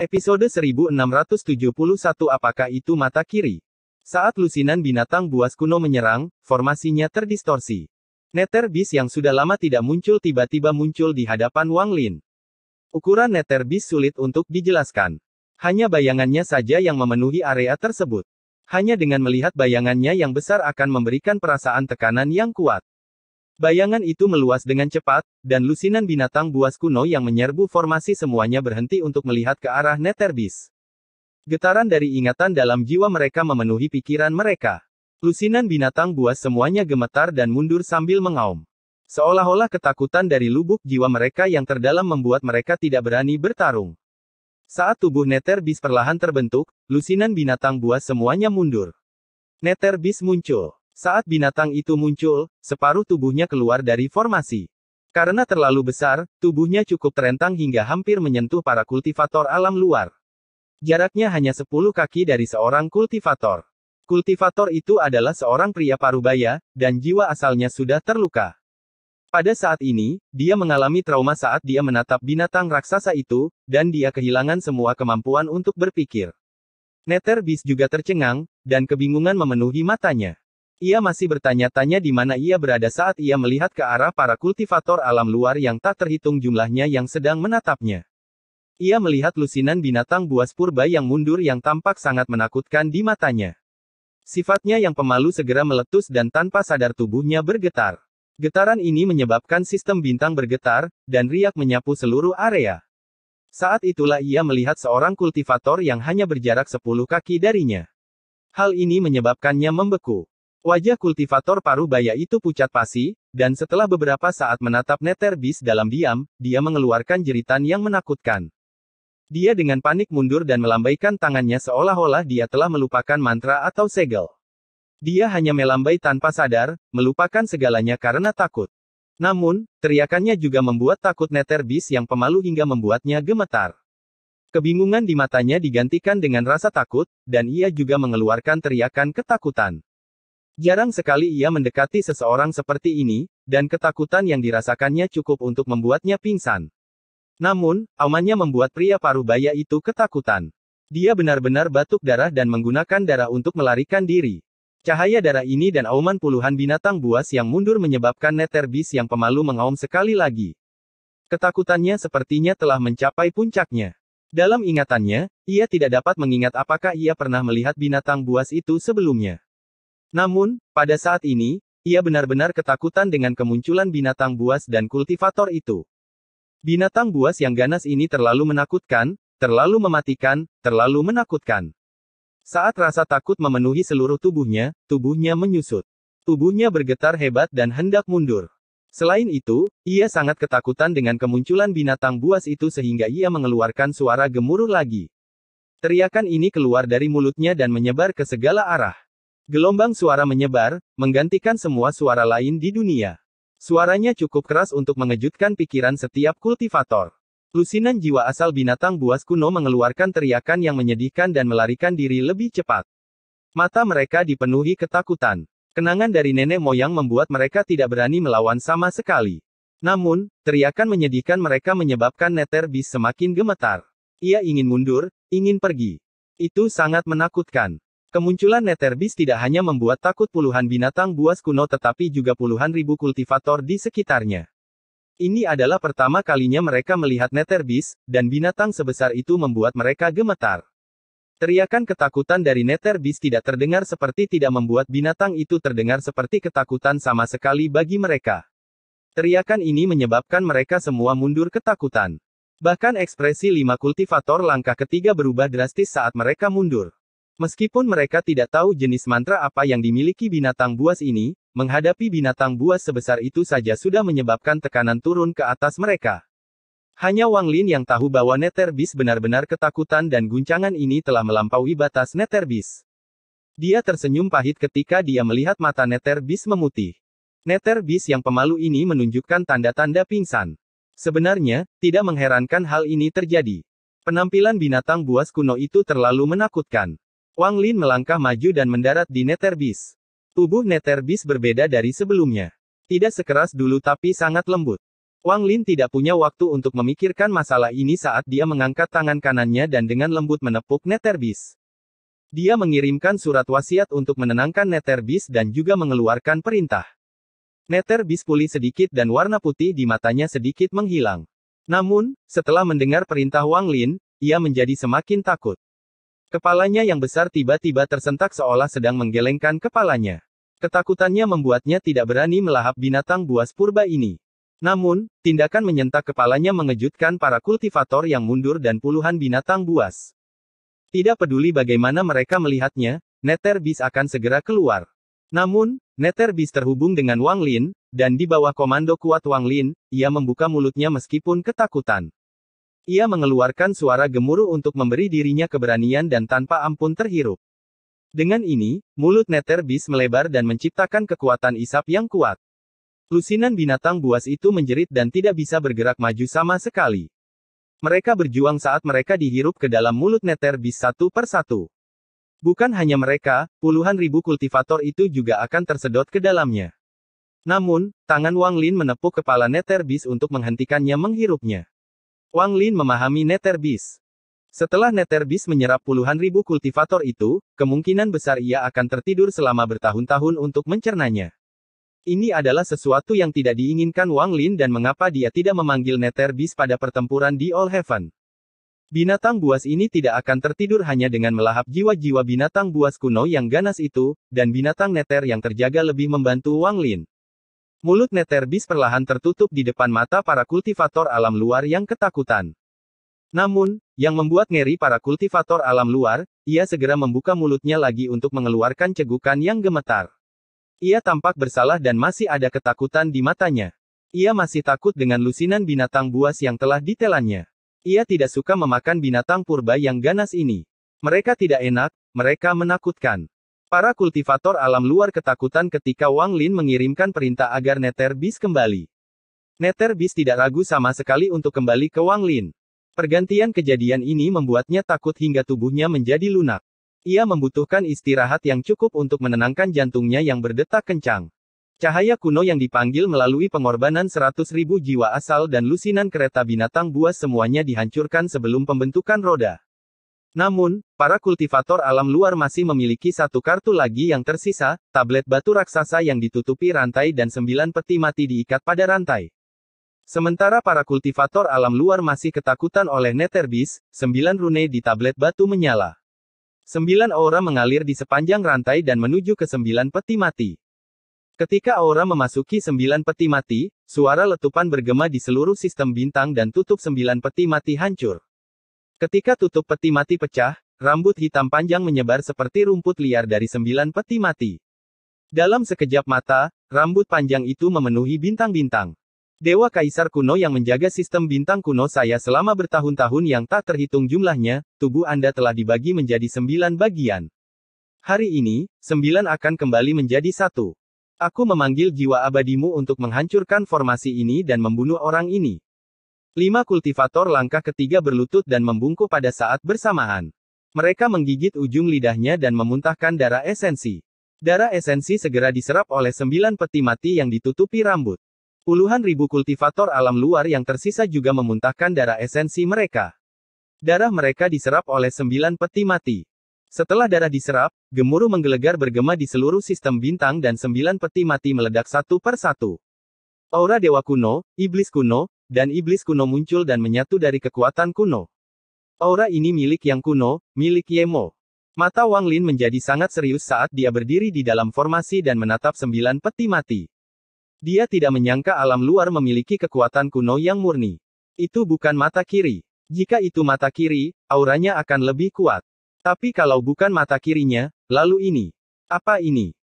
Episode 1671. Apakah itu mata kiri? Saat lusinan binatang buas kuno menyerang, formasinya terdistorsi. Nether Beast yang sudah lama tidak muncul tiba-tiba muncul di hadapan Wang Lin. Ukuran Nether Beast sulit untuk dijelaskan. Hanya bayangannya saja yang memenuhi area tersebut. Hanya dengan melihat bayangannya yang besar akan memberikan perasaan tekanan yang kuat. Bayangan itu meluas dengan cepat, dan lusinan binatang buas kuno yang menyerbu formasi semuanya berhenti untuk melihat ke arah Nether Beast. Getaran dari ingatan dalam jiwa mereka memenuhi pikiran mereka. Lusinan binatang buas semuanya gemetar dan mundur sambil mengaum. Seolah-olah ketakutan dari lubuk jiwa mereka yang terdalam membuat mereka tidak berani bertarung. Saat tubuh Nether Beast perlahan terbentuk, lusinan binatang buas semuanya mundur. Nether Beast muncul. Saat binatang itu muncul, separuh tubuhnya keluar dari formasi. Karena terlalu besar, tubuhnya cukup terentang hingga hampir menyentuh para kultivator alam luar. Jaraknya hanya 10 kaki dari seorang kultivator. Kultivator itu adalah seorang pria parubaya, dan jiwa asalnya sudah terluka. Pada saat ini, dia mengalami trauma saat dia menatap binatang raksasa itu, dan dia kehilangan semua kemampuan untuk berpikir. Nether Beast juga tercengang, dan kebingungan memenuhi matanya. Ia masih bertanya-tanya di mana ia berada saat ia melihat ke arah para kultivator alam luar yang tak terhitung jumlahnya yang sedang menatapnya. Ia melihat lusinan binatang buas purba yang mundur yang tampak sangat menakutkan di matanya. Sifatnya yang pemalu segera meletus dan tanpa sadar tubuhnya bergetar. Getaran ini menyebabkan sistem bintang bergetar, dan riak menyapu seluruh area. Saat itulah ia melihat seorang kultivator yang hanya berjarak 10 kaki darinya. Hal ini menyebabkannya membeku. Wajah kultivator parubaya itu pucat pasi, dan setelah beberapa saat menatap Nether Beast dalam diam, dia mengeluarkan jeritan yang menakutkan. Dia dengan panik mundur dan melambaikan tangannya seolah-olah dia telah melupakan mantra atau segel. Dia hanya melambai tanpa sadar, melupakan segalanya karena takut. Namun, teriakannya juga membuat takut Nether Beast yang pemalu hingga membuatnya gemetar. Kebingungan di matanya digantikan dengan rasa takut, dan ia juga mengeluarkan teriakan ketakutan. Jarang sekali ia mendekati seseorang seperti ini, dan ketakutan yang dirasakannya cukup untuk membuatnya pingsan. Namun, aumannya membuat pria parubaya itu ketakutan. Dia benar-benar batuk darah dan menggunakan darah untuk melarikan diri. Cahaya darah ini dan auman puluhan binatang buas yang mundur menyebabkan Nether Beast yang pemalu mengaum sekali lagi. Ketakutannya sepertinya telah mencapai puncaknya. Dalam ingatannya, ia tidak dapat mengingat apakah ia pernah melihat binatang buas itu sebelumnya. Namun, pada saat ini, ia benar-benar ketakutan dengan kemunculan binatang buas dan kultivator itu. Binatang buas yang ganas ini terlalu menakutkan, terlalu mematikan, terlalu menakutkan. Saat rasa takut memenuhi seluruh tubuhnya menyusut. Tubuhnya bergetar hebat dan hendak mundur. Selain itu, ia sangat ketakutan dengan kemunculan binatang buas itu sehingga ia mengeluarkan suara gemuruh lagi. Teriakan ini keluar dari mulutnya dan menyebar ke segala arah. Gelombang suara menyebar, menggantikan semua suara lain di dunia. Suaranya cukup keras untuk mengejutkan pikiran setiap kultivator. Lusinan jiwa asal binatang buas kuno mengeluarkan teriakan yang menyedihkan dan melarikan diri lebih cepat. Mata mereka dipenuhi ketakutan. Kenangan dari nenek moyang membuat mereka tidak berani melawan sama sekali. Namun, teriakan menyedihkan mereka menyebabkan Nether Beast semakin gemetar. Ia ingin mundur, ingin pergi. Itu sangat menakutkan. Kemunculan Nether Beast tidak hanya membuat takut puluhan binatang buas kuno tetapi juga puluhan ribu kultivator di sekitarnya. Ini adalah pertama kalinya mereka melihat Nether Beast, dan binatang sebesar itu membuat mereka gemetar. Teriakan ketakutan dari Nether Beast tidak terdengar seperti tidak membuat binatang itu terdengar seperti ketakutan sama sekali bagi mereka. Teriakan ini menyebabkan mereka semua mundur ketakutan. Bahkan ekspresi 5 kultivator langkah ketiga berubah drastis saat mereka mundur. Meskipun mereka tidak tahu jenis mantra apa yang dimiliki binatang buas ini, menghadapi binatang buas sebesar itu saja sudah menyebabkan tekanan turun ke atas mereka. Hanya Wang Lin yang tahu bahwa Nether Beast benar-benar ketakutan dan guncangan ini telah melampaui batas Nether Beast. Dia tersenyum pahit ketika dia melihat mata Nether Beast memutih. Nether Beast yang pemalu ini menunjukkan tanda-tanda pingsan. Sebenarnya, tidak mengherankan hal ini terjadi. Penampilan binatang buas kuno itu terlalu menakutkan. Wang Lin melangkah maju dan mendarat di Nether Beast. Tubuh Nether Beast berbeda dari sebelumnya. Tidak sekeras dulu tapi sangat lembut. Wang Lin tidak punya waktu untuk memikirkan masalah ini saat dia mengangkat tangan kanannya dan dengan lembut menepuk Neterbis. Dia mengirimkan surat wasiat untuk menenangkan Neterbis dan juga mengeluarkan perintah. Neterbis pulih sedikit dan warna putih di matanya sedikit menghilang. Namun, setelah mendengar perintah Wang Lin, ia menjadi semakin takut. Kepalanya yang besar tiba-tiba tersentak seolah sedang menggelengkan kepalanya. Ketakutannya membuatnya tidak berani melahap binatang buas purba ini. Namun, tindakan menyentak kepalanya mengejutkan para kultivator yang mundur dan puluhan binatang buas. Tidak peduli bagaimana mereka melihatnya, Neterbis akan segera keluar. Namun, Neterbis terhubung dengan Wang Lin, dan di bawah komando kuat Wang Lin, ia membuka mulutnya meskipun ketakutan. Ia mengeluarkan suara gemuruh untuk memberi dirinya keberanian dan tanpa ampun terhirup. Dengan ini, mulut Neterbis melebar dan menciptakan kekuatan isap yang kuat. Lusinan binatang buas itu menjerit dan tidak bisa bergerak maju sama sekali. Mereka berjuang saat mereka dihirup ke dalam mulut Neterbis satu per satu. Bukan hanya mereka, puluhan ribu kultivator itu juga akan tersedot ke dalamnya. Namun, tangan Wang Lin menepuk kepala Neterbis untuk menghentikannya menghirupnya. Wang Lin memahami Neterbis. Setelah Neterbis menyerap puluhan ribu kultivator itu, kemungkinan besar ia akan tertidur selama bertahun-tahun untuk mencernanya. Ini adalah sesuatu yang tidak diinginkan Wang Lin dan mengapa dia tidak memanggil Neterbis pada pertempuran di All Heaven. Binatang buas ini tidak akan tertidur hanya dengan melahap jiwa-jiwa binatang buas kuno yang ganas itu, dan binatang Neter yang terjaga lebih membantu Wang Lin. Mulut Neterbis perlahan tertutup di depan mata para kultivator alam luar yang ketakutan. Namun, yang membuat ngeri para kultivator alam luar, ia segera membuka mulutnya lagi untuk mengeluarkan cegukan yang gemetar. Ia tampak bersalah dan masih ada ketakutan di matanya. Ia masih takut dengan lusinan binatang buas yang telah ditelannya. Ia tidak suka memakan binatang purba yang ganas ini. Mereka tidak enak, mereka menakutkan. Para kultivator alam luar ketakutan ketika Wang Lin mengirimkan perintah agar Neterbis kembali. Neterbis tidak ragu sama sekali untuk kembali ke Wang Lin. Pergantian kejadian ini membuatnya takut hingga tubuhnya menjadi lunak. Ia membutuhkan istirahat yang cukup untuk menenangkan jantungnya yang berdetak kencang. Cahaya kuno yang dipanggil melalui pengorbanan 100.000 jiwa asal dan lusinan kereta binatang buas semuanya dihancurkan sebelum pembentukan roda. Namun, para kultivator alam luar masih memiliki satu kartu lagi yang tersisa, tablet batu raksasa yang ditutupi rantai dan 9 peti mati diikat pada rantai. Sementara para kultivator alam luar masih ketakutan oleh Neterbis, 9 rune di tablet batu menyala. 9 aura mengalir di sepanjang rantai dan menuju ke 9 peti mati. Ketika aura memasuki 9 peti mati, suara letupan bergema di seluruh sistem bintang dan tutup 9 peti mati hancur. Ketika tutup peti mati pecah, rambut hitam panjang menyebar seperti rumput liar dari 9 peti mati. Dalam sekejap mata, rambut panjang itu memenuhi bintang-bintang. Dewa Kaisar kuno yang menjaga sistem bintang kuno saya selama bertahun-tahun yang tak terhitung jumlahnya, tubuh Anda telah dibagi menjadi 9 bagian. Hari ini, 9 akan kembali menjadi 1. Aku memanggil jiwa abadimu untuk menghancurkan formasi ini dan membunuh orang ini. 5 kultivator langkah ketiga berlutut dan membungkuk pada saat bersamaan. Mereka menggigit ujung lidahnya dan memuntahkan darah esensi. Darah esensi segera diserap oleh 9 peti mati yang ditutupi rambut. Puluhan ribu kultivator alam luar yang tersisa juga memuntahkan darah esensi mereka. Darah mereka diserap oleh 9 peti mati. Setelah darah diserap, gemuruh menggelegar bergema di seluruh sistem bintang dan 9 peti mati meledak satu per satu. Aura dewa kuno, iblis kuno, dan iblis kuno muncul dan menyatu dari kekuatan kuno. Aura ini milik yang kuno, milik Yemo. Mata Wang Lin menjadi sangat serius saat dia berdiri di dalam formasi dan menatap 9 peti mati. Dia tidak menyangka alam luar memiliki kekuatan kuno yang murni. Itu bukan mata kiri. Jika itu mata kiri, auranya akan lebih kuat. Tapi kalau bukan mata kirinya, lalu ini. Apa ini?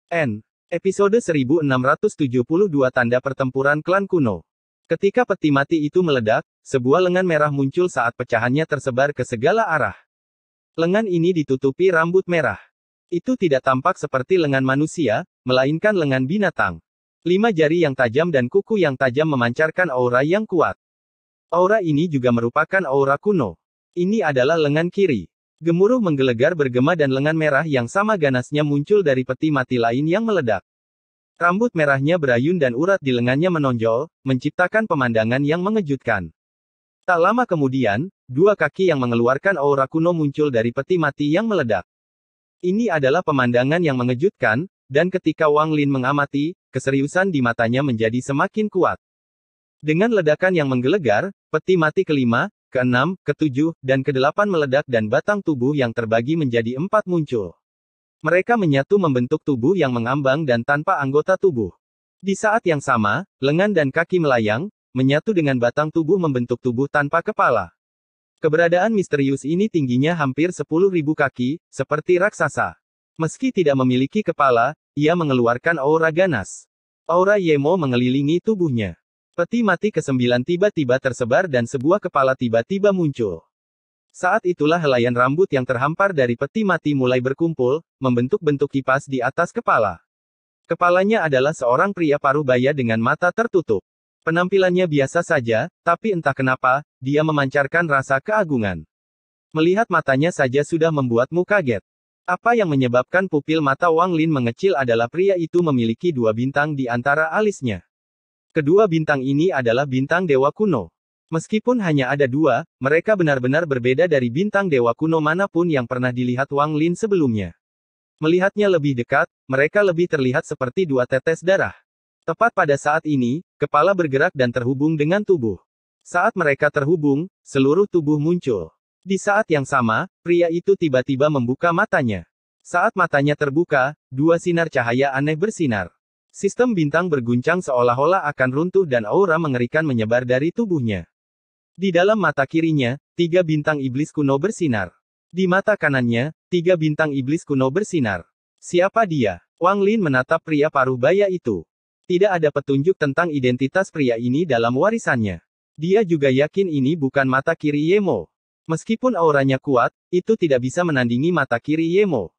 Episode 1672 Tanda Pertempuran Klan Kuno. Ketika peti mati itu meledak, sebuah lengan merah muncul saat pecahannya tersebar ke segala arah. Lengan ini ditutupi rambut merah. Itu tidak tampak seperti lengan manusia, melainkan lengan binatang. 5 jari yang tajam dan kuku yang tajam memancarkan aura yang kuat. Aura ini juga merupakan aura kuno. Ini adalah lengan kiri. Gemuruh menggelegar bergema dan lengan merah yang sama ganasnya muncul dari peti mati lain yang meledak. Rambut merahnya berayun dan urat di lengannya menonjol, menciptakan pemandangan yang mengejutkan. Tak lama kemudian, dua kaki yang mengeluarkan aura kuno muncul dari peti mati yang meledak. Ini adalah pemandangan yang mengejutkan, dan ketika Wang Lin mengamati, keseriusan di matanya menjadi semakin kuat. Dengan ledakan yang menggelegar, peti mati kelima, keenam, ketujuh, dan kedelapan meledak dan batang tubuh yang terbagi menjadi 4 muncul. Mereka menyatu membentuk tubuh yang mengambang dan tanpa anggota tubuh. Di saat yang sama, lengan dan kaki melayang, menyatu dengan batang tubuh membentuk tubuh tanpa kepala. Keberadaan misterius ini tingginya hampir 10.000 kaki, seperti raksasa. Meski tidak memiliki kepala, ia mengeluarkan aura ganas. Aura Yemo mengelilingi tubuhnya. Peti mati ke-9 tiba-tiba tersebar dan sebuah kepala tiba-tiba muncul. Saat itulah helaian rambut yang terhampar dari peti mati mulai berkumpul, membentuk bentuk kipas di atas kepala. Kepalanya adalah seorang pria paruh baya dengan mata tertutup. Penampilannya biasa saja, tapi entah kenapa, dia memancarkan rasa keagungan. Melihat matanya saja sudah membuatmu kaget. Apa yang menyebabkan pupil mata Wang Lin mengecil adalah pria itu memiliki 2 bintang di antara alisnya. Kedua bintang ini adalah bintang dewa kuno. Meskipun hanya ada 2, mereka benar-benar berbeda dari bintang dewa kuno manapun yang pernah dilihat Wang Lin sebelumnya. Melihatnya lebih dekat, mereka lebih terlihat seperti 2 tetes darah. Tepat pada saat ini, kepala bergerak dan terhubung dengan tubuh. Saat mereka terhubung, seluruh tubuh muncul. Di saat yang sama, pria itu tiba-tiba membuka matanya. Saat matanya terbuka, 2 sinar cahaya aneh bersinar. Sistem bintang berguncang seolah-olah akan runtuh dan aura mengerikan menyebar dari tubuhnya. Di dalam mata kirinya, 3 bintang iblis kuno bersinar. Di mata kanannya, 3 bintang iblis kuno bersinar. Siapa dia? Wang Lin menatap pria paruh baya itu. Tidak ada petunjuk tentang identitas pria ini dalam warisannya. Dia juga yakin ini bukan mata kiri Yemo. Meskipun auranya kuat, itu tidak bisa menandingi mata kiri Yemo.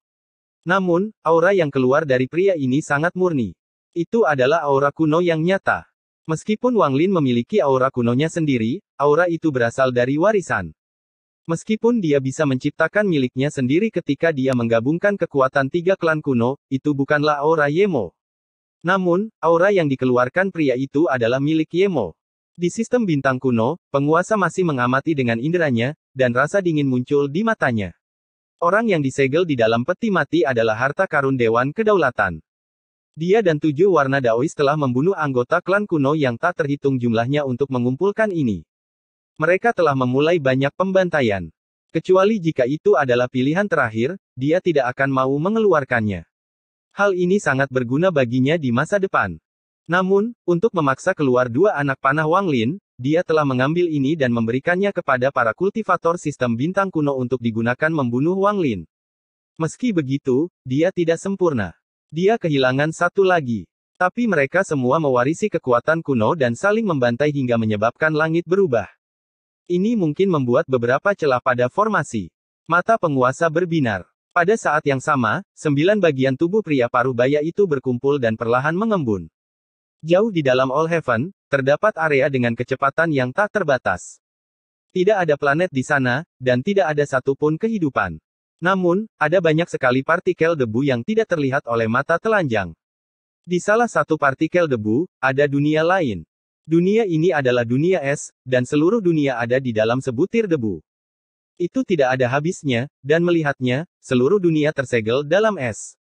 Namun, aura yang keluar dari pria ini sangat murni. Itu adalah aura kuno yang nyata. Meskipun Wang Lin memiliki aura kunonya sendiri, aura itu berasal dari warisan. Meskipun dia bisa menciptakan miliknya sendiri ketika dia menggabungkan kekuatan 3 klan kuno, itu bukanlah aura Yemo. Namun, aura yang dikeluarkan pria itu adalah milik Yemo. Di sistem bintang kuno, penguasa masih mengamati dengan inderanya, dan rasa dingin muncul di matanya. Orang yang disegel di dalam peti mati adalah harta karun Dewan Kedaulatan. Dia dan 7 warna Daois telah membunuh anggota klan kuno yang tak terhitung jumlahnya untuk mengumpulkan ini. Mereka telah memulai banyak pembantaian. Kecuali jika itu adalah pilihan terakhir, dia tidak akan mau mengeluarkannya. Hal ini sangat berguna baginya di masa depan. Namun, untuk memaksa keluar 2 anak panah Wang Lin, dia telah mengambil ini dan memberikannya kepada para kultivator sistem bintang kuno untuk digunakan membunuh Wang Lin. Meski begitu, dia tidak sempurna. Dia kehilangan satu lagi. Tapi mereka semua mewarisi kekuatan kuno dan saling membantai hingga menyebabkan langit berubah. Ini mungkin membuat beberapa celah pada formasi. Mata penguasa berbinar. Pada saat yang sama, 9 bagian tubuh pria paruh baya itu berkumpul dan perlahan mengembun. Jauh di dalam All Heaven, terdapat area dengan kecepatan yang tak terbatas. Tidak ada planet di sana, dan tidak ada satupun kehidupan. Namun, ada banyak sekali partikel debu yang tidak terlihat oleh mata telanjang. Di salah satu partikel debu, ada dunia lain. Dunia ini adalah dunia es, dan seluruh dunia ada di dalam sebutir debu. Itu tidak ada habisnya, dan melihatnya, seluruh dunia tersegel dalam es.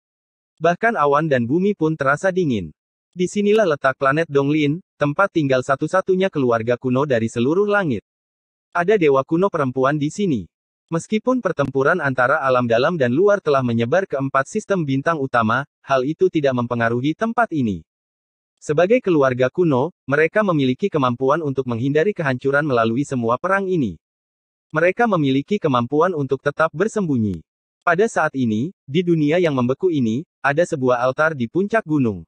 Bahkan awan dan bumi pun terasa dingin. Disinilah letak planet Donglin, tempat tinggal satu-satunya keluarga kuno dari seluruh langit. Ada dewa kuno perempuan di sini. Meskipun pertempuran antara alam dalam dan luar telah menyebar ke 4 sistem bintang utama, hal itu tidak mempengaruhi tempat ini. Sebagai keluarga kuno, mereka memiliki kemampuan untuk menghindari kehancuran melalui semua perang ini. Mereka memiliki kemampuan untuk tetap bersembunyi. Pada saat ini, di dunia yang membeku ini, ada sebuah altar di puncak gunung.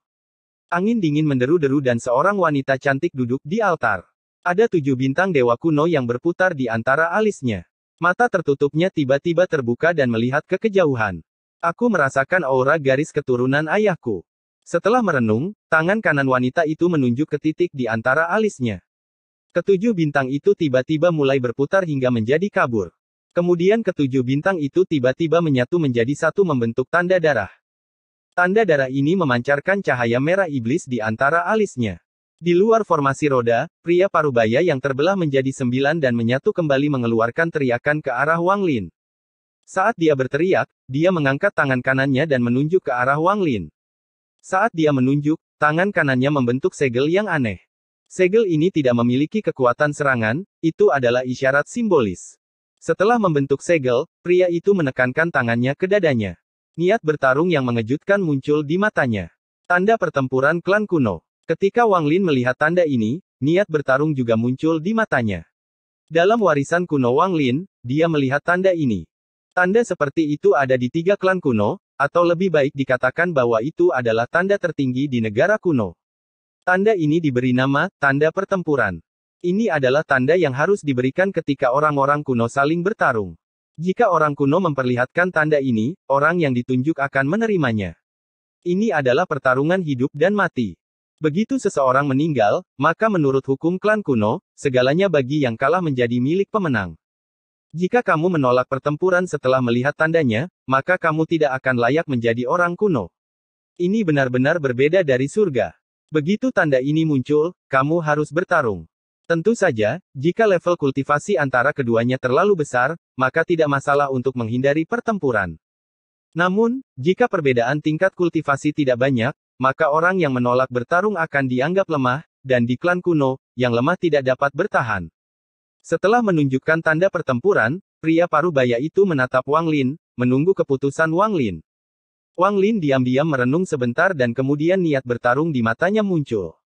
Angin dingin menderu-deru dan seorang wanita cantik duduk di altar. Ada 7 bintang dewa kuno yang berputar di antara alisnya. Mata tertutupnya tiba-tiba terbuka dan melihat ke kejauhan. Aku merasakan aura garis keturunan ayahku. Setelah merenung, tangan kanan wanita itu menunjuk ke titik di antara alisnya. Ketujuh bintang itu tiba-tiba mulai berputar hingga menjadi kabur. Kemudian ketujuh bintang itu tiba-tiba menyatu menjadi satu membentuk tanda darah. Tanda darah ini memancarkan cahaya merah iblis di antara alisnya. Di luar formasi roda, pria parubaya yang terbelah menjadi 9 dan menyatu kembali mengeluarkan teriakan ke arah Wang Lin. Saat dia berteriak, dia mengangkat tangan kanannya dan menunjuk ke arah Wang Lin. Saat dia menunjuk, tangan kanannya membentuk segel yang aneh. Segel ini tidak memiliki kekuatan serangan, itu adalah isyarat simbolis. Setelah membentuk segel, pria itu menekankan tangannya ke dadanya. Niat bertarung yang mengejutkan muncul di matanya. Tanda pertempuran klan kuno. Ketika Wang Lin melihat tanda ini, niat bertarung juga muncul di matanya. Dalam warisan kuno Wang Lin, dia melihat tanda ini. Tanda seperti itu ada di 3 klan kuno, atau lebih baik dikatakan bahwa itu adalah tanda tertinggi di negara kuno. Tanda ini diberi nama, tanda pertempuran. Ini adalah tanda yang harus diberikan ketika orang-orang kuno saling bertarung. Jika orang kuno memperlihatkan tanda ini, orang yang ditunjuk akan menerimanya. Ini adalah pertarungan hidup dan mati. Begitu seseorang meninggal, maka menurut hukum klan kuno, segalanya bagi yang kalah menjadi milik pemenang. Jika kamu menolak pertempuran setelah melihat tandanya, maka kamu tidak akan layak menjadi orang kuno. Ini benar-benar berbeda dari surga. Begitu tanda ini muncul, kamu harus bertarung. Tentu saja, jika level kultivasi antara keduanya terlalu besar, maka tidak masalah untuk menghindari pertempuran. Namun, jika perbedaan tingkat kultivasi tidak banyak, maka orang yang menolak bertarung akan dianggap lemah, dan di klan kuno, yang lemah tidak dapat bertahan. Setelah menunjukkan tanda pertempuran, pria parubaya itu menatap Wang Lin, menunggu keputusan Wang Lin. Wang Lin diam-diam merenung sebentar dan kemudian niat bertarung di matanya muncul.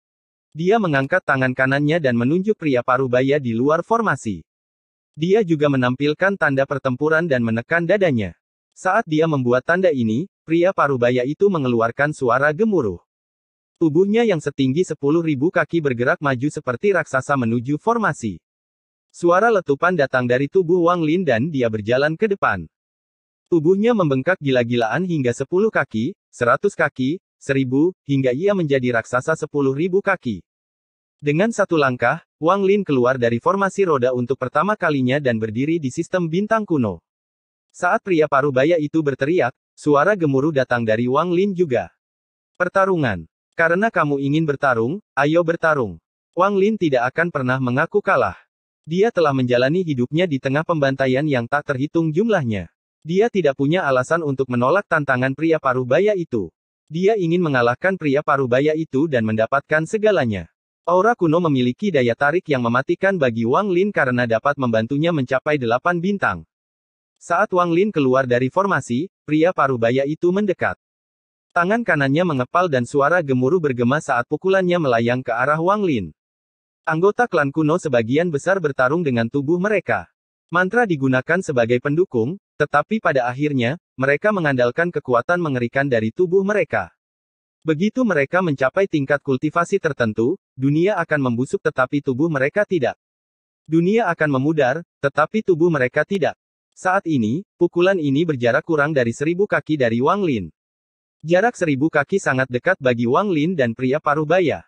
Dia mengangkat tangan kanannya dan menunjuk pria parubaya di luar formasi. Dia juga menampilkan tanda pertempuran dan menekan dadanya. Saat dia membuat tanda ini, pria parubaya itu mengeluarkan suara gemuruh. Tubuhnya yang setinggi 10.000 kaki bergerak maju seperti raksasa menuju formasi. Suara letupan datang dari tubuh Wang Lin dan dia berjalan ke depan. Tubuhnya membengkak gila-gilaan hingga 10 kaki, 100 kaki, 1000, hingga ia menjadi raksasa 10.000 kaki. Dengan satu langkah, Wang Lin keluar dari formasi roda untuk pertama kalinya dan berdiri di sistem bintang kuno. Saat pria parubaya itu berteriak, suara gemuruh datang dari Wang Lin juga. Pertarungan. Karena kamu ingin bertarung, ayo bertarung. Wang Lin tidak akan pernah mengaku kalah. Dia telah menjalani hidupnya di tengah pembantaian yang tak terhitung jumlahnya. Dia tidak punya alasan untuk menolak tantangan pria parubaya itu. Dia ingin mengalahkan pria parubaya itu dan mendapatkan segalanya. Aura kuno memiliki daya tarik yang mematikan bagi Wang Lin karena dapat membantunya mencapai 8 bintang. Saat Wang Lin keluar dari formasi, pria parubaya itu mendekat. Tangan kanannya mengepal dan suara gemuruh bergema saat pukulannya melayang ke arah Wang Lin. Anggota klan kuno sebagian besar bertarung dengan tubuh mereka. Mantra digunakan sebagai pendukung, tetapi pada akhirnya, mereka mengandalkan kekuatan mengerikan dari tubuh mereka. Begitu mereka mencapai tingkat kultivasi tertentu, dunia akan membusuk tetapi tubuh mereka tidak. Dunia akan memudar, tetapi tubuh mereka tidak. Saat ini, pukulan ini berjarak kurang dari 1000 kaki dari Wang Lin. Jarak 1000 kaki sangat dekat bagi Wang Lin dan pria parubaya.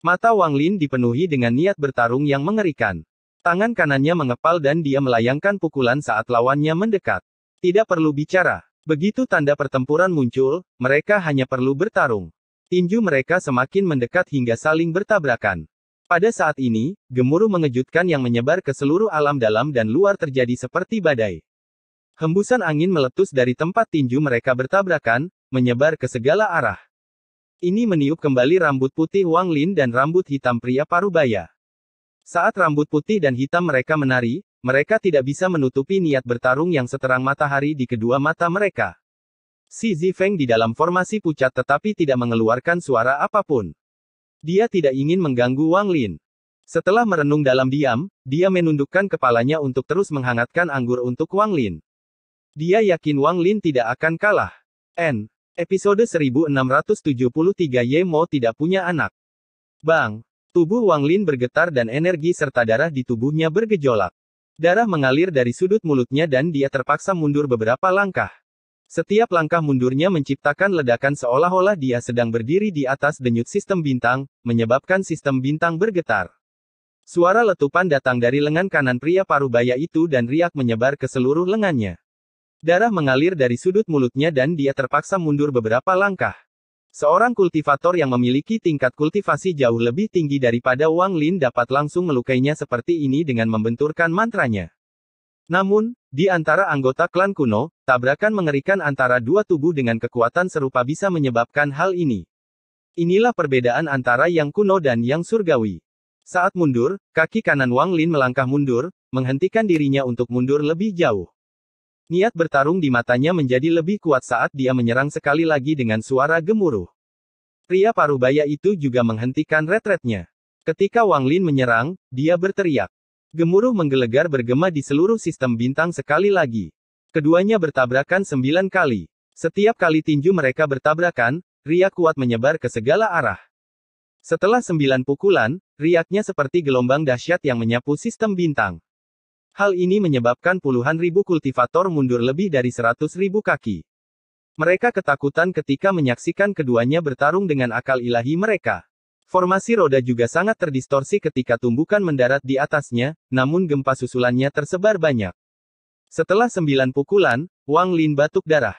Mata Wang Lin dipenuhi dengan niat bertarung yang mengerikan. Tangan kanannya mengepal dan dia melayangkan pukulan saat lawannya mendekat. Tidak perlu bicara. Begitu tanda pertempuran muncul, mereka hanya perlu bertarung. Tinju mereka semakin mendekat hingga saling bertabrakan. Pada saat ini, gemuruh mengejutkan yang menyebar ke seluruh alam dalam dan luar terjadi seperti badai. Hembusan angin meletus dari tempat tinju mereka bertabrakan, menyebar ke segala arah. Ini meniup kembali rambut putih Wang Lin dan rambut hitam pria parubaya. Saat rambut putih dan hitam mereka menari, mereka tidak bisa menutupi niat bertarung yang seterang matahari di kedua mata mereka. Xi Zifeng di dalam formasi pucat tetapi tidak mengeluarkan suara apapun. Dia tidak ingin mengganggu Wang Lin. Setelah merenung dalam diam, dia menundukkan kepalanya untuk terus menghangatkan anggur untuk Wang Lin. Dia yakin Wang Lin tidak akan kalah. Episode 1673 Ye Mo tidak punya anak. Bang! Tubuh Wang Lin bergetar dan energi serta darah di tubuhnya bergejolak. Darah mengalir dari sudut mulutnya dan dia terpaksa mundur beberapa langkah. Setiap langkah mundurnya menciptakan ledakan seolah-olah dia sedang berdiri di atas denyut sistem bintang, menyebabkan sistem bintang bergetar. Suara letupan datang dari lengan kanan pria parubaya itu dan riak menyebar ke seluruh lengannya. Darah mengalir dari sudut mulutnya dan dia terpaksa mundur beberapa langkah. Seorang kultivator yang memiliki tingkat kultivasi jauh lebih tinggi daripada Wang Lin dapat langsung melukainya seperti ini dengan membenturkan mantranya. Namun, di antara anggota klan kuno, tabrakan mengerikan antara dua tubuh dengan kekuatan serupa bisa menyebabkan hal ini. Inilah perbedaan antara yang kuno dan yang surgawi. Saat mundur, kaki kanan Wang Lin melangkah mundur, menghentikan dirinya untuk mundur lebih jauh. Niat bertarung di matanya menjadi lebih kuat saat dia menyerang sekali lagi dengan suara gemuruh. Pria parubaya itu juga menghentikan retretnya. Ketika Wang Lin menyerang, dia berteriak. Gemuruh menggelegar bergema di seluruh sistem bintang sekali lagi. Keduanya bertabrakan 9 kali. Setiap kali tinju mereka bertabrakan, riak kuat menyebar ke segala arah. Setelah 9 pukulan, riaknya seperti gelombang dahsyat yang menyapu sistem bintang. Hal ini menyebabkan puluhan ribu kultivator mundur lebih dari 100.000 kaki. Mereka ketakutan ketika menyaksikan keduanya bertarung dengan akal ilahi mereka. Formasi roda juga sangat terdistorsi ketika tumbukan mendarat di atasnya, namun gempa susulannya tersebar banyak. Setelah 9 pukulan, Wang Lin batuk darah.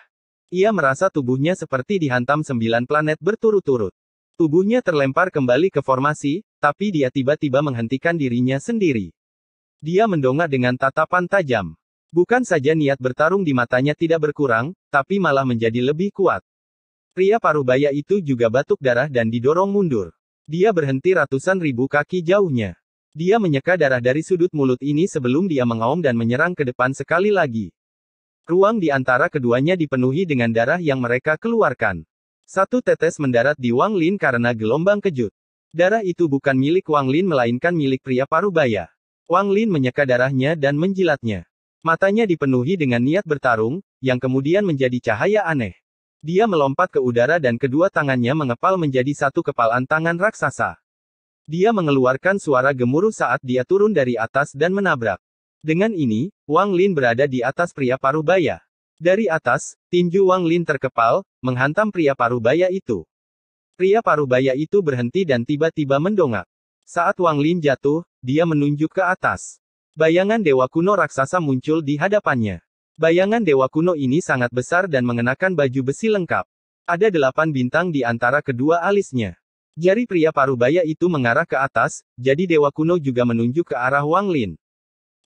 Ia merasa tubuhnya seperti dihantam 9 planet berturut-turut. Tubuhnya terlempar kembali ke formasi, tapi dia tiba-tiba menghentikan dirinya sendiri. Dia mendongak dengan tatapan tajam. Bukan saja niat bertarung di matanya tidak berkurang, tapi malah menjadi lebih kuat. Pria parubaya itu juga batuk darah dan didorong mundur. Dia berhenti ratusan ribu kaki jauhnya. Dia menyeka darah dari sudut mulut ini sebelum dia mengaum dan menyerang ke depan sekali lagi. Ruang di antara keduanya dipenuhi dengan darah yang mereka keluarkan. Satu tetes mendarat di Wang Lin karena gelombang kejut. Darah itu bukan milik Wang Lin melainkan milik pria parubaya. Wang Lin menyeka darahnya dan menjilatnya. Matanya dipenuhi dengan niat bertarung, yang kemudian menjadi cahaya aneh. Dia melompat ke udara dan kedua tangannya mengepal menjadi satu kepalan tangan raksasa. Dia mengeluarkan suara gemuruh saat dia turun dari atas dan menabrak. Dengan ini, Wang Lin berada di atas pria parubaya. Dari atas, tinju Wang Lin terkepal, menghantam pria parubaya itu. Pria parubaya itu berhenti dan tiba-tiba mendongak. Saat Wang Lin jatuh, dia menunjuk ke atas. Bayangan dewa kuno raksasa muncul di hadapannya. Bayangan dewa kuno ini sangat besar dan mengenakan baju besi lengkap. Ada 8 bintang di antara kedua alisnya. Jari pria parubaya itu mengarah ke atas, jadi dewa kuno juga menunjuk ke arah Wang Lin.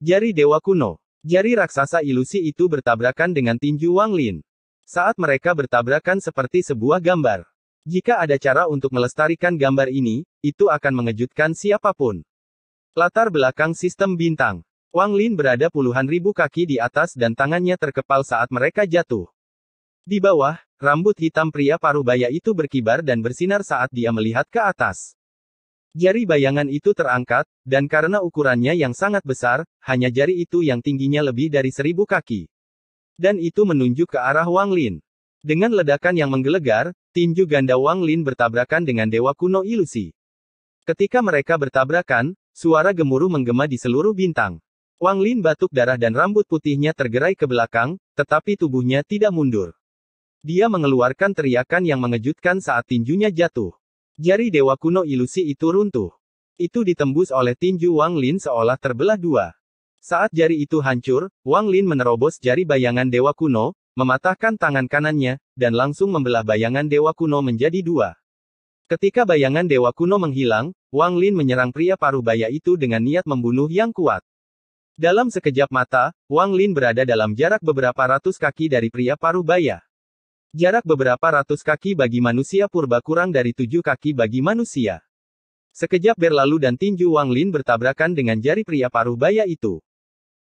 Jari dewa kuno. Jari raksasa ilusi itu bertabrakan dengan tinju Wang Lin. Saat mereka bertabrakan seperti sebuah gambar. Jika ada cara untuk melestarikan gambar ini, itu akan mengejutkan siapapun. Latar belakang sistem bintang. Wang Lin berada puluhan ribu kaki di atas dan tangannya terkepal saat mereka jatuh. Di bawah, rambut hitam pria parubaya itu berkibar dan bersinar saat dia melihat ke atas. Jari bayangan itu terangkat, dan karena ukurannya yang sangat besar, hanya jari itu yang tingginya lebih dari 1000 kaki. Dan itu menunjuk ke arah Wang Lin. Dengan ledakan yang menggelegar, tinju ganda Wang Lin bertabrakan dengan dewa kuno ilusi. Ketika mereka bertabrakan, suara gemuruh menggema di seluruh bintang. Wang Lin batuk darah dan rambut putihnya tergerai ke belakang, tetapi tubuhnya tidak mundur. Dia mengeluarkan teriakan yang mengejutkan saat tinjunya jatuh. Jari dewa kuno ilusi itu runtuh. Itu ditembus oleh tinju Wang Lin seolah terbelah dua. Saat jari itu hancur, Wang Lin menerobos jari bayangan dewa kuno, mematahkan tangan kanannya, dan langsung membelah bayangan dewa kuno menjadi dua. Ketika bayangan dewa kuno menghilang, Wang Lin menyerang pria parubaya itu dengan niat membunuh yang kuat. Dalam sekejap mata, Wang Lin berada dalam jarak beberapa ratus kaki dari pria parubaya. Jarak beberapa ratus kaki bagi manusia purba kurang dari 7 kaki bagi manusia. Sekejap berlalu dan tinju Wang Lin bertabrakan dengan jari pria parubaya itu.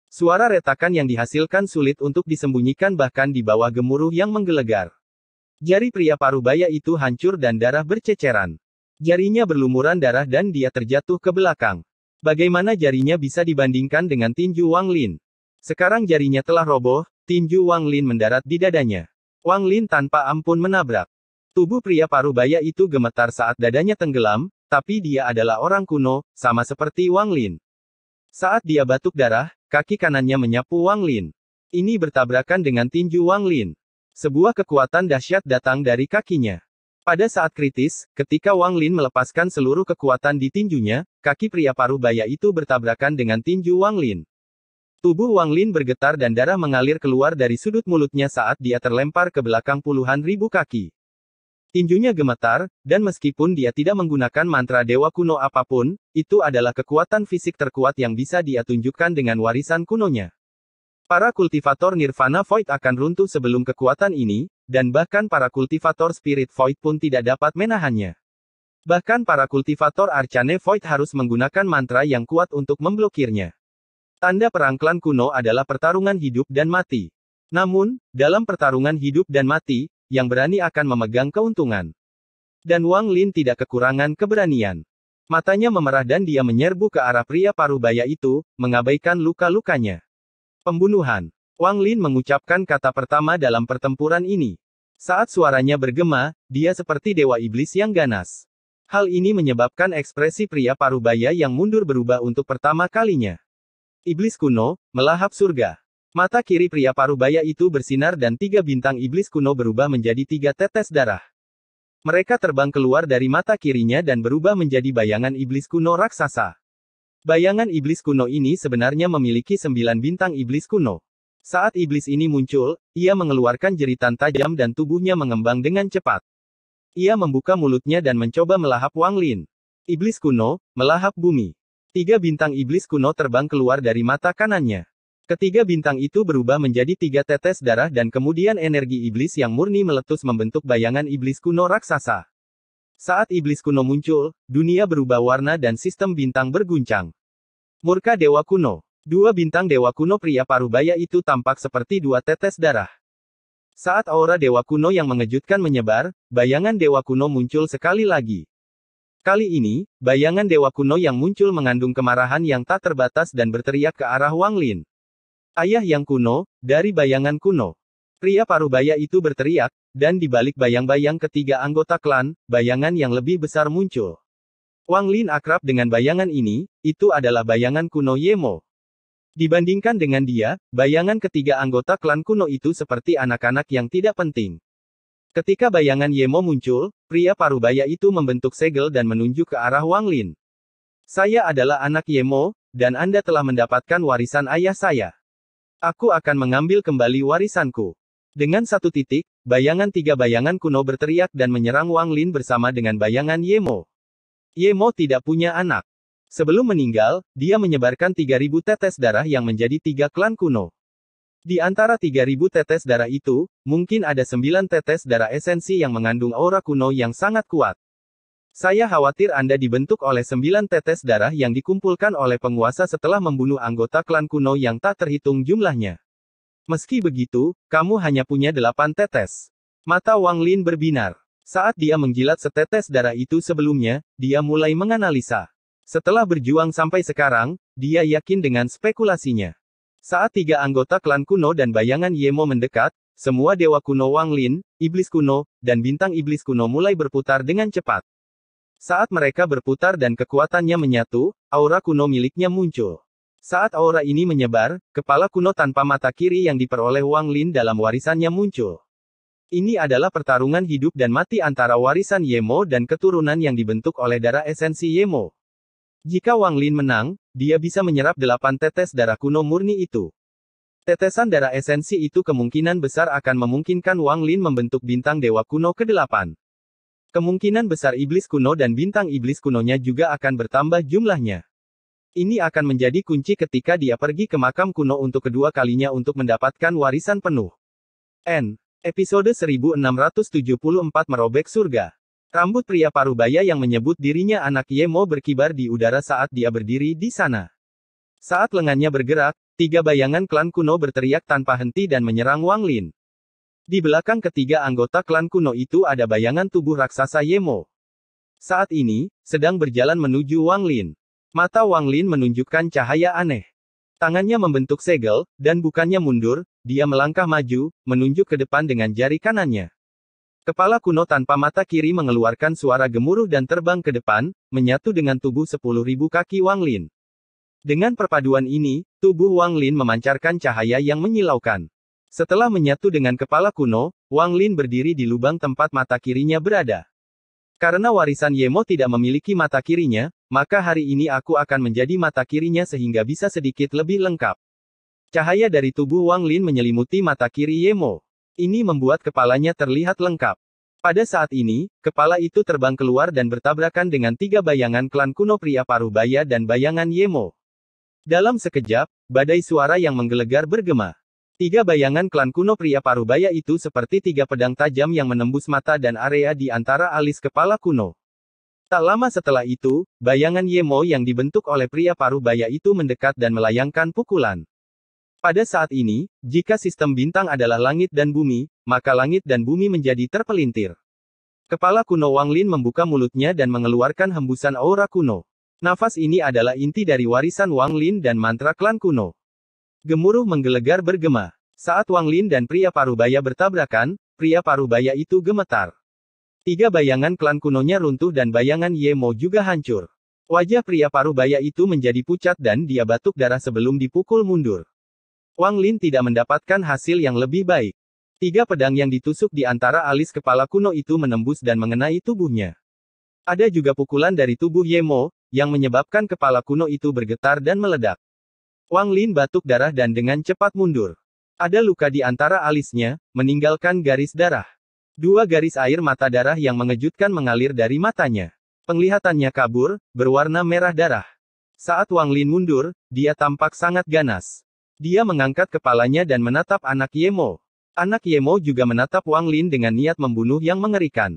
Suara retakan yang dihasilkan sulit untuk disembunyikan bahkan di bawah gemuruh yang menggelegar. Jari pria parubaya itu hancur dan darah berceceran. Jarinya berlumuran darah dan dia terjatuh ke belakang. Bagaimana jarinya bisa dibandingkan dengan tinju Wang Lin? Sekarang jarinya telah roboh, tinju Wang Lin mendarat di dadanya. Wang Lin tanpa ampun menabrak. Tubuh pria parubaya itu gemetar saat dadanya tenggelam, tapi dia adalah orang kuno, sama seperti Wang Lin. Saat dia batuk darah, kaki kanannya menyapu Wang Lin. Ini bertabrakan dengan tinju Wang Lin. Sebuah kekuatan dahsyat datang dari kakinya. Pada saat kritis, ketika Wang Lin melepaskan seluruh kekuatan di tinjunya, kaki pria parubaya itu bertabrakan dengan tinju Wang Lin. Tubuh Wang Lin bergetar dan darah mengalir keluar dari sudut mulutnya saat dia terlempar ke belakang puluhan ribu kaki. Tinjunya gemetar, dan meskipun dia tidak menggunakan mantra dewa kuno apapun, itu adalah kekuatan fisik terkuat yang bisa dia tunjukkan dengan warisan kunonya. Para kultivator Nirvana Void akan runtuh sebelum kekuatan ini, dan bahkan para kultivator Spirit Void pun tidak dapat menahannya. Bahkan para kultivator Arcane Void harus menggunakan mantra yang kuat untuk memblokirnya. Tanda perang klan kuno adalah pertarungan hidup dan mati. Namun, dalam pertarungan hidup dan mati, yang berani akan memegang keuntungan. Dan Wang Lin tidak kekurangan keberanian. Matanya memerah dan dia menyerbu ke arah pria parubaya itu, mengabaikan luka-lukanya. Pembunuhan. Wang Lin mengucapkan kata pertama dalam pertempuran ini. Saat suaranya bergema, dia seperti dewa iblis yang ganas. Hal ini menyebabkan ekspresi pria parubaya yang mundur berubah untuk pertama kalinya. Iblis kuno, melahap surga. Mata kiri pria parubaya itu bersinar dan 3 bintang iblis kuno berubah menjadi 3 tetes darah. Mereka terbang keluar dari mata kirinya dan berubah menjadi bayangan iblis kuno raksasa. Bayangan iblis kuno ini sebenarnya memiliki 9 bintang iblis kuno. Saat iblis ini muncul, ia mengeluarkan jeritan tajam dan tubuhnya mengembang dengan cepat. Ia membuka mulutnya dan mencoba melahap Wang Lin. Iblis kuno, melahap bumi. 3 bintang iblis kuno terbang keluar dari mata kanannya. Ketiga bintang itu berubah menjadi 3 tetes darah dan kemudian energi iblis yang murni meletus membentuk bayangan iblis kuno raksasa. Saat iblis kuno muncul, dunia berubah warna dan sistem bintang berguncang. Murka Dewa Kuno. 2 bintang Dewa Kuno pria parubaya itu tampak seperti 2 tetes darah. Saat aura Dewa Kuno yang mengejutkan menyebar, bayangan Dewa Kuno muncul sekali lagi. Kali ini, bayangan Dewa Kuno yang muncul mengandung kemarahan yang tak terbatas dan berteriak ke arah Wang Lin. Ayah yang kuno, dari bayangan kuno. Pria parubaya itu berteriak, dan di balik bayang-bayang ketiga anggota klan, bayangan yang lebih besar muncul. Wang Lin akrab dengan bayangan ini, itu adalah bayangan kuno Yemo. Dibandingkan dengan dia, bayangan ketiga anggota klan kuno itu seperti anak-anak yang tidak penting. Ketika bayangan Yemo muncul, pria parubaya itu membentuk segel dan menunjuk ke arah Wang Lin. Saya adalah anak Yemo, dan Anda telah mendapatkan warisan ayah saya. Aku akan mengambil kembali warisanku. Dengan satu titik, bayangan 3 bayangan kuno berteriak dan menyerang Wang Lin bersama dengan bayangan Yemo. Yemo tidak punya anak. Sebelum meninggal, dia menyebarkan 3.000 tetes darah yang menjadi 3 klan kuno. Di antara 3.000 tetes darah itu, mungkin ada 9 tetes darah esensi yang mengandung aura kuno yang sangat kuat. Saya khawatir Anda dibentuk oleh 9 tetes darah yang dikumpulkan oleh penguasa setelah membunuh anggota klan kuno yang tak terhitung jumlahnya. Meski begitu, kamu hanya punya 8 tetes. Mata Wang Lin berbinar. Saat dia menjilat setetes darah itu sebelumnya, dia mulai menganalisa. Setelah berjuang sampai sekarang, dia yakin dengan spekulasinya. Saat 3 anggota klan kuno dan bayangan Yemo mendekat, semua dewa kuno Wang Lin, iblis kuno, dan bintang iblis kuno mulai berputar dengan cepat. Saat mereka berputar dan kekuatannya menyatu, aura kuno miliknya muncul. Saat aura ini menyebar, kepala kuno tanpa mata kiri yang diperoleh Wang Lin dalam warisannya muncul. Ini adalah pertarungan hidup dan mati antara warisan Yemo dan keturunan yang dibentuk oleh darah esensi Yemo. Jika Wang Lin menang, dia bisa menyerap 8 tetes darah kuno murni itu. Tetesan darah esensi itu kemungkinan besar akan memungkinkan Wang Lin membentuk bintang dewa kuno ke-8. Kemungkinan besar iblis kuno dan bintang iblis kunonya juga akan bertambah jumlahnya. Ini akan menjadi kunci ketika dia pergi ke makam kuno untuk kedua kalinya untuk mendapatkan warisan penuh. Episode 1674 Merobek Surga. Rambut pria parubaya yang menyebut dirinya anak Yemo berkibar di udara saat dia berdiri di sana. Saat lengannya bergerak, 3 bayangan klan kuno berteriak tanpa henti dan menyerang Wang Lin. Di belakang ketiga anggota klan kuno itu ada bayangan tubuh raksasa Yemo. Saat ini, sedang berjalan menuju Wang Lin. Mata Wang Lin menunjukkan cahaya aneh. Tangannya membentuk segel, dan bukannya mundur, dia melangkah maju, menunjuk ke depan dengan jari kanannya. Kepala kuno tanpa mata kiri mengeluarkan suara gemuruh dan terbang ke depan, menyatu dengan tubuh 10.000 kaki Wang Lin. Dengan perpaduan ini, tubuh Wang Lin memancarkan cahaya yang menyilaukan. Setelah menyatu dengan kepala kuno, Wang Lin berdiri di lubang tempat mata kirinya berada. Karena warisan Yemo tidak memiliki mata kirinya, maka hari ini aku akan menjadi mata kirinya sehingga bisa sedikit lebih lengkap. Cahaya dari tubuh Wang Lin menyelimuti mata kiri Yemo. Ini membuat kepalanya terlihat lengkap. Pada saat ini, kepala itu terbang keluar dan bertabrakan dengan 3 bayangan klan kuno pria Parubaya dan bayangan Yemo. Dalam sekejap, badai suara yang menggelegar bergema. 3 bayangan klan kuno pria Parubaya itu seperti 3 pedang tajam yang menembus mata dan area di antara alis kepala kuno. Tak lama setelah itu, bayangan Yemo yang dibentuk oleh pria Parubaya itu mendekat dan melayangkan pukulan. Pada saat ini, jika sistem bintang adalah langit dan bumi, maka langit dan bumi menjadi terpelintir. Kepala kuno Wang Lin membuka mulutnya dan mengeluarkan hembusan aura kuno. Nafas ini adalah inti dari warisan Wang Lin dan mantra klan kuno. Gemuruh menggelegar bergema. Saat Wang Lin dan pria Parubaya bertabrakan, pria Parubaya itu gemetar. 3 bayangan klan kunonya runtuh dan bayangan Yemo juga hancur. Wajah pria Parubaya itu menjadi pucat dan dia batuk darah sebelum dipukul mundur. Wang Lin tidak mendapatkan hasil yang lebih baik. 3 pedang yang ditusuk di antara alis kepala kuno itu menembus dan mengenai tubuhnya. Ada juga pukulan dari tubuh Yemo, yang menyebabkan kepala kuno itu bergetar dan meledak. Wang Lin batuk darah dan dengan cepat mundur. Ada luka di antara alisnya, meninggalkan garis darah. 2 garis air mata darah yang mengejutkan mengalir dari matanya. Penglihatannya kabur, berwarna merah darah. Saat Wang Lin mundur, dia tampak sangat ganas. Dia mengangkat kepalanya dan menatap anak Yemo. Anak Yemo juga menatap Wang Lin dengan niat membunuh yang mengerikan.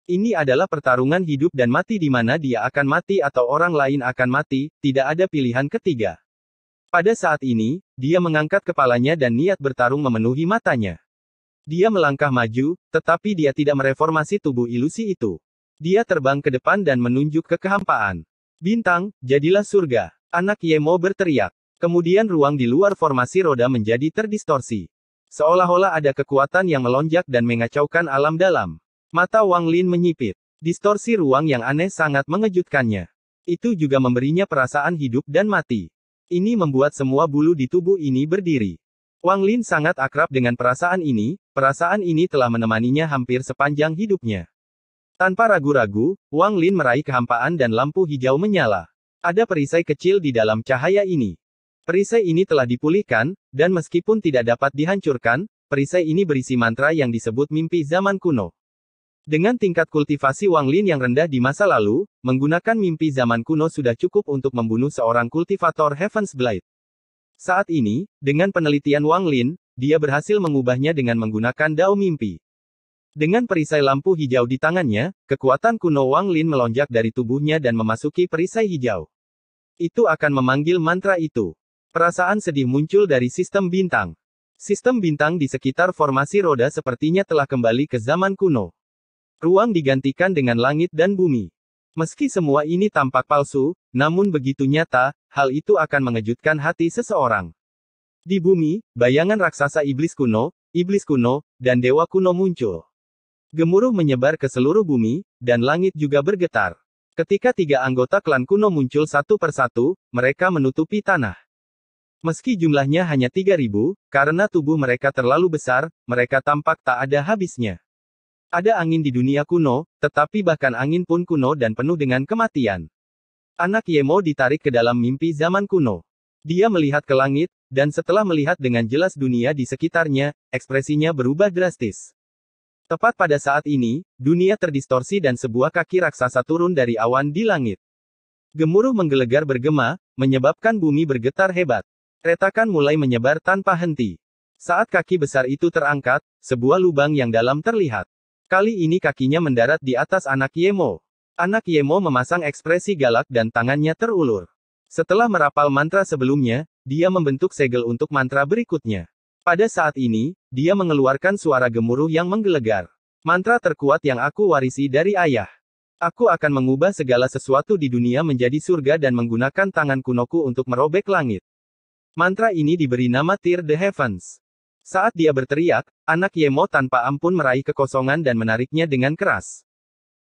Ini adalah pertarungan hidup dan mati di mana dia akan mati atau orang lain akan mati, tidak ada pilihan ketiga. Pada saat ini, dia mengangkat kepalanya dan niat bertarung memenuhi matanya. Dia melangkah maju, tetapi dia tidak mereformasi tubuh ilusi itu. Dia terbang ke depan dan menunjuk ke kehampaan. Bintang, jadilah surga. Anak Yemo berteriak. Kemudian ruang di luar formasi roda menjadi terdistorsi. Seolah-olah ada kekuatan yang melonjak dan mengacaukan alam dalam. Mata Wang Lin menyipit. Distorsi ruang yang aneh sangat mengejutkannya. Itu juga memberinya perasaan hidup dan mati. Ini membuat semua bulu di tubuh ini berdiri. Wang Lin sangat akrab dengan perasaan ini telah menemaninya hampir sepanjang hidupnya. Tanpa ragu-ragu, Wang Lin meraih kehampaan dan lampu hijau menyala. Ada perisai kecil di dalam cahaya ini. Perisai ini telah dipulihkan, dan meskipun tidak dapat dihancurkan, perisai ini berisi mantra yang disebut mimpi zaman kuno. Dengan tingkat kultivasi Wang Lin yang rendah di masa lalu, menggunakan mimpi zaman kuno sudah cukup untuk membunuh seorang kultivator Heaven's Blade. Saat ini, dengan penelitian Wang Lin, dia berhasil mengubahnya dengan menggunakan dao mimpi. Dengan perisai lampu hijau di tangannya, kekuatan kuno Wang Lin melonjak dari tubuhnya dan memasuki perisai hijau. Itu akan memanggil mantra itu. Perasaan sedih muncul dari sistem bintang. Sistem bintang di sekitar formasi roda sepertinya telah kembali ke zaman kuno. Ruang digantikan dengan langit dan bumi. Meski semua ini tampak palsu, namun begitu nyata, hal itu akan mengejutkan hati seseorang. Di bumi, bayangan raksasa iblis kuno, dan dewa kuno muncul. Gemuruh menyebar ke seluruh bumi, dan langit juga bergetar. Ketika 3 anggota klan kuno muncul satu persatu, mereka menutupi tanah. Meski jumlahnya hanya 3.000, karena tubuh mereka terlalu besar, mereka tampak tak ada habisnya. Ada angin di dunia kuno, tetapi bahkan angin pun kuno dan penuh dengan kematian. Anak Yemo ditarik ke dalam mimpi zaman kuno. Dia melihat ke langit, dan setelah melihat dengan jelas dunia di sekitarnya, ekspresinya berubah drastis. Tepat pada saat ini, dunia terdistorsi dan sebuah kaki raksasa turun dari awan di langit. Gemuruh menggelegar bergema, menyebabkan bumi bergetar hebat. Retakan mulai menyebar tanpa henti. Saat kaki besar itu terangkat, sebuah lubang yang dalam terlihat. Kali ini kakinya mendarat di atas anak Yemo. Anak Yemo memasang ekspresi galak dan tangannya terulur. Setelah merapal mantra sebelumnya, dia membentuk segel untuk mantra berikutnya. Pada saat ini, dia mengeluarkan suara gemuruh yang menggelegar. Mantra terkuat yang aku warisi dari ayah. Aku akan mengubah segala sesuatu di dunia menjadi surga dan menggunakan tangan kunoku untuk merobek langit. Mantra ini diberi nama Tear the Heavens. Saat dia berteriak, anak Yemo tanpa ampun meraih kekosongan dan menariknya dengan keras.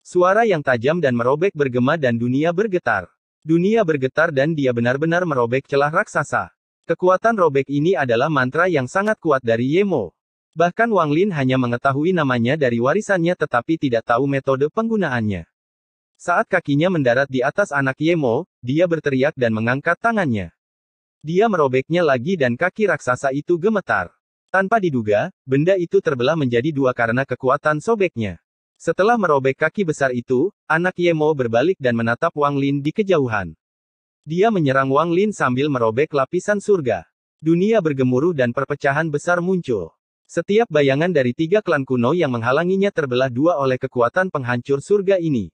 Suara yang tajam dan merobek bergema dan dunia bergetar. Dunia bergetar dan dia benar-benar merobek celah raksasa. Kekuatan robek ini adalah mantra yang sangat kuat dari Yemo. Bahkan Wang Lin hanya mengetahui namanya dari warisannya tetapi tidak tahu metode penggunaannya. Saat kakinya mendarat di atas anak Yemo, dia berteriak dan mengangkat tangannya. Dia merobeknya lagi dan kaki raksasa itu gemetar. Tanpa diduga, benda itu terbelah menjadi dua karena kekuatan sobeknya. Setelah merobek kaki besar itu, anak Yemo berbalik dan menatap Wang Lin di kejauhan. Dia menyerang Wang Lin sambil merobek lapisan surga. Dunia bergemuruh dan perpecahan besar muncul. Setiap bayangan dari tiga klan kuno yang menghalanginya terbelah dua oleh kekuatan penghancur surga ini.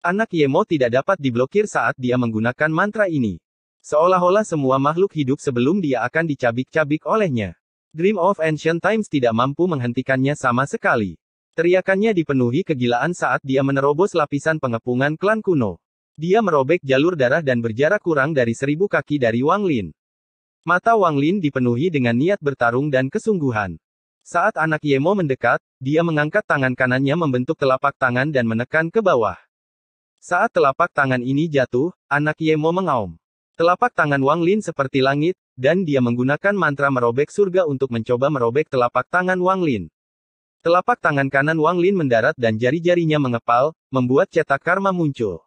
Anak Yemo tidak dapat diblokir saat dia menggunakan mantra ini. Seolah-olah semua makhluk hidup sebelum dia akan dicabik-cabik olehnya. Dream of Ancient Times tidak mampu menghentikannya sama sekali. Teriakannya dipenuhi kegilaan saat dia menerobos lapisan pengepungan klan kuno. Dia merobek jalur darah dan berjarak kurang dari 1000 kaki dari Wang Lin. Mata Wang Lin dipenuhi dengan niat bertarung dan kesungguhan. Saat anak Yemo mendekat, dia mengangkat tangan kanannya membentuk telapak tangan dan menekan ke bawah. Saat telapak tangan ini jatuh, anak Yemo mengaum. Telapak tangan Wang Lin seperti langit, dan dia menggunakan mantra merobek surga untuk mencoba merobek telapak tangan Wang Lin. Telapak tangan kanan Wang Lin mendarat dan jari-jarinya mengepal, membuat cetak karma muncul.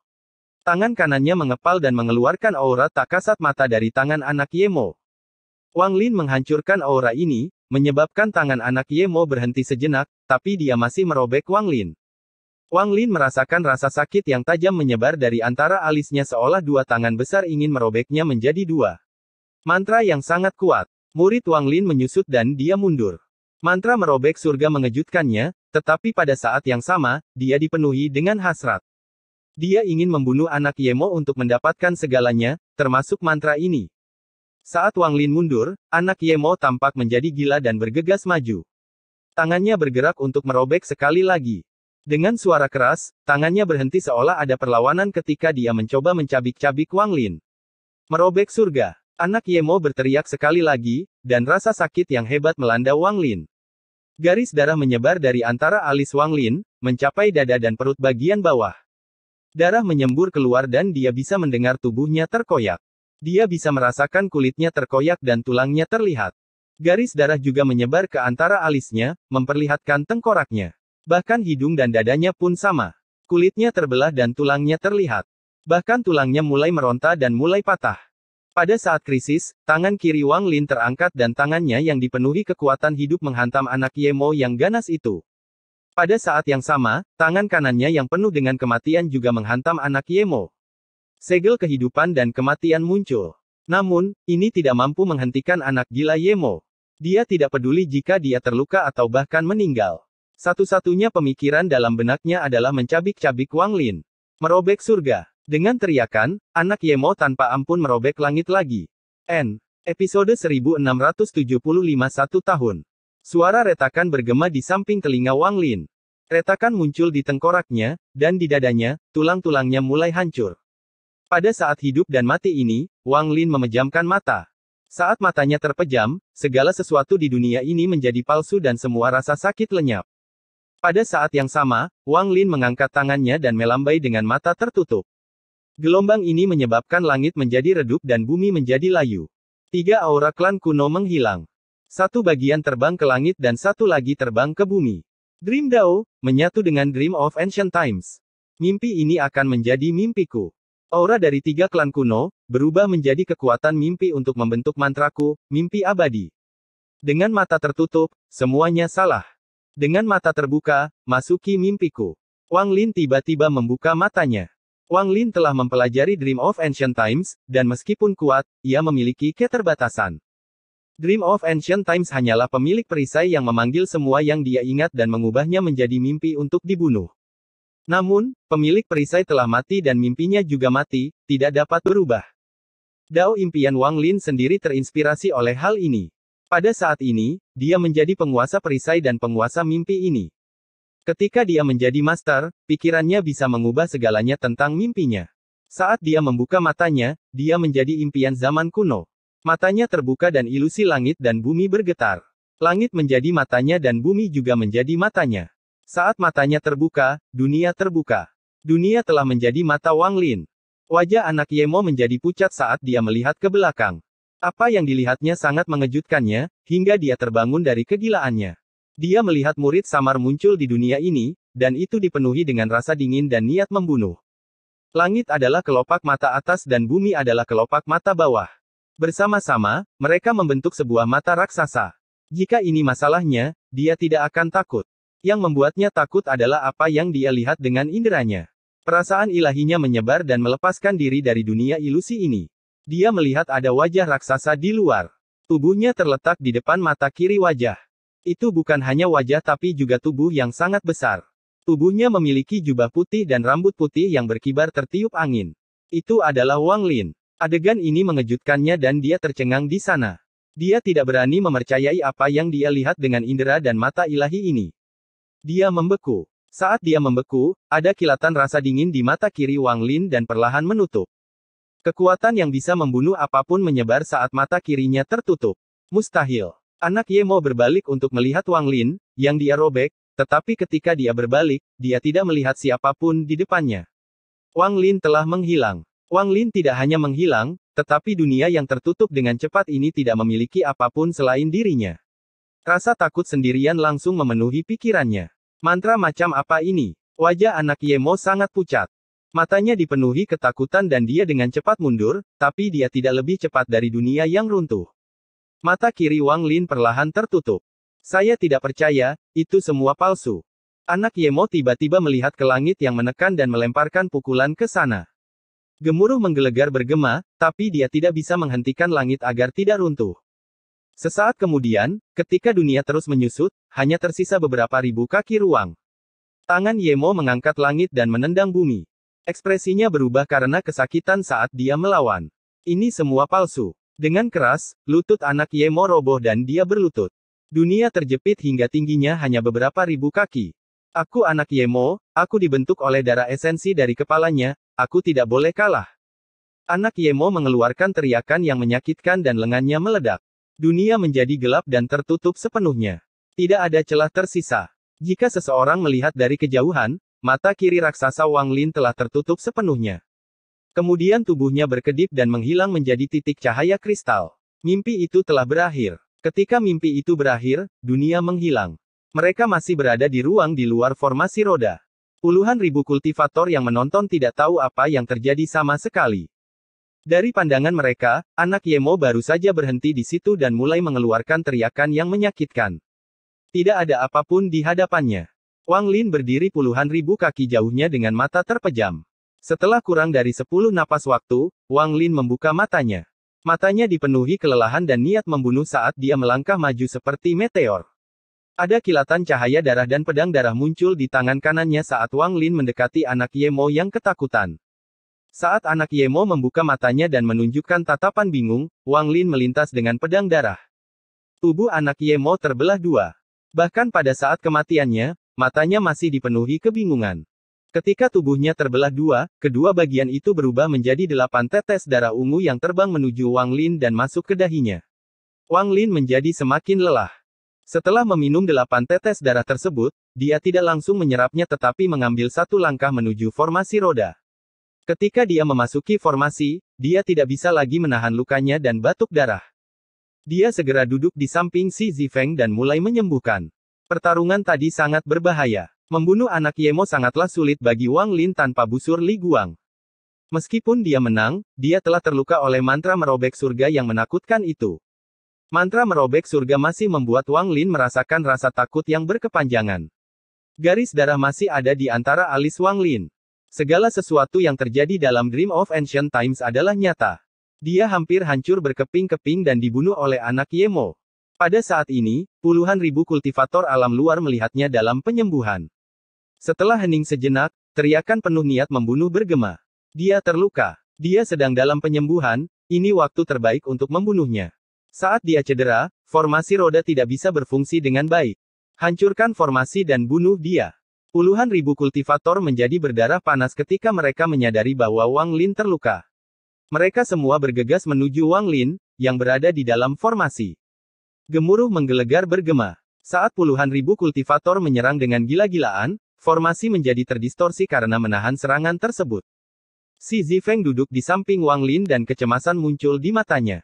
Tangan kanannya mengepal dan mengeluarkan aura tak kasat mata dari tangan anak Yemo. Wang Lin menghancurkan aura ini, menyebabkan tangan anak Yemo berhenti sejenak, tapi dia masih merobek Wang Lin. Wang Lin merasakan rasa sakit yang tajam menyebar dari antara alisnya seolah dua tangan besar ingin merobeknya menjadi dua. Mantra yang sangat kuat. Murid Wang Lin menyusut dan dia mundur. Mantra merobek surga mengejutkannya, tetapi pada saat yang sama, dia dipenuhi dengan hasrat. Dia ingin membunuh anak Yemo untuk mendapatkan segalanya, termasuk mantra ini. Saat Wang Lin mundur, anak Yemo tampak menjadi gila dan bergegas maju. Tangannya bergerak untuk merobek sekali lagi. Dengan suara keras, tangannya berhenti seolah ada perlawanan ketika dia mencoba mencabik-cabik Wang Lin. Merobek surga. Anak Yemo berteriak sekali lagi, dan rasa sakit yang hebat melanda Wang Lin. Garis darah menyebar dari antara alis Wang Lin, mencapai dada dan perut bagian bawah. Darah menyembur keluar dan dia bisa mendengar tubuhnya terkoyak. Dia bisa merasakan kulitnya terkoyak dan tulangnya terlihat. Garis darah juga menyebar ke antara alisnya, memperlihatkan tengkoraknya. Bahkan hidung dan dadanya pun sama. Kulitnya terbelah dan tulangnya terlihat. Bahkan tulangnya mulai meronta dan mulai patah. Pada saat krisis, tangan kiri Wang Lin terangkat dan tangannya yang dipenuhi kekuatan hidup menghantam anak Yemo yang ganas itu. Pada saat yang sama, tangan kanannya yang penuh dengan kematian juga menghantam anak Yemo. Segel kehidupan dan kematian muncul. Namun, ini tidak mampu menghentikan anak gila Yemo. Dia tidak peduli jika dia terluka atau bahkan meninggal. Satu-satunya pemikiran dalam benaknya adalah mencabik-cabik Wang Lin. Merobek surga. Dengan teriakan, anak Yemo tanpa ampun merobek langit lagi. Episode 1675 1 tahun. Suara retakan bergema di samping telinga Wang Lin. Retakan muncul di tengkoraknya, dan di dadanya, tulang-tulangnya mulai hancur. Pada saat hidup dan mati ini, Wang Lin memejamkan mata. Saat matanya terpejam, segala sesuatu di dunia ini menjadi palsu dan semua rasa sakit lenyap. Pada saat yang sama, Wang Lin mengangkat tangannya dan melambai dengan mata tertutup. Gelombang ini menyebabkan langit menjadi redup dan bumi menjadi layu. 3 aura klan kuno menghilang. Satu bagian terbang ke langit dan satu lagi terbang ke bumi. Dream Dao, menyatu dengan Dream of Ancient Times. Mimpi ini akan menjadi mimpiku. Aura dari 3 klan kuno, berubah menjadi kekuatan mimpi untuk membentuk mantraku, mimpi abadi. Dengan mata tertutup, semuanya salah. Dengan mata terbuka, masuki mimpiku. Wang Lin tiba-tiba membuka matanya. Wang Lin telah mempelajari Dream of Ancient Times, dan meskipun kuat, ia memiliki keterbatasan. Dream of Ancient Times hanyalah pemilik perisai yang memanggil semua yang dia ingat dan mengubahnya menjadi mimpi untuk dibunuh. Namun, pemilik perisai telah mati dan mimpinya juga mati, tidak dapat berubah. Dao impian Wang Lin sendiri terinspirasi oleh hal ini. Pada saat ini, dia menjadi penguasa perisai dan penguasa mimpi ini. Ketika dia menjadi master, pikirannya bisa mengubah segalanya tentang mimpinya. Saat dia membuka matanya, dia menjadi impian zaman kuno. Matanya terbuka dan ilusi langit dan bumi bergetar. Langit menjadi matanya dan bumi juga menjadi matanya. Saat matanya terbuka, dunia terbuka. Dunia telah menjadi mata Wang Lin. Wajah anak Yemo menjadi pucat saat dia melihat ke belakang. Apa yang dilihatnya sangat mengejutkannya, hingga dia terbangun dari kegilaannya. Dia melihat murid samar muncul di dunia ini, dan itu dipenuhi dengan rasa dingin dan niat membunuh. Langit adalah kelopak mata atas dan bumi adalah kelopak mata bawah. Bersama-sama, mereka membentuk sebuah mata raksasa. Jika ini masalahnya, dia tidak akan takut. Yang membuatnya takut adalah apa yang dia lihat dengan inderanya. Perasaan ilahinya menyebar dan melepaskan diri dari dunia ilusi ini. Dia melihat ada wajah raksasa di luar. Tubuhnya terletak di depan mata kiri wajah. Itu bukan hanya wajah tapi juga tubuh yang sangat besar. Tubuhnya memiliki jubah putih dan rambut putih yang berkibar tertiup angin. Itu adalah Wang Lin. Adegan ini mengejutkannya dan dia tercengang di sana. Dia tidak berani mempercayai apa yang dia lihat dengan indera dan mata ilahi ini. Dia membeku. Saat dia membeku, ada kilatan rasa dingin di mata kiri Wang Lin dan perlahan menutup. Kekuatan yang bisa membunuh apapun menyebar saat mata kirinya tertutup. Mustahil. Anak Ye Mo berbalik untuk melihat Wang Lin, yang dia robek, tetapi ketika dia berbalik, dia tidak melihat siapapun di depannya. Wang Lin telah menghilang. Wang Lin tidak hanya menghilang, tetapi dunia yang tertutup dengan cepat ini tidak memiliki apapun selain dirinya. Rasa takut sendirian langsung memenuhi pikirannya. Mantra macam apa ini? Wajah anak Ye Mo sangat pucat. Matanya dipenuhi ketakutan dan dia dengan cepat mundur, tapi dia tidak lebih cepat dari dunia yang runtuh. Mata kiri Wang Lin perlahan tertutup. Saya tidak percaya, itu semua palsu. Anak Ye Mo tiba-tiba melihat ke langit yang menekan dan melemparkan pukulan ke sana. Gemuruh menggelegar bergema, tapi dia tidak bisa menghentikan langit agar tidak runtuh. Sesaat kemudian, ketika dunia terus menyusut, hanya tersisa beberapa ribu kaki ruang. Tangan Ye Mo mengangkat langit dan menendang bumi. Ekspresinya berubah karena kesakitan saat dia melawan. Ini semua palsu. Dengan keras, lutut anak Ye Mo roboh dan dia berlutut. Dunia terjepit hingga tingginya hanya beberapa ribu kaki. Aku anak Ye Mo, aku dibentuk oleh darah esensi dari kepalanya, aku tidak boleh kalah. Anak Ye Mo mengeluarkan teriakan yang menyakitkan dan lengannya meledak. Dunia menjadi gelap dan tertutup sepenuhnya. Tidak ada celah tersisa. Jika seseorang melihat dari kejauhan, mata kiri raksasa Wang Lin telah tertutup sepenuhnya. Kemudian tubuhnya berkedip dan menghilang menjadi titik cahaya kristal. Mimpi itu telah berakhir. Ketika mimpi itu berakhir, dunia menghilang. Mereka masih berada di ruang di luar formasi roda. Puluhan ribu kultivator yang menonton tidak tahu apa yang terjadi sama sekali. Dari pandangan mereka, anak Ye Mo baru saja berhenti di situ dan mulai mengeluarkan teriakan yang menyakitkan. Tidak ada apapun di hadapannya. Wang Lin berdiri puluhan ribu kaki jauhnya dengan mata terpejam. Setelah kurang dari 10 napas waktu, Wang Lin membuka matanya. Matanya dipenuhi kelelahan dan niat membunuh saat dia melangkah maju seperti meteor. Ada kilatan cahaya darah dan pedang darah muncul di tangan kanannya saat Wang Lin mendekati anak Ye Mo yang ketakutan. Saat anak Ye Mo membuka matanya dan menunjukkan tatapan bingung, Wang Lin melintas dengan pedang darah. Tubuh anak Ye Mo terbelah dua. Bahkan pada saat kematiannya, matanya masih dipenuhi kebingungan. Ketika tubuhnya terbelah dua, kedua bagian itu berubah menjadi 8 tetes darah ungu yang terbang menuju Wang Lin dan masuk ke dahinya. Wang Lin menjadi semakin lelah. Setelah meminum 8 tetes darah tersebut, dia tidak langsung menyerapnya tetapi mengambil satu langkah menuju formasi roda. Ketika dia memasuki formasi, dia tidak bisa lagi menahan lukanya dan batuk darah. Dia segera duduk di samping Si Zifeng dan mulai menyembuhkan. Pertarungan tadi sangat berbahaya. Membunuh anak Ye Mo sangatlah sulit bagi Wang Lin tanpa busur Li Guang. Meskipun dia menang, dia telah terluka oleh mantra merobek surga yang menakutkan itu. Mantra merobek surga masih membuat Wang Lin merasakan rasa takut yang berkepanjangan. Garis darah masih ada di antara alis Wang Lin. Segala sesuatu yang terjadi dalam Dream of Ancient Times adalah nyata. Dia hampir hancur berkeping-keping dan dibunuh oleh anak Ye Mo. Pada saat ini, puluhan ribu kultivator alam luar melihatnya dalam penyembuhan. Setelah hening sejenak, teriakan penuh niat membunuh bergema. Dia terluka. Dia sedang dalam penyembuhan, ini waktu terbaik untuk membunuhnya. Saat dia cedera, formasi roda tidak bisa berfungsi dengan baik. Hancurkan formasi dan bunuh dia. Puluhan ribu kultivator menjadi berdarah panas ketika mereka menyadari bahwa Wang Lin terluka. Mereka semua bergegas menuju Wang Lin, yang berada di dalam formasi. Gemuruh menggelegar bergema. Saat puluhan ribu kultivator menyerang dengan gila-gilaan, formasi menjadi terdistorsi karena menahan serangan tersebut. Si Zifeng duduk di samping Wang Lin dan kecemasan muncul di matanya.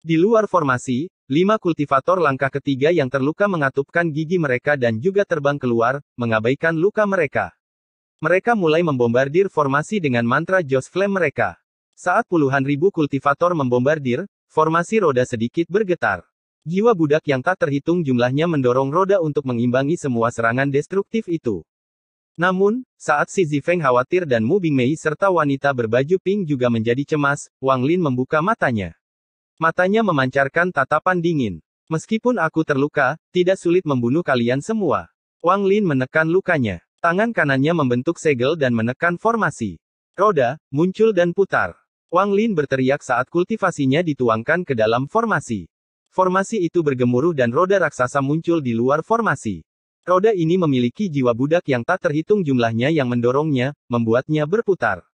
Di luar formasi, 5 kultivator langkah ketiga yang terluka mengatupkan gigi mereka dan juga terbang keluar, mengabaikan luka mereka. Mereka mulai membombardir formasi dengan mantra Joss Flame mereka. Saat puluhan ribu kultivator membombardir, formasi roda sedikit bergetar. Jiwa budak yang tak terhitung jumlahnya mendorong roda untuk mengimbangi semua serangan destruktif itu. Namun, saat Xi Zifeng khawatir dan Mu Bingmei serta wanita berbaju pink juga menjadi cemas, Wang Lin membuka matanya. Matanya memancarkan tatapan dingin. Meskipun aku terluka, tidak sulit membunuh kalian semua. Wang Lin menekan lukanya. Tangan kanannya membentuk segel dan menekan formasi. Roda, muncul dan putar. Wang Lin berteriak saat kultivasinya dituangkan ke dalam formasi. Formasi itu bergemuruh dan roda raksasa muncul di luar formasi. Roda ini memiliki jiwa budak yang tak terhitung jumlahnya yang mendorongnya, membuatnya berputar.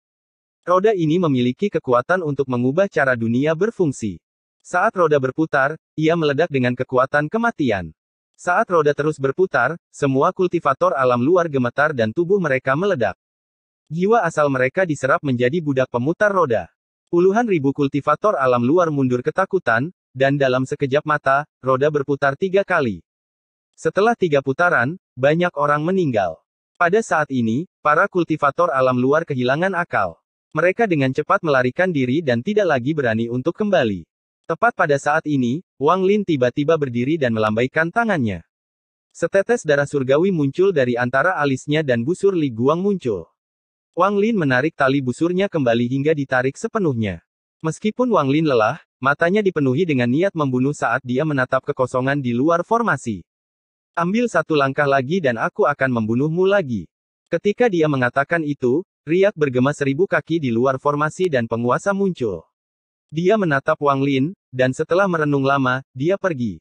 Roda ini memiliki kekuatan untuk mengubah cara dunia berfungsi. Saat roda berputar, ia meledak dengan kekuatan kematian. Saat roda terus berputar, semua kultivator alam luar gemetar dan tubuh mereka meledak. Jiwa asal mereka diserap menjadi budak pemutar roda. Puluhan ribu kultivator alam luar mundur ketakutan, dan dalam sekejap mata, roda berputar 3 kali. Setelah 3 putaran, banyak orang meninggal. Pada saat ini, para kultivator alam luar kehilangan akal. Mereka dengan cepat melarikan diri dan tidak lagi berani untuk kembali. Tepat pada saat ini, Wang Lin tiba-tiba berdiri dan melambaikan tangannya. Setetes darah surgawi muncul dari antara alisnya dan busur Li Guang muncul. Wang Lin menarik tali busurnya kembali hingga ditarik sepenuhnya. Meskipun Wang Lin lelah, matanya dipenuhi dengan niat membunuh saat dia menatap kekosongan di luar formasi. Ambil satu langkah lagi dan aku akan membunuhmu lagi. Ketika dia mengatakan itu, riak bergema 1000 kaki di luar formasi dan penguasa muncul. Dia menatap Wang Lin, dan setelah merenung lama, dia pergi.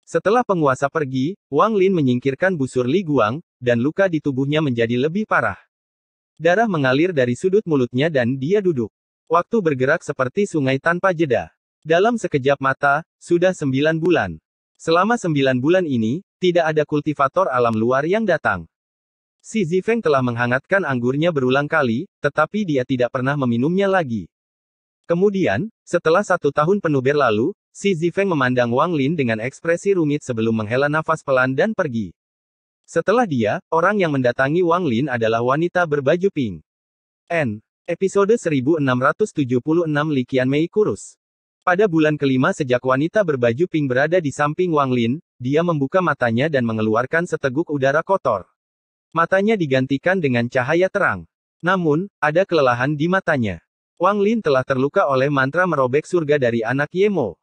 Setelah penguasa pergi, Wang Lin menyingkirkan busur Li Guang, dan luka di tubuhnya menjadi lebih parah. Darah mengalir dari sudut mulutnya dan dia duduk. Waktu bergerak seperti sungai tanpa jeda. Dalam sekejap mata, sudah 9 bulan. Selama 9 bulan ini, tidak ada kultivator alam luar yang datang. Xi Zifeng telah menghangatkan anggurnya berulang kali, tetapi dia tidak pernah meminumnya lagi. Kemudian, setelah 1 tahun penuh berlalu, Xi Zifeng memandang Wang Lin dengan ekspresi rumit sebelum menghela nafas pelan dan pergi. Setelah dia, orang yang mendatangi Wang Lin adalah wanita berbaju pink. Episode 1676 Li Qianmei kurus. Pada bulan kelima sejak wanita berbaju pink berada di samping Wang Lin, dia membuka matanya dan mengeluarkan seteguk udara kotor. Matanya digantikan dengan cahaya terang. Namun, ada kelelahan di matanya. Wang Lin telah terluka oleh mantra merobek surga dari anak Yemo.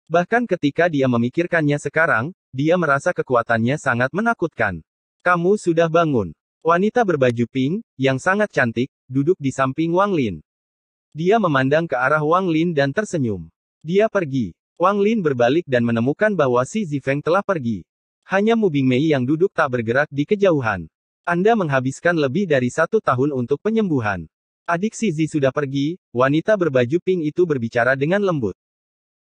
Bahkan ketika dia memikirkannya sekarang, dia merasa kekuatannya sangat menakutkan. Kamu sudah bangun. Wanita berbaju pink, yang sangat cantik, duduk di samping Wang Lin. Dia memandang ke arah Wang Lin dan tersenyum. Dia pergi. Wang Lin berbalik dan menemukan bahwa Xi Zifeng telah pergi. Hanya Mu Bingmei yang duduk tak bergerak di kejauhan. Anda menghabiskan lebih dari 1 tahun untuk penyembuhan. Adik Xi Zi sudah pergi, wanita berbaju pink itu berbicara dengan lembut.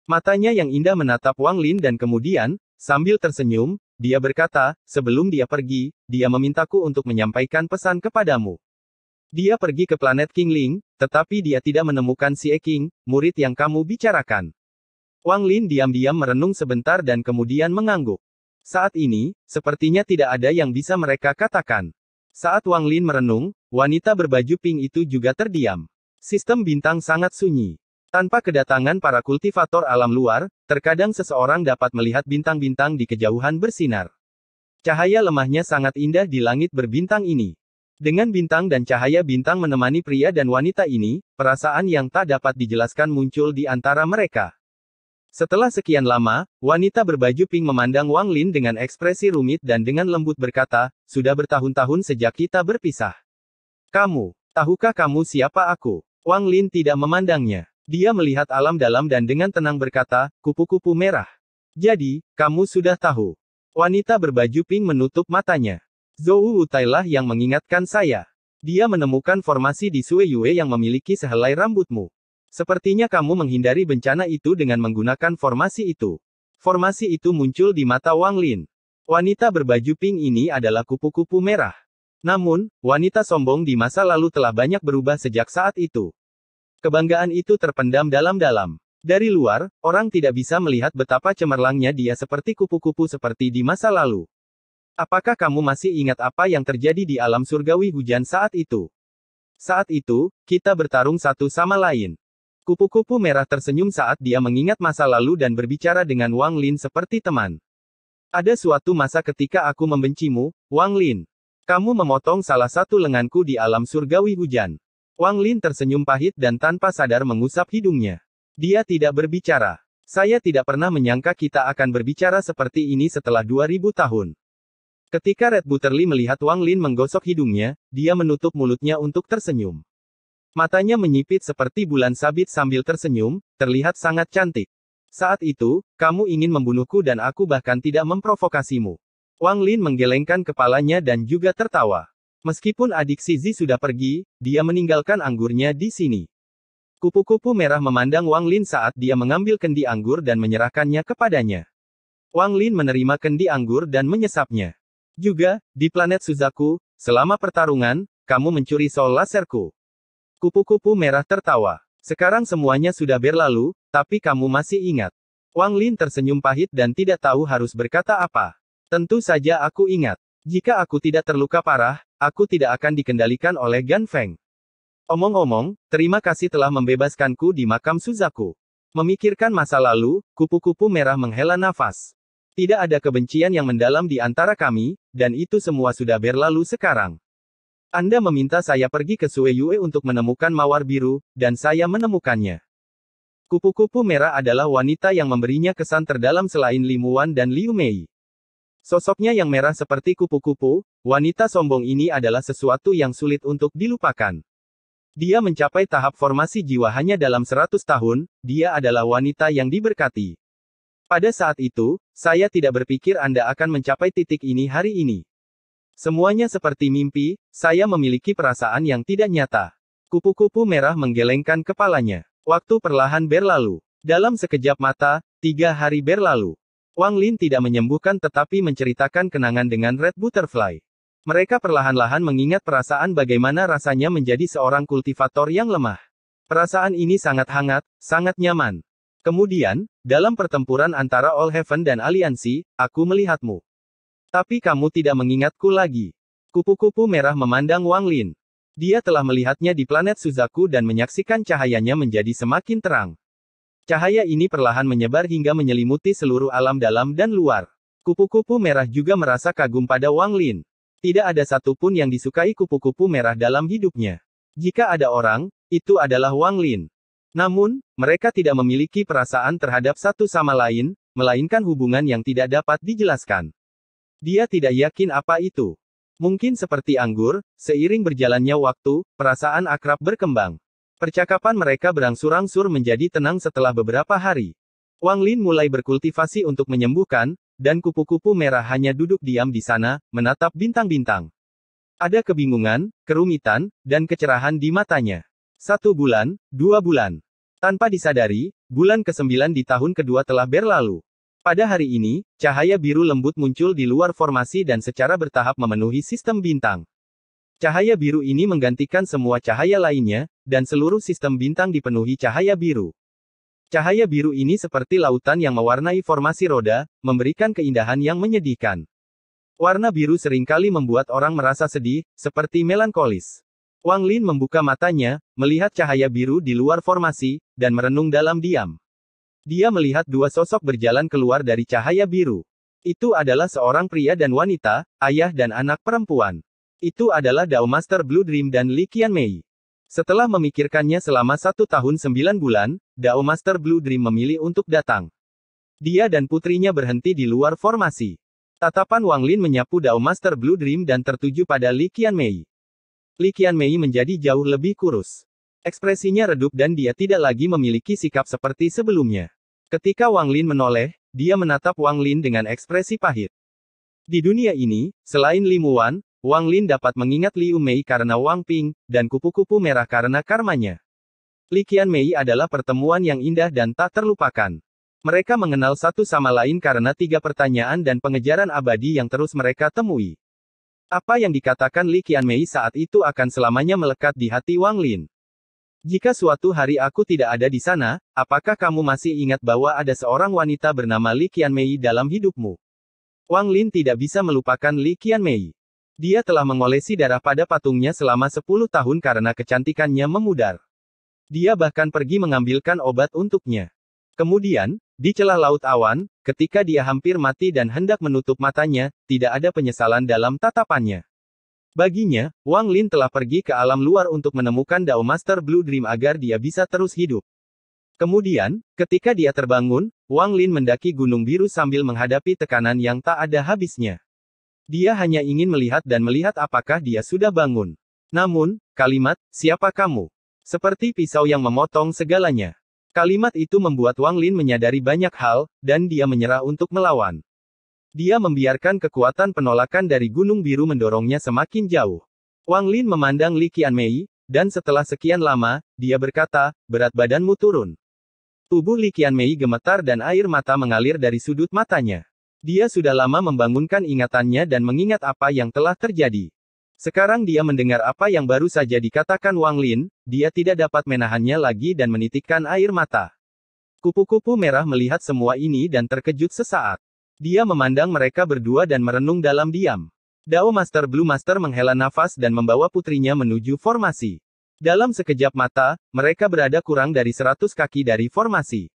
Matanya yang indah menatap Wang Lin dan kemudian, sambil tersenyum, dia berkata, sebelum dia pergi, dia memintaku untuk menyampaikan pesan kepadamu. Dia pergi ke planet Qingling, tetapi dia tidak menemukan Xie Qing, murid yang kamu bicarakan. Wang Lin diam-diam merenung sebentar dan kemudian mengangguk. Saat ini, sepertinya tidak ada yang bisa mereka katakan. Saat Wang Lin merenung, wanita berbaju pink itu juga terdiam. Sistem bintang sangat sunyi. Tanpa kedatangan para kultivator alam luar, terkadang seseorang dapat melihat bintang-bintang di kejauhan bersinar. Cahaya lemahnya sangat indah di langit berbintang ini. Dengan bintang dan cahaya bintang menemani pria dan wanita ini, perasaan yang tak dapat dijelaskan muncul di antara mereka. Setelah sekian lama, wanita berbaju pink memandang Wang Lin dengan ekspresi rumit dan dengan lembut berkata, sudah bertahun-tahun sejak kita berpisah. Tahukah kamu siapa aku? Wang Lin tidak memandangnya. Dia melihat alam dalam dan dengan tenang berkata, kupu-kupu merah. Jadi, kamu sudah tahu. Wanita berbaju pink menutup matanya. Zhou Wutailah yang mengingatkan saya. Dia menemukan formasi di Sui Yue yang memiliki sehelai rambutmu. Sepertinya kamu menghindari bencana itu dengan menggunakan formasi itu. Formasi itu muncul di mata Wang Lin. Wanita berbaju pink ini adalah kupu-kupu merah. Namun, wanita sombong di masa lalu telah banyak berubah sejak saat itu. Kebanggaan itu terpendam dalam-dalam. Dari luar, orang tidak bisa melihat betapa cemerlangnya dia seperti kupu-kupu seperti di masa lalu. Apakah kamu masih ingat apa yang terjadi di alam surgawi hujan saat itu? Saat itu, kita bertarung satu sama lain. Kupu-kupu merah tersenyum saat dia mengingat masa lalu dan berbicara dengan Wang Lin seperti teman. Ada suatu masa ketika aku membencimu, Wang Lin. Kamu memotong salah satu lenganku di alam surgawi hujan. Wang Lin tersenyum pahit dan tanpa sadar mengusap hidungnya. Dia tidak berbicara. Saya tidak pernah menyangka kita akan berbicara seperti ini setelah 2000 tahun. Ketika Red Butterly melihat Wang Lin menggosok hidungnya, dia menutup mulutnya untuk tersenyum. Matanya menyipit seperti bulan sabit sambil tersenyum, terlihat sangat cantik. Saat itu, kamu ingin membunuhku dan aku bahkan tidak memprovokasimu. Wang Lin menggelengkan kepalanya dan juga tertawa. Meskipun adik Zizi sudah pergi, dia meninggalkan anggurnya di sini. Kupu-kupu merah memandang Wang Lin saat dia mengambil kendi anggur dan menyerahkannya kepadanya. Wang Lin menerima kendi anggur dan menyesapnya. Juga, di planet Suzaku, selama pertarungan, kamu mencuri soul laserku. Kupu-kupu merah tertawa. Sekarang semuanya sudah berlalu, tapi kamu masih ingat. Wang Lin tersenyum pahit dan tidak tahu harus berkata apa. Tentu saja aku ingat. Jika aku tidak terluka parah, aku tidak akan dikendalikan oleh Gan Feng. Omong-omong, terima kasih telah membebaskanku di makam Suzaku. Memikirkan masa lalu, kupu-kupu merah menghela nafas. Tidak ada kebencian yang mendalam di antara kami, dan itu semua sudah berlalu sekarang. Anda meminta saya pergi ke Sueyue untuk menemukan mawar biru, dan saya menemukannya. Kupu-kupu merah adalah wanita yang memberinya kesan terdalam selain Li Muan dan Liu Mei. Sosoknya yang merah seperti kupu-kupu, wanita sombong ini adalah sesuatu yang sulit untuk dilupakan. Dia mencapai tahap formasi jiwa hanya dalam 100 tahun, dia adalah wanita yang diberkati. Pada saat itu, saya tidak berpikir Anda akan mencapai titik ini hari ini. Semuanya seperti mimpi, saya memiliki perasaan yang tidak nyata. Kupu-kupu merah menggelengkan kepalanya. Waktu perlahan berlalu. Dalam sekejap mata, 3 hari berlalu. Wang Lin tidak menyembuhkan tetapi menceritakan kenangan dengan Red Butterfly. Mereka perlahan-lahan mengingat perasaan bagaimana rasanya menjadi seorang kultivator yang lemah. Perasaan ini sangat hangat, sangat nyaman. Kemudian, dalam pertempuran antara All Heaven dan Aliansi, aku melihatmu. Tapi kamu tidak mengingatku lagi. Kupu-kupu merah memandang Wang Lin. Dia telah melihatnya di planet Suzaku dan menyaksikan cahayanya menjadi semakin terang. Cahaya ini perlahan menyebar hingga menyelimuti seluruh alam dalam dan luar. Kupu-kupu merah juga merasa kagum pada Wang Lin. Tidak ada satupun yang disukai kupu-kupu merah dalam hidupnya. Jika ada orang, itu adalah Wang Lin. Namun, mereka tidak memiliki perasaan terhadap satu sama lain, melainkan hubungan yang tidak dapat dijelaskan. Dia tidak yakin apa itu. Mungkin seperti anggur, seiring berjalannya waktu, perasaan akrab berkembang. Percakapan mereka berangsur-angsur menjadi tenang setelah beberapa hari. Wang Lin mulai berkultivasi untuk menyembuhkan, dan kupu-kupu merah hanya duduk diam di sana, menatap bintang-bintang. Ada kebingungan, kerumitan, dan kecerahan di matanya. 1 bulan, 2 bulan. Tanpa disadari, bulan ke-9 di tahun kedua telah berlalu. Pada hari ini, cahaya biru lembut muncul di luar formasi dan secara bertahap memenuhi sistem bintang. Cahaya biru ini menggantikan semua cahaya lainnya, dan seluruh sistem bintang dipenuhi cahaya biru. Cahaya biru ini seperti lautan yang mewarnai formasi roda, memberikan keindahan yang menyedihkan. Warna biru seringkali membuat orang merasa sedih, seperti melankolis. Wang Lin membuka matanya, melihat cahaya biru di luar formasi, dan merenung dalam diam. Dia melihat 2 sosok berjalan keluar dari cahaya biru. Itu adalah seorang pria dan wanita, ayah dan anak perempuan. Itu adalah Dao Master Blue Dream dan Li Qianmei. Setelah memikirkannya selama 1 tahun 9 bulan, Dao Master Blue Dream memilih untuk datang. Dia dan putrinya berhenti di luar formasi. Tatapan Wang Lin menyapu Dao Master Blue Dream dan tertuju pada Li Qianmei. Li Qianmei menjadi jauh lebih kurus. Ekspresinya redup dan dia tidak lagi memiliki sikap seperti sebelumnya. Ketika Wang Lin menoleh, dia menatap Wang Lin dengan ekspresi pahit. Di dunia ini, selain Li Muan, Wang Lin dapat mengingat Liu Mei karena Wang Ping, dan kupu-kupu merah karena karmanya. Li Qianmei adalah pertemuan yang indah dan tak terlupakan. Mereka mengenal satu sama lain karena 3 pertanyaan dan pengejaran abadi yang terus mereka temui. Apa yang dikatakan Li Qianmei saat itu akan selamanya melekat di hati Wang Lin. Jika suatu hari aku tidak ada di sana, apakah kamu masih ingat bahwa ada seorang wanita bernama Li Qianmei dalam hidupmu? Wang Lin tidak bisa melupakan Li Qianmei. Dia telah mengolesi darah pada patungnya selama 10 tahun karena kecantikannya memudar. Dia bahkan pergi mengambilkan obat untuknya. Kemudian, di celah laut awan, ketika dia hampir mati dan hendak menutup matanya, tidak ada penyesalan dalam tatapannya. Baginya, Wang Lin telah pergi ke alam luar untuk menemukan Dao Master Blue Dream agar dia bisa terus hidup. Kemudian, ketika dia terbangun, Wang Lin mendaki Gunung Biru sambil menghadapi tekanan yang tak ada habisnya. Dia hanya ingin melihat dan melihat apakah dia sudah bangun. Namun, kalimat, "Siapa kamu?" seperti pisau yang memotong segalanya. Kalimat itu membuat Wang Lin menyadari banyak hal, dan dia menyerah untuk melawan. Dia membiarkan kekuatan penolakan dari Gunung Biru mendorongnya semakin jauh. Wang Lin memandang Li Qianmei, dan setelah sekian lama, dia berkata, "Berat badanmu turun." Tubuh Li Qianmei gemetar dan air mata mengalir dari sudut matanya. Dia sudah lama membangunkan ingatannya dan mengingat apa yang telah terjadi. Sekarang dia mendengar apa yang baru saja dikatakan Wang Lin, dia tidak dapat menahannya lagi dan menitikkan air mata. Kupu-kupu merah melihat semua ini dan terkejut sesaat. Dia memandang mereka berdua dan merenung dalam diam. Dao Master Blue Master menghela nafas dan membawa putrinya menuju formasi. Dalam sekejap mata, mereka berada kurang dari 100 kaki dari formasi.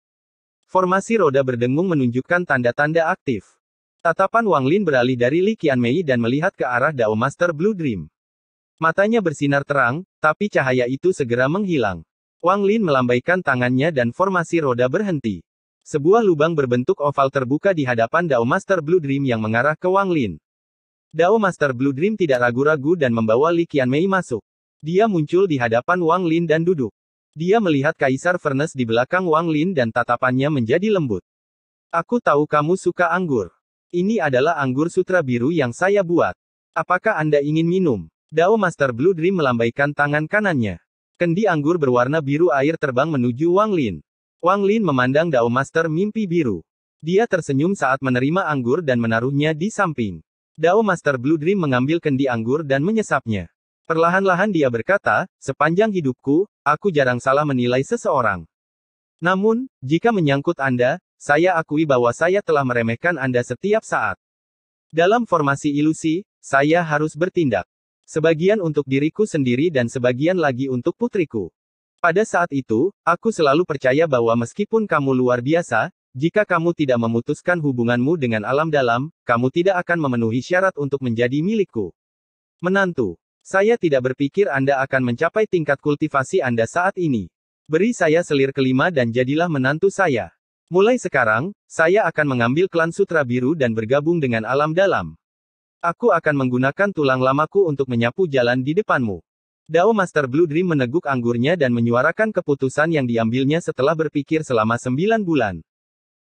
Formasi roda berdengung menunjukkan tanda-tanda aktif. Tatapan Wang Lin beralih dari Li Qianmei dan melihat ke arah Dao Master Blue Dream. Matanya bersinar terang, tapi cahaya itu segera menghilang. Wang Lin melambaikan tangannya dan formasi roda berhenti. Sebuah lubang berbentuk oval terbuka di hadapan Dao Master Blue Dream yang mengarah ke Wang Lin. Dao Master Blue Dream tidak ragu-ragu dan membawa Li Qianmei masuk. Dia muncul di hadapan Wang Lin dan duduk. Dia melihat Kaisar Furnace di belakang Wang Lin dan tatapannya menjadi lembut. "Aku tahu kamu suka anggur. Ini adalah anggur sutra biru yang saya buat. Apakah Anda ingin minum?" Dao Master Blue Dream melambaikan tangan kanannya. Kendi anggur berwarna biru air terbang menuju Wang Lin. Wang Lin memandang Dao Master mimpi biru. Dia tersenyum saat menerima anggur dan menaruhnya di samping. Dao Master Blue Dream mengambil kendi anggur dan menyesapnya. Perlahan-lahan dia berkata, "Sepanjang hidupku, aku jarang salah menilai seseorang. Namun, jika menyangkut Anda, saya akui bahwa saya telah meremehkan Anda setiap saat. Dalam formasi ilusi, saya harus bertindak. Sebagian untuk diriku sendiri dan sebagian lagi untuk putriku. Pada saat itu, aku selalu percaya bahwa meskipun kamu luar biasa, jika kamu tidak memutuskan hubunganmu dengan alam dalam, kamu tidak akan memenuhi syarat untuk menjadi milikku. Menantu. Saya tidak berpikir Anda akan mencapai tingkat kultivasi Anda saat ini. Beri saya selir kelima dan jadilah menantu saya. Mulai sekarang, saya akan mengambil klan Sutra Biru dan bergabung dengan alam dalam. Aku akan menggunakan tulang lamaku untuk menyapu jalan di depanmu." Dao Master Blue Dream meneguk anggurnya dan menyuarakan keputusan yang diambilnya setelah berpikir selama 9 bulan.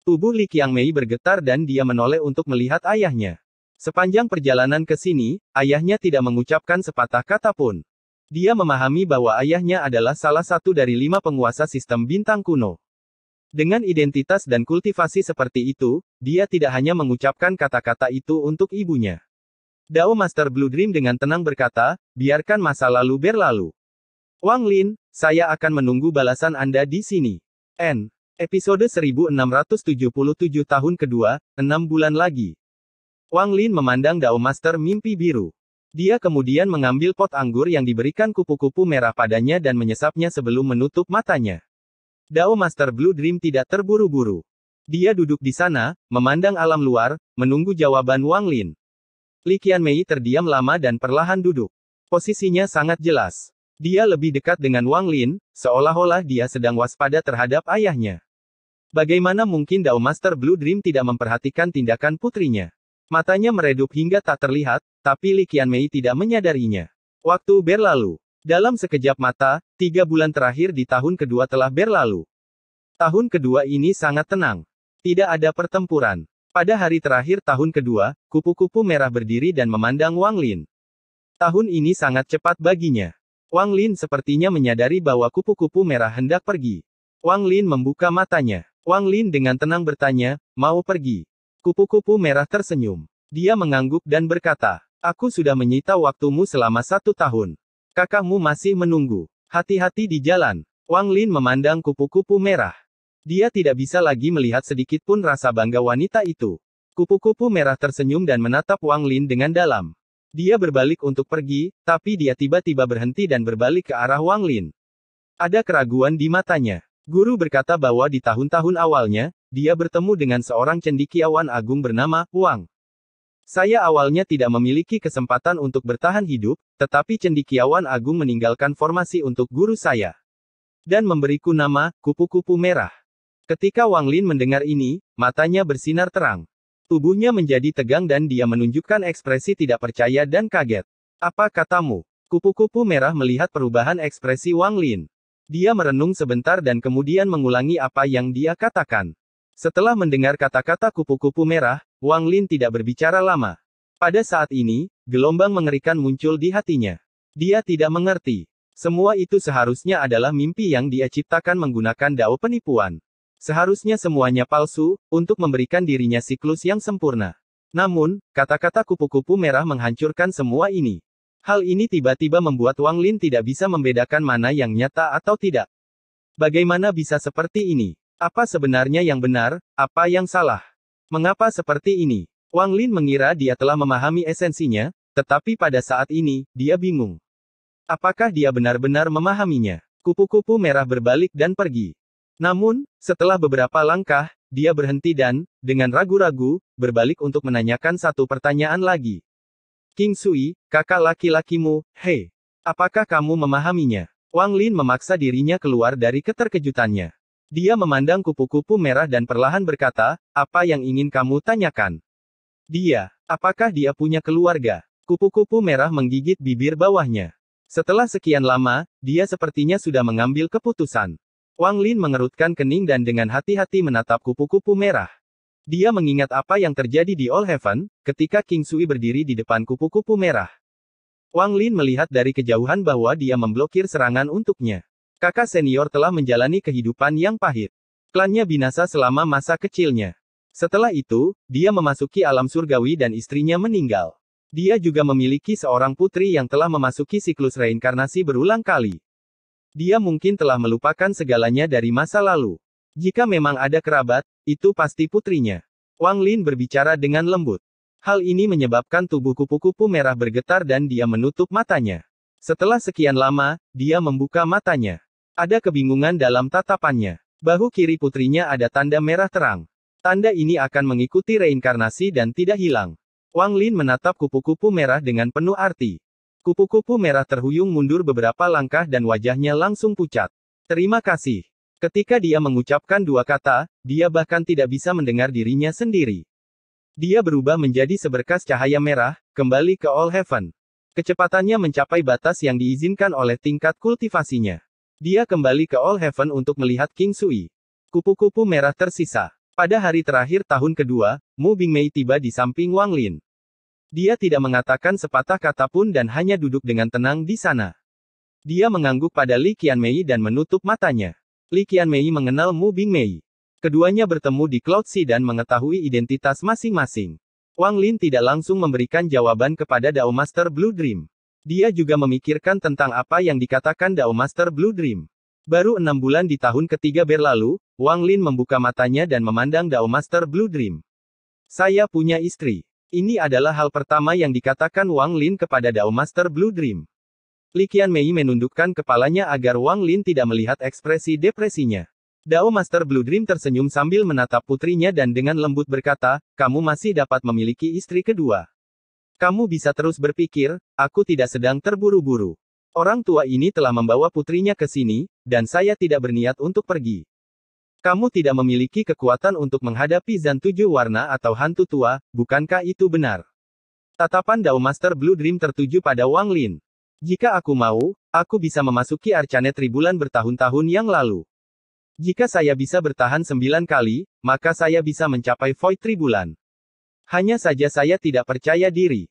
Tubuh Li Qianmei bergetar dan dia menoleh untuk melihat ayahnya. Sepanjang perjalanan ke sini, ayahnya tidak mengucapkan sepatah kata pun. Dia memahami bahwa ayahnya adalah salah satu dari 5 penguasa sistem bintang kuno. Dengan identitas dan kultivasi seperti itu, dia tidak hanya mengucapkan kata-kata itu untuk ibunya. Dao Master Blue Dream dengan tenang berkata, "Biarkan masa lalu berlalu. Wang Lin, saya akan menunggu balasan Anda di sini." Episode 1677 tahun kedua, 6 bulan lagi. Wang Lin memandang Dao Master mimpi biru. Dia kemudian mengambil pot anggur yang diberikan kupu-kupu merah padanya dan menyesapnya sebelum menutup matanya. Dao Master Blue Dream tidak terburu-buru. Dia duduk di sana, memandang alam luar, menunggu jawaban Wang Lin. Li Qianmei terdiam lama dan perlahan duduk. Posisinya sangat jelas. Dia lebih dekat dengan Wang Lin, seolah-olah dia sedang waspada terhadap ayahnya. Bagaimana mungkin Dao Master Blue Dream tidak memperhatikan tindakan putrinya? Matanya meredup hingga tak terlihat, tapi Li Qianmei tidak menyadarinya. Waktu berlalu. Dalam sekejap mata, 3 bulan terakhir di tahun kedua telah berlalu. Tahun kedua ini sangat tenang. Tidak ada pertempuran. Pada hari terakhir tahun kedua, kupu-kupu merah berdiri dan memandang Wang Lin. Tahun ini sangat cepat baginya. Wang Lin sepertinya menyadari bahwa kupu-kupu merah hendak pergi. Wang Lin membuka matanya. Wang Lin dengan tenang bertanya, "Mau pergi?" Kupu-kupu merah tersenyum. Dia mengangguk dan berkata, "Aku sudah menyita waktumu selama 1 tahun. Kakakmu masih menunggu. Hati-hati di jalan." Wang Lin memandang kupu-kupu merah. Dia tidak bisa lagi melihat sedikit pun rasa bangga wanita itu. Kupu-kupu merah tersenyum dan menatap Wang Lin dengan dalam. Dia berbalik untuk pergi, tapi dia tiba-tiba berhenti dan berbalik ke arah Wang Lin. Ada keraguan di matanya. Guru berkata bahwa di tahun-tahun awalnya, dia bertemu dengan seorang cendekiawan agung bernama Wang. Saya awalnya tidak memiliki kesempatan untuk bertahan hidup, tetapi cendekiawan agung meninggalkan formasi untuk guru saya. Dan memberiku nama, kupu-kupu merah. Ketika Wang Lin mendengar ini, matanya bersinar terang. Tubuhnya menjadi tegang dan dia menunjukkan ekspresi tidak percaya dan kaget. Apa katamu? Kupu-kupu merah melihat perubahan ekspresi Wang Lin. Dia merenung sebentar dan kemudian mengulangi apa yang dia katakan. Setelah mendengar kata-kata kupu-kupu merah, Wang Lin tidak berbicara lama. Pada saat ini, gelombang mengerikan muncul di hatinya. Dia tidak mengerti. Semua itu seharusnya adalah mimpi yang dia ciptakan menggunakan dao penipuan. Seharusnya semuanya palsu, untuk memberikan dirinya siklus yang sempurna. Namun, kata-kata kupu-kupu merah menghancurkan semua ini. Hal ini tiba-tiba membuat Wang Lin tidak bisa membedakan mana yang nyata atau tidak. Bagaimana bisa seperti ini? Apa sebenarnya yang benar, apa yang salah? Mengapa seperti ini? Wang Lin mengira dia telah memahami esensinya, tetapi pada saat ini, dia bingung. Apakah dia benar-benar memahaminya? Kupu-kupu merah berbalik dan pergi. Namun, setelah beberapa langkah, dia berhenti dan, dengan ragu-ragu, berbalik untuk menanyakan satu pertanyaan lagi. King Sui, kakak laki-lakimu, hei, apakah kamu memahaminya? Wang Lin memaksa dirinya keluar dari keterkejutannya. Dia memandang kupu-kupu merah dan perlahan berkata, apa yang ingin kamu tanyakan? Dia, apakah dia punya keluarga? Kupu-kupu merah menggigit bibir bawahnya. Setelah sekian lama, dia sepertinya sudah mengambil keputusan. Wang Lin mengerutkan kening dan dengan hati-hati menatap kupu-kupu merah. Dia mengingat apa yang terjadi di All Heaven, ketika King Sui berdiri di depan kupu-kupu merah. Wang Lin melihat dari kejauhan bahwa dia memblokir serangan untuknya. Kakak senior telah menjalani kehidupan yang pahit. Klannya binasa selama masa kecilnya. Setelah itu, dia memasuki alam surgawi dan istrinya meninggal. Dia juga memiliki seorang putri yang telah memasuki siklus reinkarnasi berulang kali. Dia mungkin telah melupakan segalanya dari masa lalu. Jika memang ada kerabat, itu pasti putrinya. Wang Lin berbicara dengan lembut. Hal ini menyebabkan tubuh kupu-kupu merah bergetar dan dia menutup matanya. Setelah sekian lama, dia membuka matanya. Ada kebingungan dalam tatapannya. Bahu kiri putrinya ada tanda merah terang. Tanda ini akan mengikuti reinkarnasi dan tidak hilang. Wang Lin menatap kupu-kupu merah dengan penuh arti. Kupu-kupu merah terhuyung mundur beberapa langkah dan wajahnya langsung pucat. Terima kasih. Ketika dia mengucapkan dua kata, dia bahkan tidak bisa mendengar dirinya sendiri. Dia berubah menjadi seberkas cahaya merah, kembali ke All Heaven. Kecepatannya mencapai batas yang diizinkan oleh tingkat kultivasinya. Dia kembali ke All Heaven untuk melihat King Sui. Kupu-kupu merah tersisa. Pada hari terakhir tahun kedua, Mu Bingmei tiba di samping Wang Lin. Dia tidak mengatakan sepatah kata pun dan hanya duduk dengan tenang di sana. Dia mengangguk pada Li Qianmei dan menutup matanya. Li Qianmei mengenal Mu Bingmei. Keduanya bertemu di Cloud Sea dan mengetahui identitas masing-masing. Wang Lin tidak langsung memberikan jawaban kepada Dao Master Blue Dream. Dia juga memikirkan tentang apa yang dikatakan Dao Master Blue Dream. Baru 6 bulan di tahun ketiga berlalu, Wang Lin membuka matanya dan memandang Dao Master Blue Dream. Saya punya istri. Ini adalah hal pertama yang dikatakan Wang Lin kepada Dao Master Blue Dream. Li Qianmei menundukkan kepalanya agar Wang Lin tidak melihat ekspresi depresinya. Dao Master Blue Dream tersenyum sambil menatap putrinya dan dengan lembut berkata, kamu masih dapat memiliki istri kedua. Kamu bisa terus berpikir, aku tidak sedang terburu-buru. Orang tua ini telah membawa putrinya ke sini, dan saya tidak berniat untuk pergi. Kamu tidak memiliki kekuatan untuk menghadapi Zan 7 warna atau hantu tua, bukankah itu benar? Tatapan Dao Master Blue Dream tertuju pada Wang Lin. Jika aku mau, aku bisa memasuki Arcanet Tribulan bertahun-tahun yang lalu. Jika saya bisa bertahan 9 kali, maka saya bisa mencapai Void Tribulan. Hanya saja saya tidak percaya diri.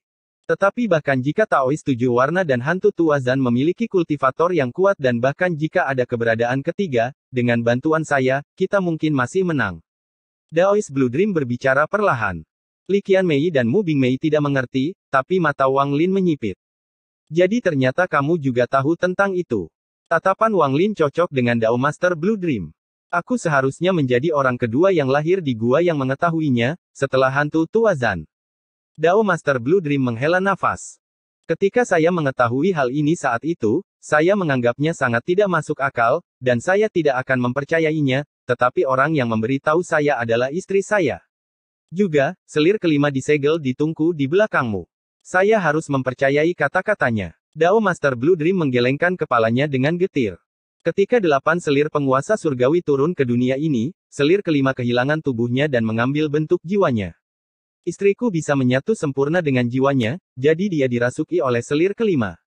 Tetapi bahkan jika Taoist 7 warna dan hantu tua Zan memiliki kultivator yang kuat dan bahkan jika ada keberadaan ketiga, dengan bantuan saya, kita mungkin masih menang. Daoist Blue Dream berbicara perlahan. Li Qianmei dan Mu Bingmei tidak mengerti, tapi mata Wang Lin menyipit. Jadi ternyata kamu juga tahu tentang itu. Tatapan Wang Lin cocok dengan Dao Master Blue Dream. Aku seharusnya menjadi orang kedua yang lahir di gua yang mengetahuinya, setelah hantu tua Zan. Dao Master Blue Dream menghela nafas. Ketika saya mengetahui hal ini saat itu, saya menganggapnya sangat tidak masuk akal, dan saya tidak akan mempercayainya, tetapi orang yang memberitahu saya adalah istri saya. Juga, selir kelima disegel di tungku di belakangmu. Saya harus mempercayai kata-katanya. Dao Master Blue Dream menggelengkan kepalanya dengan getir. Ketika 8 selir penguasa surgawi turun ke dunia ini, selir kelima kehilangan tubuhnya dan mengambil bentuk jiwanya. Istriku bisa menyatu sempurna dengan jiwanya, jadi dia dirasuki oleh selir kelima.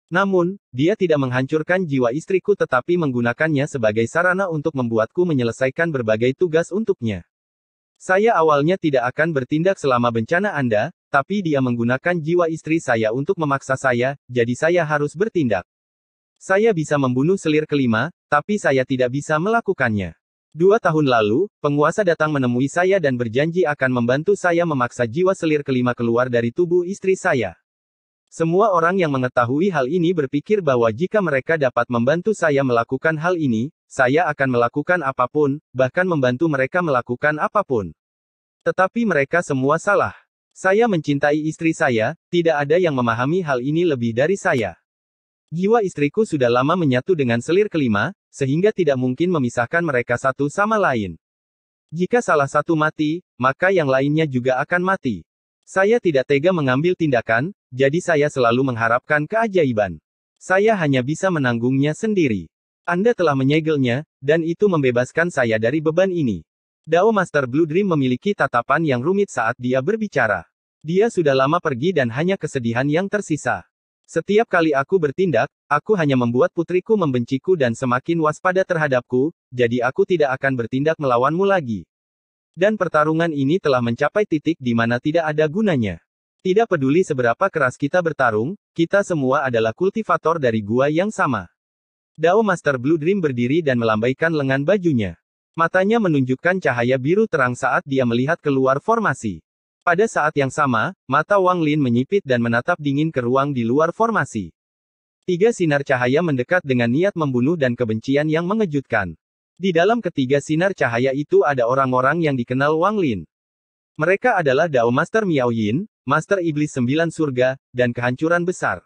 Namun, dia tidak menghancurkan jiwa istriku tetapi menggunakannya sebagai sarana untuk membuatku menyelesaikan berbagai tugas untuknya. Saya awalnya tidak akan bertindak selama bencana Anda, tapi dia menggunakan jiwa istri saya untuk memaksa saya, jadi saya harus bertindak. Saya bisa membunuh selir kelima, tapi saya tidak bisa melakukannya. 2 tahun lalu, penguasa datang menemui saya dan berjanji akan membantu saya memaksa jiwa selir kelima keluar dari tubuh istri saya. Semua orang yang mengetahui hal ini berpikir bahwa jika mereka dapat membantu saya melakukan hal ini, saya akan melakukan apapun, bahkan membantu mereka melakukan apapun. Tetapi mereka semua salah. Saya mencintai istri saya, tidak ada yang memahami hal ini lebih dari saya. Jiwa istriku sudah lama menyatu dengan selir kelima, sehingga tidak mungkin memisahkan mereka satu sama lain. Jika salah satu mati, maka yang lainnya juga akan mati. Saya tidak tega mengambil tindakan, jadi saya selalu mengharapkan keajaiban. Saya hanya bisa menanggungnya sendiri. Anda telah menyegelnya, dan itu membebaskan saya dari beban ini. Dao Master Blue Dream memiliki tatapan yang rumit saat dia berbicara. Dia sudah lama pergi dan hanya kesedihan yang tersisa. Setiap kali aku bertindak, aku hanya membuat putriku membenciku dan semakin waspada terhadapku, jadi aku tidak akan bertindak melawanmu lagi. Dan pertarungan ini telah mencapai titik di mana tidak ada gunanya. Tidak peduli seberapa keras kita bertarung, kita semua adalah kultivator dari gua yang sama. Dao Master Blue Dream berdiri dan melambaikan lengan bajunya. Matanya menunjukkan cahaya biru terang saat dia melihat keluar formasi. Pada saat yang sama, mata Wang Lin menyipit dan menatap dingin ke ruang di luar formasi. 3 sinar cahaya mendekat dengan niat membunuh dan kebencian yang mengejutkan. Di dalam ketiga sinar cahaya itu ada orang-orang yang dikenal Wang Lin. Mereka adalah Dao Master Miao Yin, Master Iblis 9 Surga, dan Kehancuran Besar.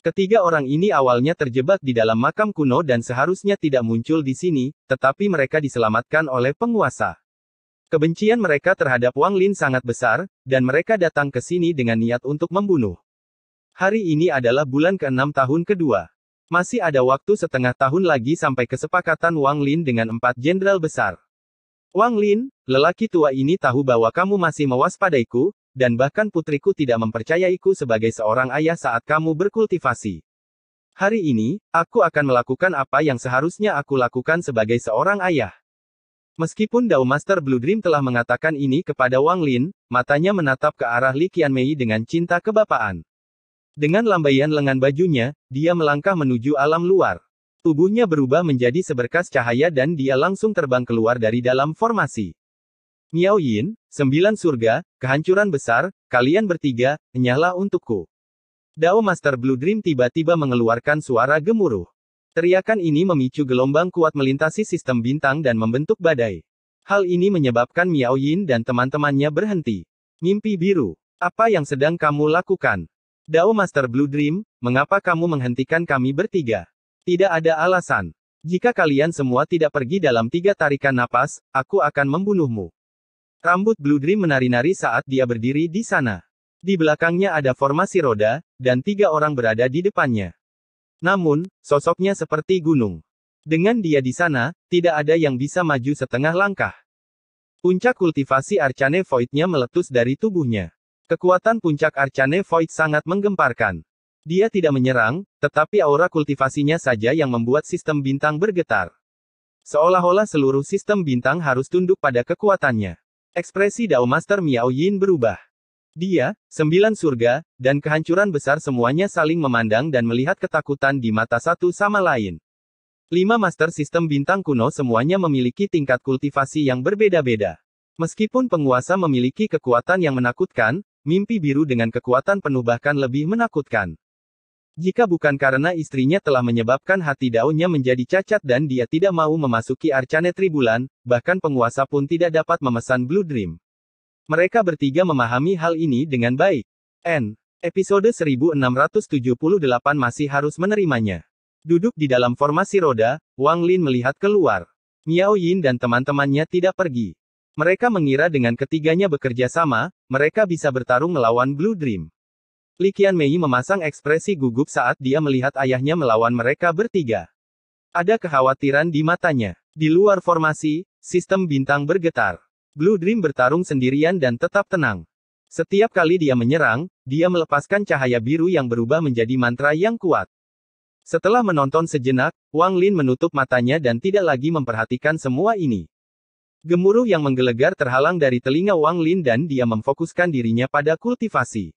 Ketiga orang ini awalnya terjebak di dalam makam kuno dan seharusnya tidak muncul di sini, tetapi mereka diselamatkan oleh penguasa. Kebencian mereka terhadap Wang Lin sangat besar, dan mereka datang ke sini dengan niat untuk membunuh. Hari ini adalah bulan ke-6 tahun kedua. Masih ada waktu setengah tahun lagi sampai kesepakatan Wang Lin dengan 4 jenderal besar. Wang Lin, lelaki tua ini tahu bahwa kamu masih mewaspadaiku, dan bahkan putriku tidak mempercayaiku sebagai seorang ayah saat kamu berkultivasi. Hari ini, aku akan melakukan apa yang seharusnya aku lakukan sebagai seorang ayah. Meskipun Dao Master Blue Dream telah mengatakan ini kepada Wang Lin, matanya menatap ke arah Li Qianmei dengan cinta kebapaan. Dengan lambaian lengan bajunya, dia melangkah menuju alam luar. Tubuhnya berubah menjadi seberkas cahaya dan dia langsung terbang keluar dari dalam formasi. Miao Yin, 9 surga, kehancuran besar, kalian bertiga, enyahlah untukku. Dao Master Blue Dream tiba-tiba mengeluarkan suara gemuruh. Teriakan ini memicu gelombang kuat melintasi sistem bintang dan membentuk badai. Hal ini menyebabkan Miao Yin dan teman-temannya berhenti. Mimpi biru, apa yang sedang kamu lakukan? Dao Master Blue Dream, mengapa kamu menghentikan kami bertiga? Tidak ada alasan. Jika kalian semua tidak pergi dalam 3 tarikan napas, aku akan membunuhmu. Rambut Blue Dream menari-nari saat dia berdiri di sana. Di belakangnya ada formasi roda, dan 3 orang berada di depannya. Namun, sosoknya seperti gunung. Dengan dia di sana, tidak ada yang bisa maju setengah langkah. Puncak kultivasi Arcane Void-nya meletus dari tubuhnya. Kekuatan puncak Arcane Void sangat menggemparkan. Dia tidak menyerang, tetapi aura kultivasinya saja yang membuat sistem bintang bergetar. Seolah-olah seluruh sistem bintang harus tunduk pada kekuatannya. Ekspresi Dao Master Miao Yin berubah. Dia, 9 surga, dan kehancuran besar semuanya saling memandang dan melihat ketakutan di mata satu sama lain. 5 master sistem bintang kuno semuanya memiliki tingkat kultivasi yang berbeda-beda. Meskipun penguasa memiliki kekuatan yang menakutkan, mimpi biru dengan kekuatan penuh bahkan lebih menakutkan. Jika bukan karena istrinya telah menyebabkan hati Dao-nya menjadi cacat dan dia tidak mau memasuki Arcane Tribulan, bahkan penguasa pun tidak dapat memesan Blue Dream. Mereka bertiga memahami hal ini dengan baik. Episode 1678 masih harus menerimanya. Duduk di dalam formasi roda, Wang Lin melihat keluar. Miao Yin dan teman-temannya tidak pergi. Mereka mengira dengan ketiganya bekerja sama, mereka bisa bertarung melawan Blue Dream. Li Qianmei memasang ekspresi gugup saat dia melihat ayahnya melawan mereka bertiga. Ada kekhawatiran di matanya. Di luar formasi, sistem bintang bergetar. Blue Dream bertarung sendirian dan tetap tenang. Setiap kali dia menyerang, dia melepaskan cahaya biru yang berubah menjadi mantra yang kuat. Setelah menonton sejenak, Wang Lin menutup matanya dan tidak lagi memperhatikan semua ini. Gemuruh yang menggelegar terhalang dari telinga Wang Lin dan dia memfokuskan dirinya pada kultivasi.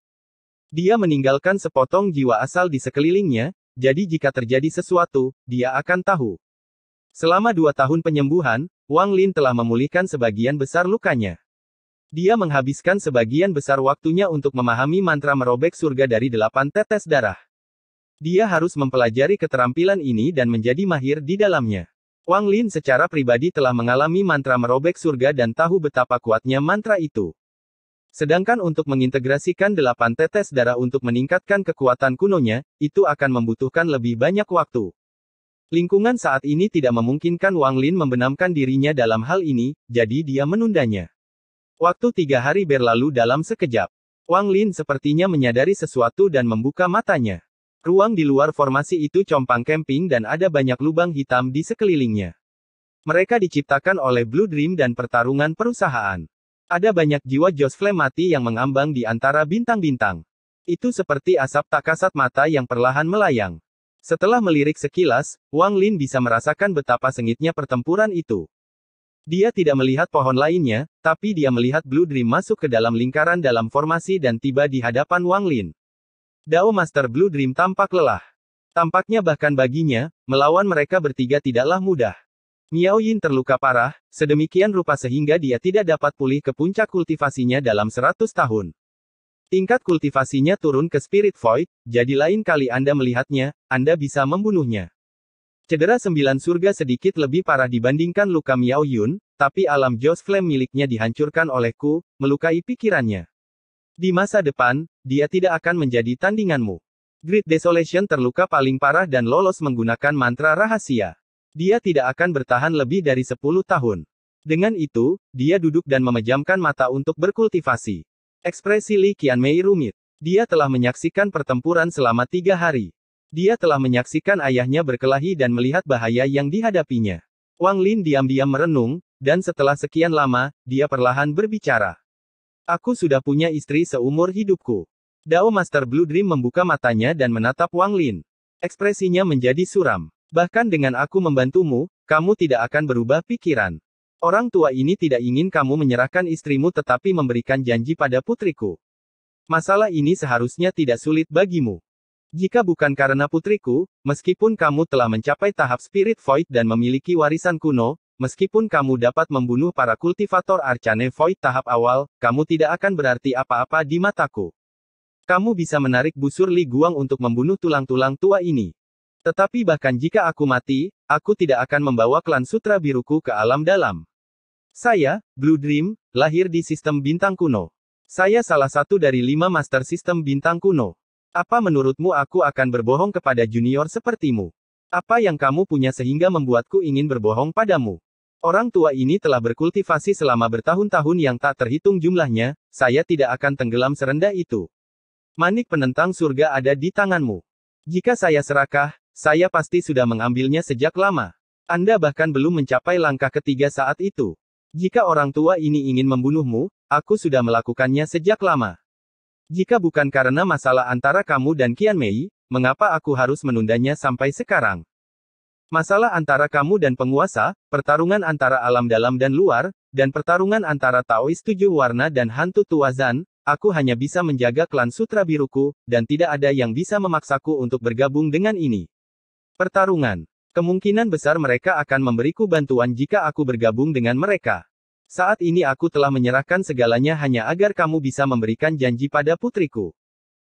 Dia meninggalkan sepotong jiwa asal di sekelilingnya, jadi jika terjadi sesuatu, dia akan tahu. Selama 2 tahun penyembuhan, Wang Lin telah memulihkan sebagian besar lukanya. Dia menghabiskan sebagian besar waktunya untuk memahami mantra merobek surga dari 8 tetes darah. Dia harus mempelajari keterampilan ini dan menjadi mahir di dalamnya. Wang Lin secara pribadi telah mengalami mantra merobek surga dan tahu betapa kuatnya mantra itu. Sedangkan untuk mengintegrasikan 8 tetes darah untuk meningkatkan kekuatan kunonya, itu akan membutuhkan lebih banyak waktu. Lingkungan saat ini tidak memungkinkan Wang Lin membenamkan dirinya dalam hal ini, jadi dia menundanya. Waktu 3 hari berlalu dalam sekejap. Wang Lin sepertinya menyadari sesuatu dan membuka matanya. Ruang di luar formasi itu compang camping dan ada banyak lubang hitam di sekelilingnya. Mereka diciptakan oleh Blue Dream dan pertarungan perusahaan. Ada banyak jiwa Jos Flame mati yang mengambang di antara bintang-bintang. Itu seperti asap tak kasat mata yang perlahan melayang. Setelah melirik sekilas, Wang Lin bisa merasakan betapa sengitnya pertempuran itu. Dia tidak melihat pohon lainnya, tapi dia melihat Blue Dream masuk ke dalam lingkaran dalam formasi dan tiba di hadapan Wang Lin. Dao Master Blue Dream tampak lelah. Tampaknya bahkan baginya, melawan mereka bertiga tidaklah mudah. Miao Yin terluka parah, sedemikian rupa sehingga dia tidak dapat pulih ke puncak kultivasinya dalam 100 tahun. Tingkat kultivasinya turun ke Spirit Void, jadi lain kali Anda melihatnya, Anda bisa membunuhnya. Cedera 9 surga sedikit lebih parah dibandingkan luka Miao Yun, tapi alam Jos Flame miliknya dihancurkan oleh Ku, melukai pikirannya. Di masa depan, dia tidak akan menjadi tandinganmu. Great Desolation terluka paling parah dan lolos menggunakan mantra rahasia. Dia tidak akan bertahan lebih dari 10 tahun. Dengan itu, dia duduk dan memejamkan mata untuk berkultivasi. Ekspresi Li Qianmei rumit. Dia telah menyaksikan pertempuran selama 3 hari. Dia telah menyaksikan ayahnya berkelahi dan melihat bahaya yang dihadapinya. Wang Lin diam-diam merenung, dan setelah sekian lama, dia perlahan berbicara. Aku sudah punya istri seumur hidupku. Dao Master Blue Dream membuka matanya dan menatap Wang Lin. Ekspresinya menjadi suram. Bahkan dengan aku membantumu, kamu tidak akan berubah pikiran. Orang tua ini tidak ingin kamu menyerahkan istrimu tetapi memberikan janji pada putriku. Masalah ini seharusnya tidak sulit bagimu. Jika bukan karena putriku, meskipun kamu telah mencapai tahap Spirit Void dan memiliki warisan kuno, meskipun kamu dapat membunuh para kultivator Arcane Void tahap awal, kamu tidak akan berarti apa-apa di mataku. Kamu bisa menarik busur Li Guang untuk membunuh tulang-tulang tua ini. Tetapi bahkan jika aku mati, aku tidak akan membawa klan Sutra Biruku ke alam dalam. Saya, Blue Dream, lahir di sistem bintang kuno. Saya salah satu dari 5 master sistem bintang kuno. Apa menurutmu aku akan berbohong kepada junior sepertimu? Apa yang kamu punya sehingga membuatku ingin berbohong padamu? Orang tua ini telah berkultivasi selama bertahun-tahun yang tak terhitung jumlahnya, saya tidak akan tenggelam serendah itu. Manik penentang surga ada di tanganmu. Jika saya serakah, saya pasti sudah mengambilnya sejak lama. Anda bahkan belum mencapai langkah ketiga saat itu. Jika orang tua ini ingin membunuhmu, aku sudah melakukannya sejak lama. Jika bukan karena masalah antara kamu dan Qianmei, mengapa aku harus menundanya sampai sekarang? Masalah antara kamu dan penguasa, pertarungan antara alam dalam dan luar, dan pertarungan antara Taois 7 warna dan hantu Tuazan, aku hanya bisa menjaga klan Sutra Biruku, dan tidak ada yang bisa memaksaku untuk bergabung dengan ini. Pertarungan. Kemungkinan besar mereka akan memberiku bantuan jika aku bergabung dengan mereka. Saat ini aku telah menyerahkan segalanya hanya agar kamu bisa memberikan janji pada putriku.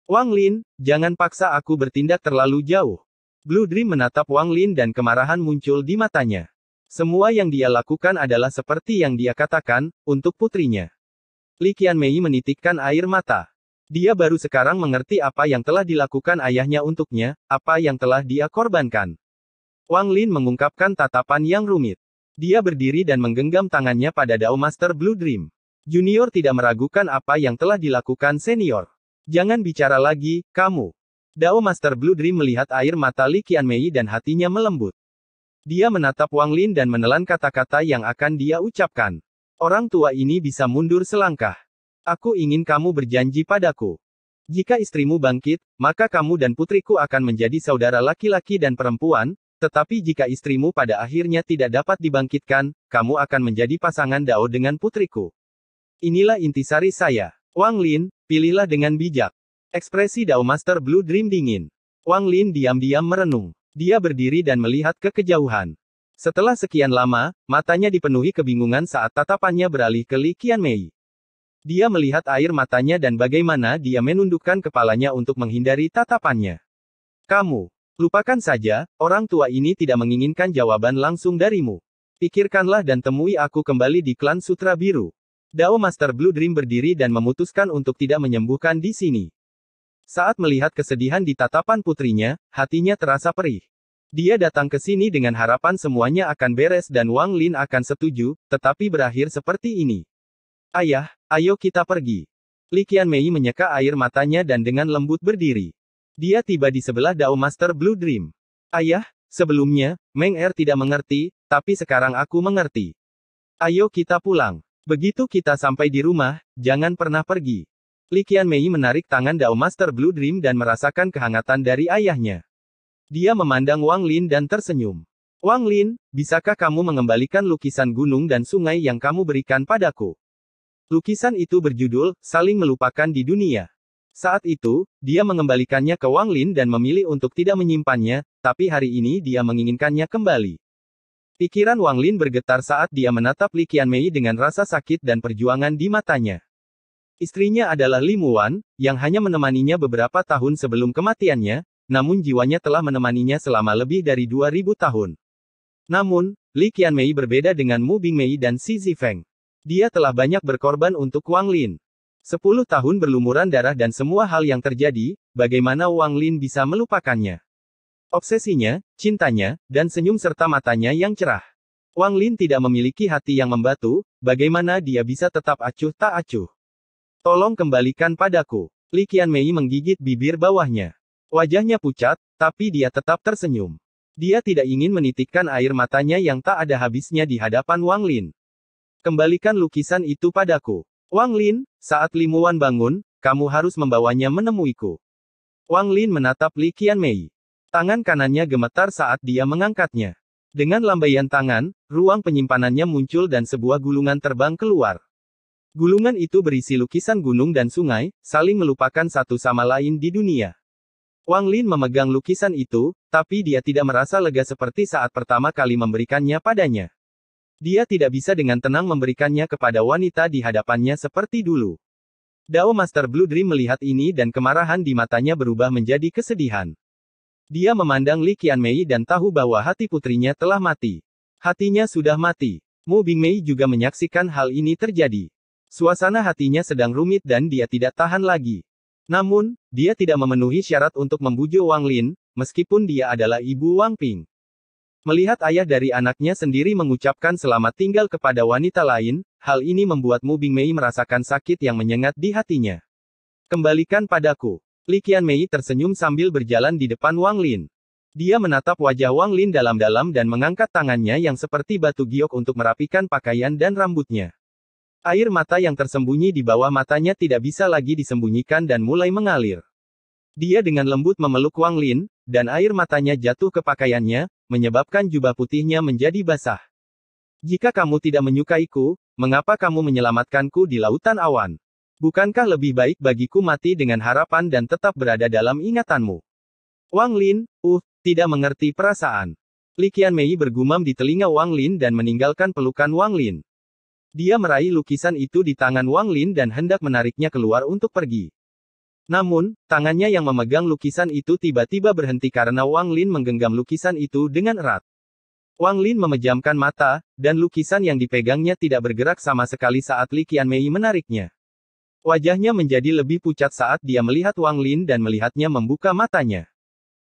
Wang Lin, jangan paksa aku bertindak terlalu jauh. Blue Dream menatap Wang Lin dan kemarahan muncul di matanya. Semua yang dia lakukan adalah seperti yang dia katakan, untuk putrinya. Li Qianmei menitikkan air mata. Dia baru sekarang mengerti apa yang telah dilakukan ayahnya untuknya, apa yang telah dia korbankan. Wang Lin mengungkapkan tatapan yang rumit. Dia berdiri dan menggenggam tangannya pada Dao Master Blue Dream. Junior tidak meragukan apa yang telah dilakukan senior. Jangan bicara lagi, kamu. Dao Master Blue Dream melihat air mata Li Qianmei dan hatinya melembut. Dia menatap Wang Lin dan menelan kata-kata yang akan dia ucapkan. Orang tua ini bisa mundur selangkah. Aku ingin kamu berjanji padaku. Jika istrimu bangkit, maka kamu dan putriku akan menjadi saudara laki-laki dan perempuan, tetapi jika istrimu pada akhirnya tidak dapat dibangkitkan, kamu akan menjadi pasangan Dao dengan putriku. Inilah intisari saya. Wang Lin, pilihlah dengan bijak. Ekspresi Dao Master Blue Dream dingin. Wang Lin diam-diam merenung. Dia berdiri dan melihat ke kejauhan. Setelah sekian lama, matanya dipenuhi kebingungan saat tatapannya beralih ke Li Qianmei. Dia melihat air matanya dan bagaimana dia menundukkan kepalanya untuk menghindari tatapannya. Kamu, lupakan saja, orang tua ini tidak menginginkan jawaban langsung darimu. Pikirkanlah dan temui aku kembali di klan Sutra Biru. Dao Master Blue Dream berdiri dan memutuskan untuk tidak menyembuhkan di sini. Saat melihat kesedihan di tatapan putrinya, hatinya terasa perih. Dia datang ke sini dengan harapan semuanya akan beres dan Wang Lin akan setuju, tetapi berakhir seperti ini. Ayah, ayo kita pergi. Li Qianmei menyeka air matanya dan dengan lembut berdiri. Dia tiba di sebelah Dao Master Blue Dream. Ayah, sebelumnya, Meng Er tidak mengerti, tapi sekarang aku mengerti. Ayo kita pulang. Begitu kita sampai di rumah, jangan pernah pergi. Li Qianmei menarik tangan Dao Master Blue Dream dan merasakan kehangatan dari ayahnya. Dia memandang Wang Lin dan tersenyum. Wang Lin, bisakah kamu mengembalikan lukisan gunung dan sungai yang kamu berikan padaku? Lukisan itu berjudul, Saling Melupakan di Dunia. Saat itu, dia mengembalikannya ke Wang Lin dan memilih untuk tidak menyimpannya, tapi hari ini dia menginginkannya kembali. Pikiran Wang Lin bergetar saat dia menatap Li Qianmei dengan rasa sakit dan perjuangan di matanya. Istrinya adalah Li Muan, yang hanya menemaninya beberapa tahun sebelum kematiannya, namun jiwanya telah menemaninya selama lebih dari 2000 tahun. Namun, Li Qianmei berbeda dengan Mu Bingmei dan Xi Zifeng. Dia telah banyak berkorban untuk Wang Lin. 10 tahun berlumuran darah dan semua hal yang terjadi, bagaimana Wang Lin bisa melupakannya? Obsesinya, cintanya, dan senyum serta matanya yang cerah. Wang Lin tidak memiliki hati yang membatu, bagaimana dia bisa tetap acuh tak acuh? Tolong kembalikan padaku. Li Qianmei menggigit bibir bawahnya. Wajahnya pucat, tapi dia tetap tersenyum. Dia tidak ingin menitikkan air matanya yang tak ada habisnya di hadapan Wang Lin. Kembalikan lukisan itu padaku. Wang Lin, saat Li Muan bangun, kamu harus membawanya menemuiku. Wang Lin menatap Li Qianmei. Tangan kanannya gemetar saat dia mengangkatnya. Dengan lambaian tangan, ruang penyimpanannya muncul dan sebuah gulungan terbang keluar. Gulungan itu berisi lukisan gunung dan sungai, saling melupakan satu sama lain di dunia. Wang Lin memegang lukisan itu, tapi dia tidak merasa lega seperti saat pertama kali memberikannya padanya. Dia tidak bisa dengan tenang memberikannya kepada wanita di hadapannya seperti dulu. Dao Master Blue Dream melihat ini dan kemarahan di matanya berubah menjadi kesedihan. Dia memandang Li Qianmei dan tahu bahwa hati putrinya telah mati. Hatinya sudah mati. Mu Bingmei juga menyaksikan hal ini terjadi. Suasana hatinya sedang rumit dan dia tidak tahan lagi. Namun, dia tidak memenuhi syarat untuk membujuk Wang Lin, meskipun dia adalah ibu Wang Ping. Melihat ayah dari anaknya sendiri mengucapkan selamat tinggal kepada wanita lain, hal ini membuat Mu Bingmei merasakan sakit yang menyengat di hatinya. Kembalikan padaku. Li Qianmei tersenyum sambil berjalan di depan Wang Lin. Dia menatap wajah Wang Lin dalam-dalam dan mengangkat tangannya yang seperti batu giok untuk merapikan pakaian dan rambutnya. Air mata yang tersembunyi di bawah matanya tidak bisa lagi disembunyikan dan mulai mengalir. Dia dengan lembut memeluk Wang Lin, dan air matanya jatuh ke pakaiannya, menyebabkan jubah putihnya menjadi basah. Jika kamu tidak menyukaiku, mengapa kamu menyelamatkanku di lautan awan? Bukankah lebih baik bagiku mati dengan harapan dan tetap berada dalam ingatanmu? Wang Lin, tidak mengerti perasaan. Li Qianmei bergumam di telinga Wang Lin dan meninggalkan pelukan Wang Lin. Dia meraih lukisan itu di tangan Wang Lin dan hendak menariknya keluar untuk pergi. Namun, tangannya yang memegang lukisan itu tiba-tiba berhenti karena Wang Lin menggenggam lukisan itu dengan erat. Wang Lin memejamkan mata, dan lukisan yang dipegangnya tidak bergerak sama sekali saat Li Qianmei menariknya. Wajahnya menjadi lebih pucat saat dia melihat Wang Lin dan melihatnya membuka matanya.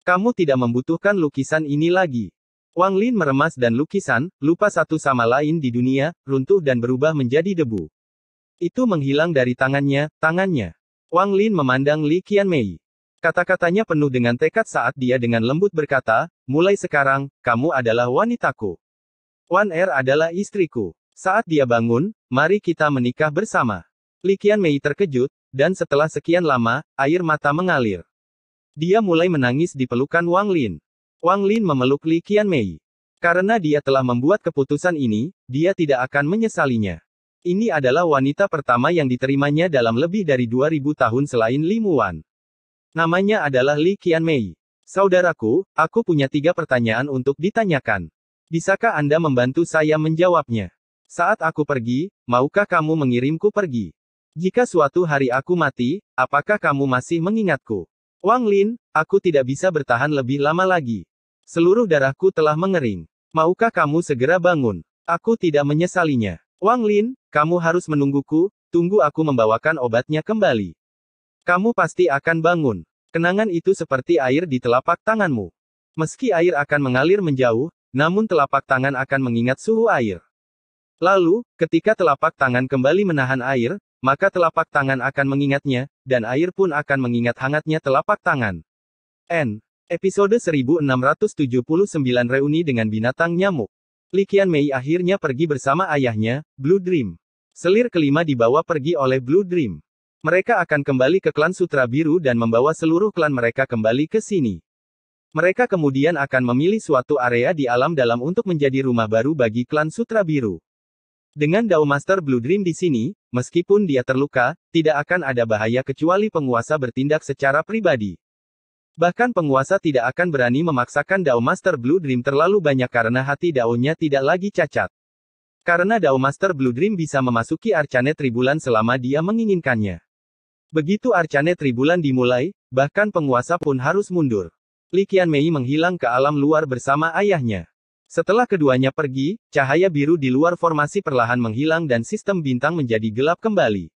Kamu tidak membutuhkan lukisan ini lagi. Wang Lin meremas dan lukisan, lupa satu sama lain di dunia, runtuh dan berubah menjadi debu. Itu menghilang dari tangannya. Wang Lin memandang Li Qianmei. Kata-katanya penuh dengan tekad saat dia dengan lembut berkata, mulai sekarang, kamu adalah wanitaku. Wan Er adalah istriku. Saat dia bangun, mari kita menikah bersama. Li Qianmei terkejut, dan setelah sekian lama, air mata mengalir. Dia mulai menangis di pelukan Wang Lin. Wang Lin memeluk Li Qianmei. Karena dia telah membuat keputusan ini, dia tidak akan menyesalinya. Ini adalah wanita pertama yang diterimanya dalam lebih dari 2000 tahun selain Li Muwan. Namanya adalah Li Qianmei. Saudaraku, aku punya 3 pertanyaan untuk ditanyakan. Bisakah Anda membantu saya menjawabnya? Saat aku pergi, maukah kamu mengirimku pergi? Jika suatu hari aku mati, apakah kamu masih mengingatku? Wang Lin, aku tidak bisa bertahan lebih lama lagi. Seluruh darahku telah mengering. Maukah kamu segera bangun? Aku tidak menyesalinya. Wang Lin, kamu harus menungguku, tunggu aku membawakan obatnya kembali. Kamu pasti akan bangun. Kenangan itu seperti air di telapak tanganmu. Meski air akan mengalir menjauh, namun telapak tangan akan mengingat suhu air. Lalu, ketika telapak tangan kembali menahan air, maka telapak tangan akan mengingatnya, dan air pun akan mengingat hangatnya telapak tangan. Episode 1679 Reuni dengan binatang nyamuk. Li Qianmei akhirnya pergi bersama ayahnya, Blue Dream. Selir kelima dibawa pergi oleh Blue Dream. Mereka akan kembali ke klan Sutra Biru dan membawa seluruh klan mereka kembali ke sini. Mereka kemudian akan memilih suatu area di alam dalam untuk menjadi rumah baru bagi klan Sutra Biru. Dengan Dao Master Blue Dream di sini, meskipun dia terluka, tidak akan ada bahaya kecuali penguasa bertindak secara pribadi. Bahkan penguasa tidak akan berani memaksakan Dao Master Blue Dream terlalu banyak karena hati Dao-nya tidak lagi cacat. Karena Dao Master Blue Dream bisa memasuki Arcane Tribulan selama dia menginginkannya. Begitu Arcane Tribulan dimulai, bahkan penguasa pun harus mundur. Li Qianmei menghilang ke alam luar bersama ayahnya. Setelah keduanya pergi, cahaya biru di luar formasi perlahan menghilang dan sistem bintang menjadi gelap kembali.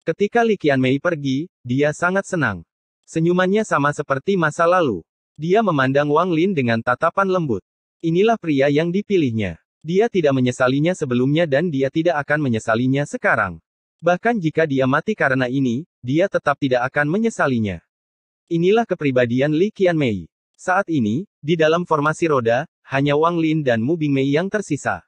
Ketika Li Qianmei pergi, dia sangat senang. Senyumannya sama seperti masa lalu. Dia memandang Wang Lin dengan tatapan lembut. Inilah pria yang dipilihnya. Dia tidak menyesalinya sebelumnya dan dia tidak akan menyesalinya sekarang. Bahkan jika dia mati karena ini, dia tetap tidak akan menyesalinya. Inilah kepribadian Li Qianmei. Saat ini, di dalam formasi roda, hanya Wang Lin dan Mu Bingmei yang tersisa.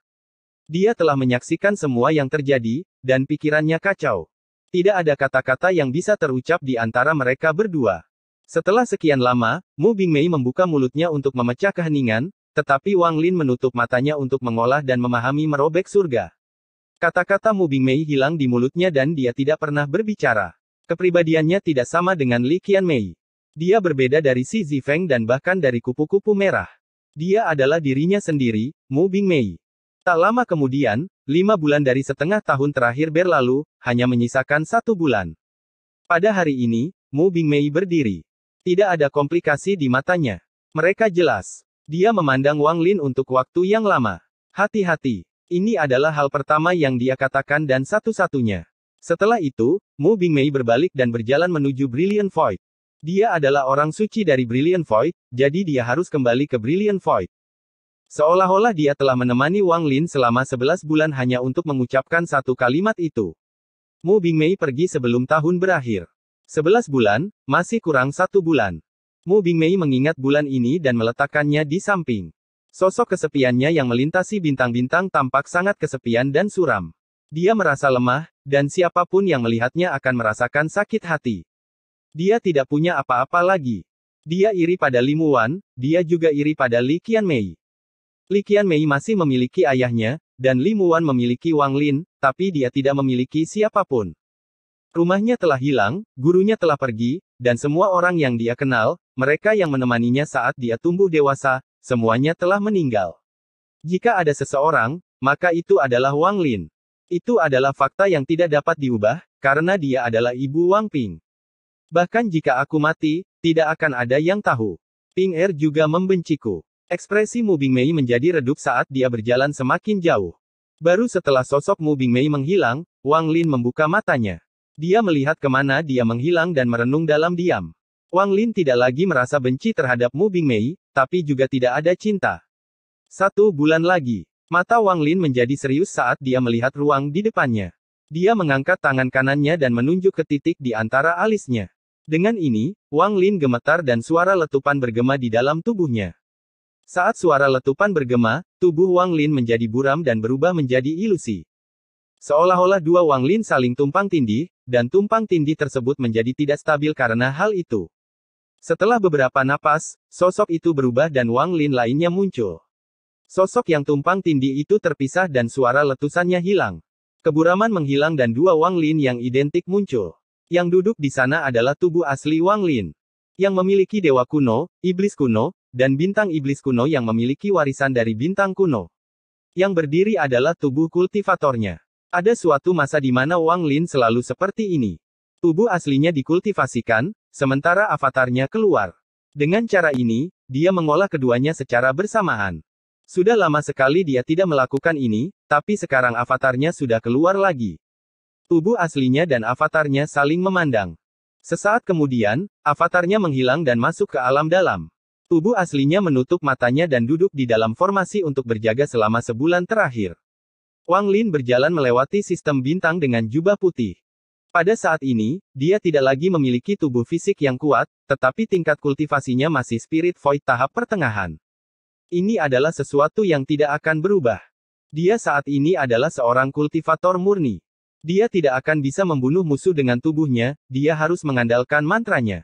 Dia telah menyaksikan semua yang terjadi, dan pikirannya kacau. Tidak ada kata-kata yang bisa terucap di antara mereka berdua. Setelah sekian lama, Mu Bingmei membuka mulutnya untuk memecah keheningan, tetapi Wang Lin menutup matanya untuk mengolah dan memahami merobek surga. Kata-kata Mu Bingmei hilang di mulutnya dan dia tidak pernah berbicara. Kepribadiannya tidak sama dengan Li Qianmei. Dia berbeda dari Xi Zifeng dan bahkan dari kupu-kupu merah. Dia adalah dirinya sendiri, Mu Bingmei. Tak lama kemudian, 5 bulan dari setengah tahun terakhir berlalu, hanya menyisakan 1 bulan. Pada hari ini, Mu Bingmei berdiri. Tidak ada komplikasi di matanya. Mereka jelas. Dia memandang Wang Lin untuk waktu yang lama. Hati-hati. Ini adalah hal pertama yang dia katakan dan satu-satunya. Setelah itu, Mu Bingmei berbalik dan berjalan menuju Brilliant Void. Dia adalah orang suci dari Brilliant Void, jadi dia harus kembali ke Brilliant Void. Seolah-olah dia telah menemani Wang Lin selama 11 bulan hanya untuk mengucapkan satu kalimat itu. Mu Bingmei pergi sebelum tahun berakhir. 11 bulan, masih kurang 1 bulan. Mu Bingmei mengingat bulan ini dan meletakkannya di samping. Sosok kesepiannya yang melintasi bintang-bintang tampak sangat kesepian dan suram. Dia merasa lemah, dan siapapun yang melihatnya akan merasakan sakit hati. Dia tidak punya apa-apa lagi. Dia iri pada Li Muwan, dia juga iri pada Li Qianmei. Li Qianmei masih memiliki ayahnya, dan Li Muwan memiliki Wang Lin, tapi dia tidak memiliki siapapun. Rumahnya telah hilang, gurunya telah pergi, dan semua orang yang dia kenal, mereka yang menemaninya saat dia tumbuh dewasa, semuanya telah meninggal. Jika ada seseorang, maka itu adalah Wang Lin. Itu adalah fakta yang tidak dapat diubah, karena dia adalah ibu Wang Ping. Bahkan jika aku mati, tidak akan ada yang tahu. Ping Er juga membenciku. Ekspresi Mu Bingmei menjadi redup saat dia berjalan semakin jauh. Baru setelah sosok Mu Bingmei menghilang, Wang Lin membuka matanya. Dia melihat kemana dia menghilang dan merenung dalam diam. Wang Lin tidak lagi merasa benci terhadap Mu Bingmei, tapi juga tidak ada cinta. 1 bulan lagi. Mata Wang Lin menjadi serius saat dia melihat ruang di depannya. Dia mengangkat tangan kanannya dan menunjuk ke titik di antara alisnya. Dengan ini, Wang Lin gemetar dan suara letupan bergema di dalam tubuhnya. Saat suara letupan bergema, tubuh Wang Lin menjadi buram dan berubah menjadi ilusi. Seolah-olah dua Wang Lin saling tumpang tindih, dan tumpang tindih tersebut menjadi tidak stabil karena hal itu. Setelah beberapa napas, sosok itu berubah dan Wang Lin lainnya muncul. Sosok yang tumpang tindih itu terpisah dan suara letusannya hilang. Keburaman menghilang dan dua Wang Lin yang identik muncul. Yang duduk di sana adalah tubuh asli Wang Lin. Yang memiliki dewa kuno, iblis kuno, dan bintang iblis kuno yang memiliki warisan dari bintang kuno. Yang berdiri adalah tubuh kultivatornya. Ada suatu masa di mana Wang Lin selalu seperti ini. Tubuh aslinya dikultivasikan, sementara avatarnya keluar. Dengan cara ini, dia mengolah keduanya secara bersamaan. Sudah lama sekali dia tidak melakukan ini, tapi sekarang avatarnya sudah keluar lagi. Tubuh aslinya dan avatarnya saling memandang. Sesaat kemudian, avatarnya menghilang dan masuk ke alam dalam. Tubuh aslinya menutup matanya dan duduk di dalam formasi untuk berjaga selama sebulan terakhir. Wang Lin berjalan melewati sistem bintang dengan jubah putih. Pada saat ini, dia tidak lagi memiliki tubuh fisik yang kuat, tetapi tingkat kultivasinya masih Spirit Void tahap pertengahan. Ini adalah sesuatu yang tidak akan berubah. Dia saat ini adalah seorang kultivator murni. Dia tidak akan bisa membunuh musuh dengan tubuhnya, dia harus mengandalkan mantranya.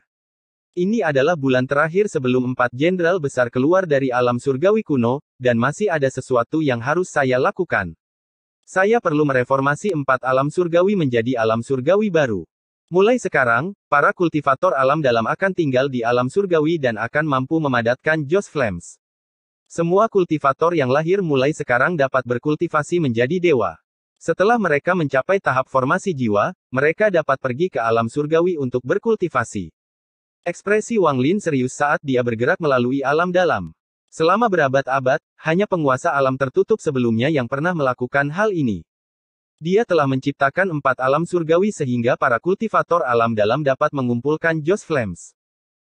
Ini adalah bulan terakhir sebelum 4 jenderal besar keluar dari alam surgawi kuno, dan masih ada sesuatu yang harus saya lakukan. Saya perlu mereformasi 4 alam surgawi menjadi alam surgawi baru. Mulai sekarang, para kultivator alam dalam akan tinggal di alam surgawi dan akan mampu memadatkan Joss Flames. Semua kultivator yang lahir mulai sekarang dapat berkultivasi menjadi dewa. Setelah mereka mencapai tahap formasi jiwa, mereka dapat pergi ke alam surgawi untuk berkultivasi. Ekspresi Wang Lin serius saat dia bergerak melalui alam dalam. Selama berabad-abad, hanya penguasa alam tertutup sebelumnya yang pernah melakukan hal ini. Dia telah menciptakan 4 alam surgawi sehingga para kultivator alam dalam dapat mengumpulkan Joss Flames.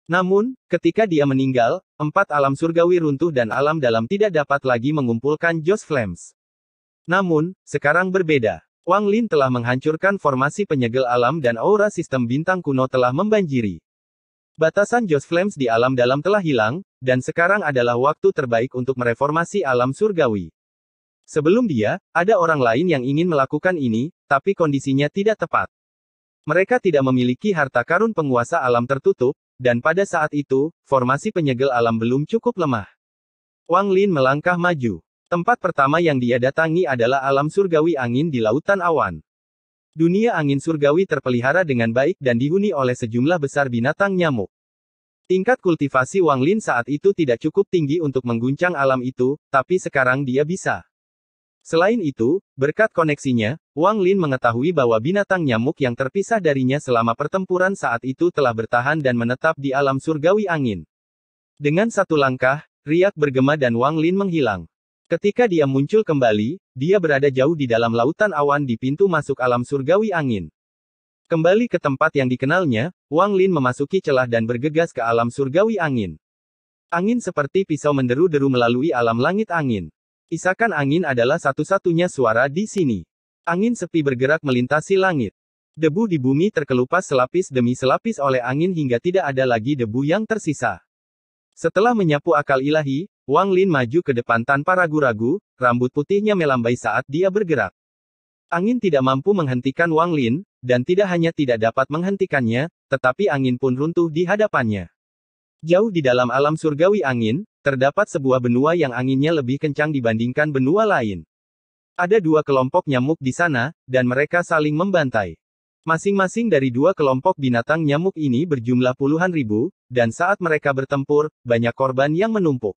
Namun, ketika dia meninggal, 4 alam surgawi runtuh dan alam dalam tidak dapat lagi mengumpulkan Joss Flames. Namun, sekarang berbeda. Wang Lin telah menghancurkan formasi penyegel alam dan aura sistem bintang kuno telah membanjiri. Batasan Joss Flames di alam dalam telah hilang, dan sekarang adalah waktu terbaik untuk mereformasi alam surgawi. Sebelum dia, ada orang lain yang ingin melakukan ini, tapi kondisinya tidak tepat. Mereka tidak memiliki harta karun penguasa alam tertutup, dan pada saat itu, formasi penyegel alam belum cukup lemah. Wang Lin melangkah maju. Tempat pertama yang dia datangi adalah alam surgawi angin di lautan awan. Dunia angin surgawi terpelihara dengan baik dan dihuni oleh sejumlah besar binatang nyamuk. Tingkat kultivasi Wang Lin saat itu tidak cukup tinggi untuk mengguncang alam itu, tapi sekarang dia bisa. Selain itu, berkat koneksinya, Wang Lin mengetahui bahwa binatang nyamuk yang terpisah darinya selama pertempuran saat itu telah bertahan dan menetap di alam surgawi angin. Dengan satu langkah, riak bergema dan Wang Lin menghilang. Ketika dia muncul kembali, dia berada jauh di dalam lautan awan di pintu masuk alam surgawi angin. Kembali ke tempat yang dikenalnya, Wang Lin memasuki celah dan bergegas ke alam surgawi angin. Angin seperti pisau menderu-deru melalui alam langit angin. Isakan angin adalah satu-satunya suara di sini. Angin sepi bergerak melintasi langit. Debu di bumi terkelupas selapis demi selapis oleh angin hingga tidak ada lagi debu yang tersisa. Setelah menyapu akal ilahi, Wang Lin maju ke depan tanpa ragu-ragu, rambut putihnya melambai saat dia bergerak. Angin tidak mampu menghentikan Wang Lin, dan tidak hanya tidak dapat menghentikannya, tetapi angin pun runtuh di hadapannya. Jauh di dalam alam surgawi angin, terdapat sebuah benua yang anginnya lebih kencang dibandingkan benua lain. Ada 2 kelompok nyamuk di sana, dan mereka saling membantai. Masing-masing dari 2 kelompok binatang nyamuk ini berjumlah puluhan ribu, dan saat mereka bertempur, banyak korban yang menumpuk.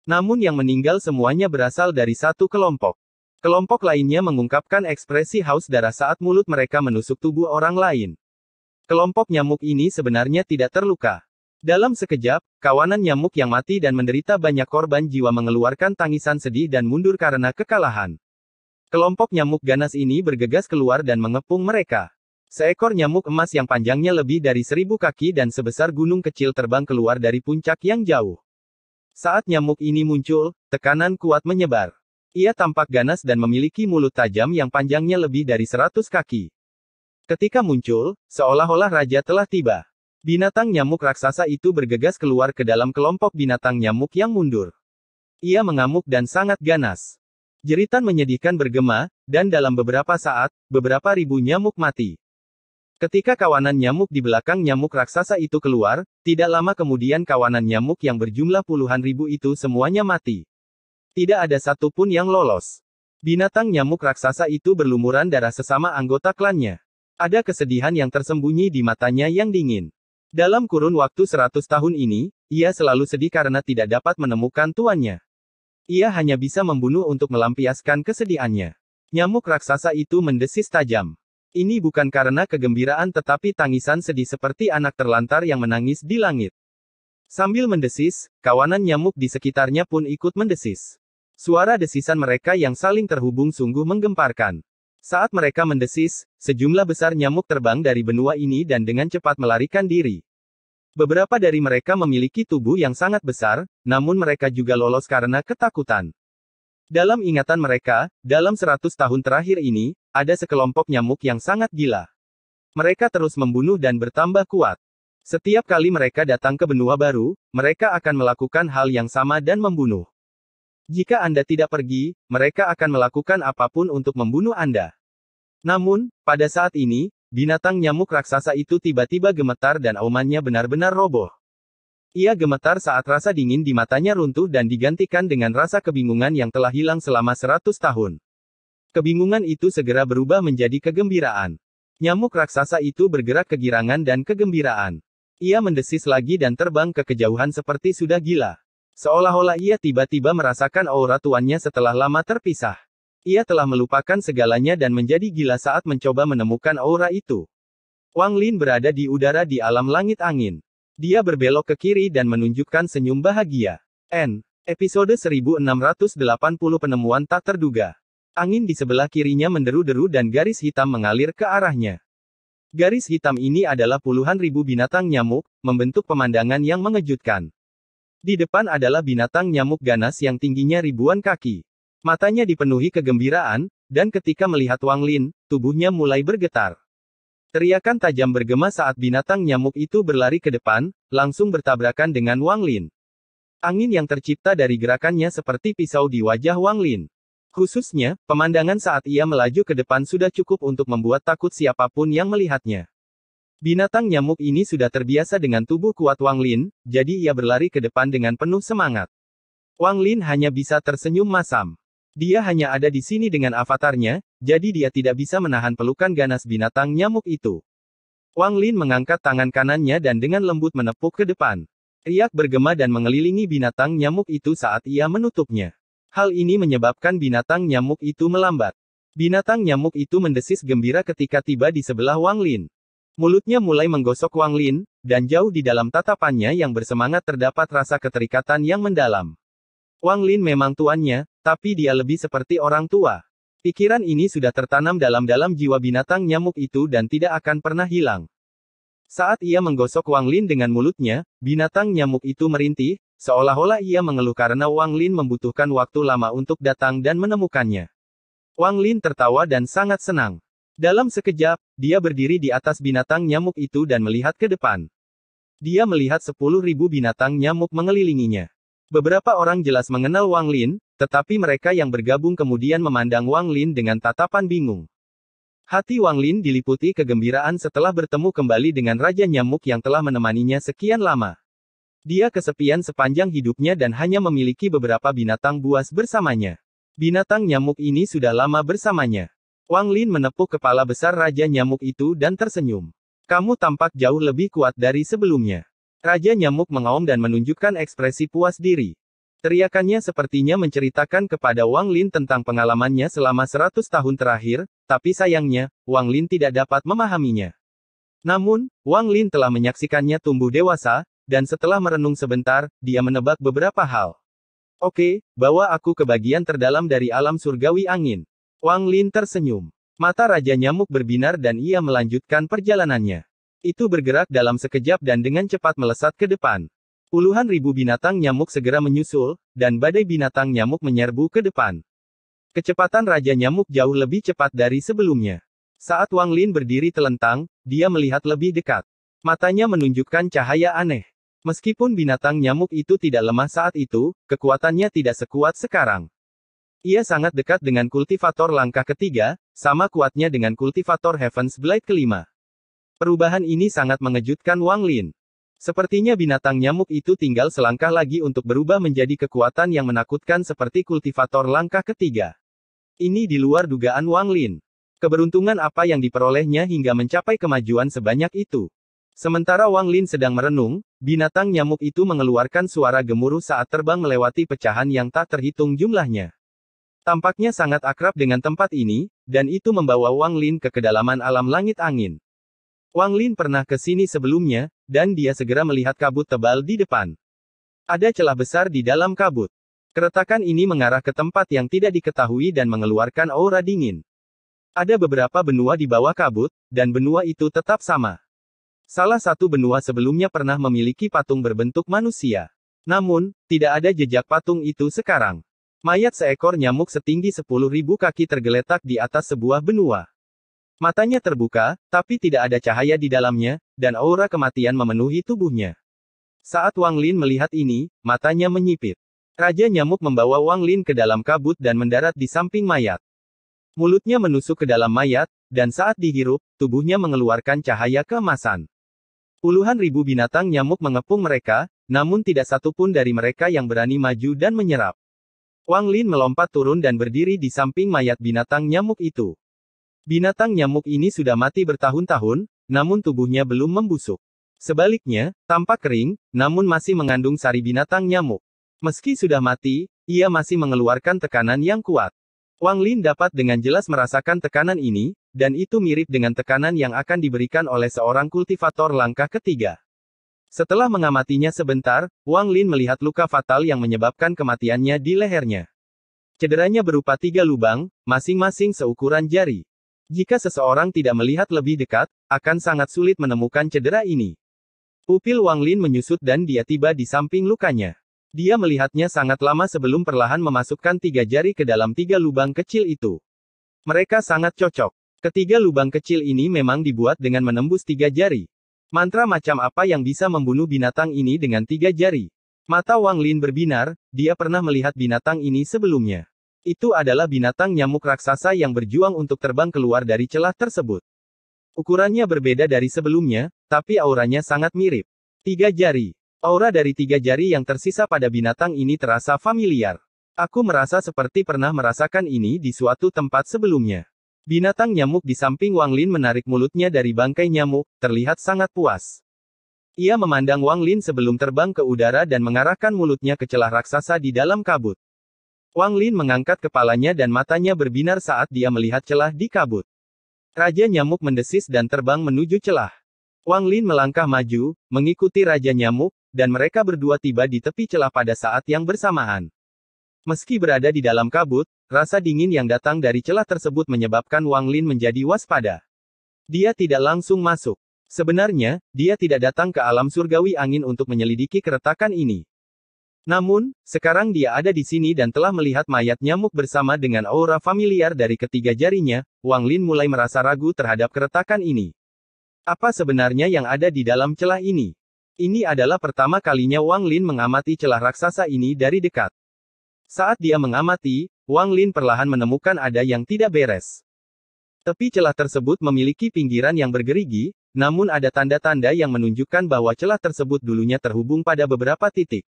Namun yang meninggal semuanya berasal dari satu kelompok. Kelompok lainnya mengungkapkan ekspresi haus darah saat mulut mereka menusuk tubuh orang lain. Kelompok nyamuk ini sebenarnya tidak terluka. Dalam sekejap, kawanan nyamuk yang mati dan menderita banyak korban jiwa mengeluarkan tangisan sedih dan mundur karena kekalahan. Kelompok nyamuk ganas ini bergegas keluar dan mengepung mereka. Seekor nyamuk emas yang panjangnya lebih dari 1000 kaki dan sebesar gunung kecil terbang keluar dari puncak yang jauh. Saat nyamuk ini muncul, tekanan kuat menyebar. Ia tampak ganas dan memiliki mulut tajam yang panjangnya lebih dari 100 kaki. Ketika muncul, seolah-olah raja telah tiba. Binatang nyamuk raksasa itu bergegas keluar ke dalam kelompok binatang nyamuk yang mundur. Ia mengamuk dan sangat ganas. Jeritan menyedihkan bergema, dan dalam beberapa saat, beberapa ribu nyamuk mati. Ketika kawanan nyamuk di belakang nyamuk raksasa itu keluar, tidak lama kemudian kawanan nyamuk yang berjumlah puluhan ribu itu semuanya mati. Tidak ada satupun yang lolos. Binatang nyamuk raksasa itu berlumuran darah sesama anggota klannya. Ada kesedihan yang tersembunyi di matanya yang dingin. Dalam kurun waktu 100 tahun ini, ia selalu sedih karena tidak dapat menemukan tuannya. Ia hanya bisa membunuh untuk melampiaskan kesedihannya. Nyamuk raksasa itu mendesis tajam. Ini bukan karena kegembiraan tetapi tangisan sedih seperti anak terlantar yang menangis di langit. Sambil mendesis, kawanan nyamuk di sekitarnya pun ikut mendesis. Suara desisan mereka yang saling terhubung sungguh menggemparkan. Saat mereka mendesis, sejumlah besar nyamuk terbang dari benua ini dan dengan cepat melarikan diri. Beberapa dari mereka memiliki tubuh yang sangat besar, namun mereka juga lolos karena ketakutan. Dalam ingatan mereka, dalam 100 tahun terakhir ini, ada sekelompok nyamuk yang sangat gila. Mereka terus membunuh dan bertambah kuat. Setiap kali mereka datang ke benua baru, mereka akan melakukan hal yang sama dan membunuh. Jika Anda tidak pergi, mereka akan melakukan apapun untuk membunuh Anda. Namun, pada saat ini, binatang nyamuk raksasa itu tiba-tiba gemetar dan aumannya benar-benar roboh. Ia gemetar saat rasa dingin di matanya runtuh dan digantikan dengan rasa kebingungan yang telah hilang selama 100 tahun. Kebingungan itu segera berubah menjadi kegembiraan. Nyamuk raksasa itu bergerak kegirangan dan kegembiraan. Ia mendesis lagi dan terbang ke kejauhan seperti sudah gila. Seolah-olah ia tiba-tiba merasakan aura tuannya setelah lama terpisah. Ia telah melupakan segalanya dan menjadi gila saat mencoba menemukan aura itu. Wang Lin berada di udara di alam langit angin. Dia berbelok ke kiri dan menunjukkan senyum bahagia. Episode 1680 Penemuan tak terduga. Angin di sebelah kirinya menderu-deru dan garis hitam mengalir ke arahnya. Garis hitam ini adalah puluhan ribu binatang nyamuk, membentuk pemandangan yang mengejutkan. Di depan adalah binatang nyamuk ganas yang tingginya ribuan kaki. Matanya dipenuhi kegembiraan, dan ketika melihat Wang Lin, tubuhnya mulai bergetar. Teriakan tajam bergema saat binatang nyamuk itu berlari ke depan, langsung bertabrakan dengan Wang Lin. Angin yang tercipta dari gerakannya seperti pisau di wajah Wang Lin. Khususnya, pemandangan saat ia melaju ke depan sudah cukup untuk membuat takut siapapun yang melihatnya. Binatang nyamuk ini sudah terbiasa dengan tubuh kuat Wang Lin, jadi ia berlari ke depan dengan penuh semangat. Wang Lin hanya bisa tersenyum masam. Dia hanya ada di sini dengan avatarnya, jadi dia tidak bisa menahan pelukan ganas binatang nyamuk itu. Wang Lin mengangkat tangan kanannya dan dengan lembut menepuk ke depan. Riak bergema dan mengelilingi binatang nyamuk itu saat ia menutupnya. Hal ini menyebabkan binatang nyamuk itu melambat. Binatang nyamuk itu mendesis gembira ketika tiba di sebelah Wang Lin. Mulutnya mulai menggosok Wang Lin, dan jauh di dalam tatapannya yang bersemangat terdapat rasa keterikatan yang mendalam. Wang Lin memang tuannya, tapi dia lebih seperti orang tua. Pikiran ini sudah tertanam dalam-dalam jiwa binatang nyamuk itu dan tidak akan pernah hilang. Saat ia menggosok Wang Lin dengan mulutnya, binatang nyamuk itu merintih, seolah-olah ia mengeluh karena Wang Lin membutuhkan waktu lama untuk datang dan menemukannya. Wang Lin tertawa dan sangat senang. Dalam sekejap, dia berdiri di atas binatang nyamuk itu dan melihat ke depan. Dia melihat 10.000 binatang nyamuk mengelilinginya. Beberapa orang jelas mengenal Wang Lin, tetapi mereka yang bergabung kemudian memandang Wang Lin dengan tatapan bingung. Hati Wang Lin diliputi kegembiraan setelah bertemu kembali dengan Raja Nyamuk yang telah menemaninya sekian lama. Dia kesepian sepanjang hidupnya dan hanya memiliki beberapa binatang buas bersamanya. Binatang nyamuk ini sudah lama bersamanya. Wang Lin menepuk kepala besar Raja Nyamuk itu dan tersenyum. Kamu tampak jauh lebih kuat dari sebelumnya. Raja Nyamuk mengaum dan menunjukkan ekspresi puas diri. Teriakannya sepertinya menceritakan kepada Wang Lin tentang pengalamannya selama 100 tahun terakhir, tapi sayangnya, Wang Lin tidak dapat memahaminya. Namun, Wang Lin telah menyaksikannya tumbuh dewasa, dan setelah merenung sebentar, dia menebak beberapa hal. Oke, bawa aku ke bagian terdalam dari alam surgawi angin. Wang Lin tersenyum. Mata Raja Nyamuk berbinar dan ia melanjutkan perjalanannya. Itu bergerak dalam sekejap dan dengan cepat melesat ke depan. Puluhan ribu binatang nyamuk segera menyusul, dan badai binatang nyamuk menyerbu ke depan. Kecepatan Raja Nyamuk jauh lebih cepat dari sebelumnya. Saat Wang Lin berdiri telentang, dia melihat lebih dekat. Matanya menunjukkan cahaya aneh. Meskipun binatang nyamuk itu tidak lemah saat itu, kekuatannya tidak sekuat sekarang. Ia sangat dekat dengan kultivator langkah ketiga, sama kuatnya dengan kultivator Heaven's Blade kelima. Perubahan ini sangat mengejutkan Wang Lin. Sepertinya binatang nyamuk itu tinggal selangkah lagi untuk berubah menjadi kekuatan yang menakutkan seperti kultivator langkah ketiga. Ini di luar dugaan Wang Lin. Keberuntungan apa yang diperolehnya hingga mencapai kemajuan sebanyak itu. Sementara Wang Lin sedang merenung, binatang nyamuk itu mengeluarkan suara gemuruh saat terbang melewati pecahan yang tak terhitung jumlahnya. Tampaknya sangat akrab dengan tempat ini, dan itu membawa Wang Lin ke kedalaman alam langit angin. Wang Lin pernah ke sini sebelumnya, dan dia segera melihat kabut tebal di depan. Ada celah besar di dalam kabut. Keretakan ini mengarah ke tempat yang tidak diketahui dan mengeluarkan aura dingin. Ada beberapa benua di bawah kabut, dan benua itu tetap sama. Salah satu benua sebelumnya pernah memiliki patung berbentuk manusia. Namun, tidak ada jejak patung itu sekarang. Mayat seekor nyamuk setinggi 10.000 kaki tergeletak di atas sebuah benua. Matanya terbuka, tapi tidak ada cahaya di dalamnya, dan aura kematian memenuhi tubuhnya. Saat Wang Lin melihat ini, matanya menyipit. Raja Nyamuk membawa Wang Lin ke dalam kabut dan mendarat di samping mayat. Mulutnya menusuk ke dalam mayat, dan saat dihirup, tubuhnya mengeluarkan cahaya keemasan. Puluhan ribu binatang nyamuk mengepung mereka, namun tidak satu pun dari mereka yang berani maju dan menyerap. Wang Lin melompat turun dan berdiri di samping mayat binatang nyamuk itu. Binatang nyamuk ini sudah mati bertahun-tahun, namun tubuhnya belum membusuk. Sebaliknya, tampak kering, namun masih mengandung sari binatang nyamuk. Meski sudah mati, ia masih mengeluarkan tekanan yang kuat. Wang Lin dapat dengan jelas merasakan tekanan ini, dan itu mirip dengan tekanan yang akan diberikan oleh seorang kultivator langkah ketiga. Setelah mengamatinya sebentar, Wang Lin melihat luka fatal yang menyebabkan kematiannya di lehernya. Cederanya berupa 3 lubang, masing-masing seukuran jari. Jika seseorang tidak melihat lebih dekat, akan sangat sulit menemukan cedera ini. Pupil Wang Lin menyusut dan dia tiba di samping lukanya. Dia melihatnya sangat lama sebelum perlahan memasukkan 3 jari ke dalam 3 lubang kecil itu. Mereka sangat cocok. Ketiga lubang kecil ini memang dibuat dengan menembus 3 jari. Mantra macam apa yang bisa membunuh binatang ini dengan 3 jari? Mata Wang Lin berbinar, dia pernah melihat binatang ini sebelumnya. Itu adalah binatang nyamuk raksasa yang berjuang untuk terbang keluar dari celah tersebut. Ukurannya berbeda dari sebelumnya, tapi auranya sangat mirip. 3 jari. Aura dari 3 jari yang tersisa pada binatang ini terasa familiar. Aku merasa seperti pernah merasakan ini di suatu tempat sebelumnya. Binatang nyamuk di samping Wang Lin menarik mulutnya dari bangkai nyamuk, terlihat sangat puas. Ia memandang Wang Lin sebelum terbang ke udara dan mengarahkan mulutnya ke celah raksasa di dalam kabut. Wang Lin mengangkat kepalanya dan matanya berbinar saat dia melihat celah di kabut. Raja Nyamuk mendesis dan terbang menuju celah. Wang Lin melangkah maju, mengikuti Raja Nyamuk, dan mereka berdua tiba di tepi celah pada saat yang bersamaan. Meski berada di dalam kabut, rasa dingin yang datang dari celah tersebut menyebabkan Wang Lin menjadi waspada. Dia tidak langsung masuk. Sebenarnya, dia tidak datang ke alam surgawi angin untuk menyelidiki keretakan ini. Namun, sekarang dia ada di sini dan telah melihat mayat nyamuk bersama dengan aura familiar dari ketiga jarinya, Wang Lin mulai merasa ragu terhadap keretakan ini. Apa sebenarnya yang ada di dalam celah ini? Ini adalah pertama kalinya Wang Lin mengamati celah raksasa ini dari dekat. Saat dia mengamati, Wang Lin perlahan menemukan ada yang tidak beres. Tepi celah tersebut memiliki pinggiran yang bergerigi, namun ada tanda-tanda yang menunjukkan bahwa celah tersebut dulunya terhubung pada beberapa titik.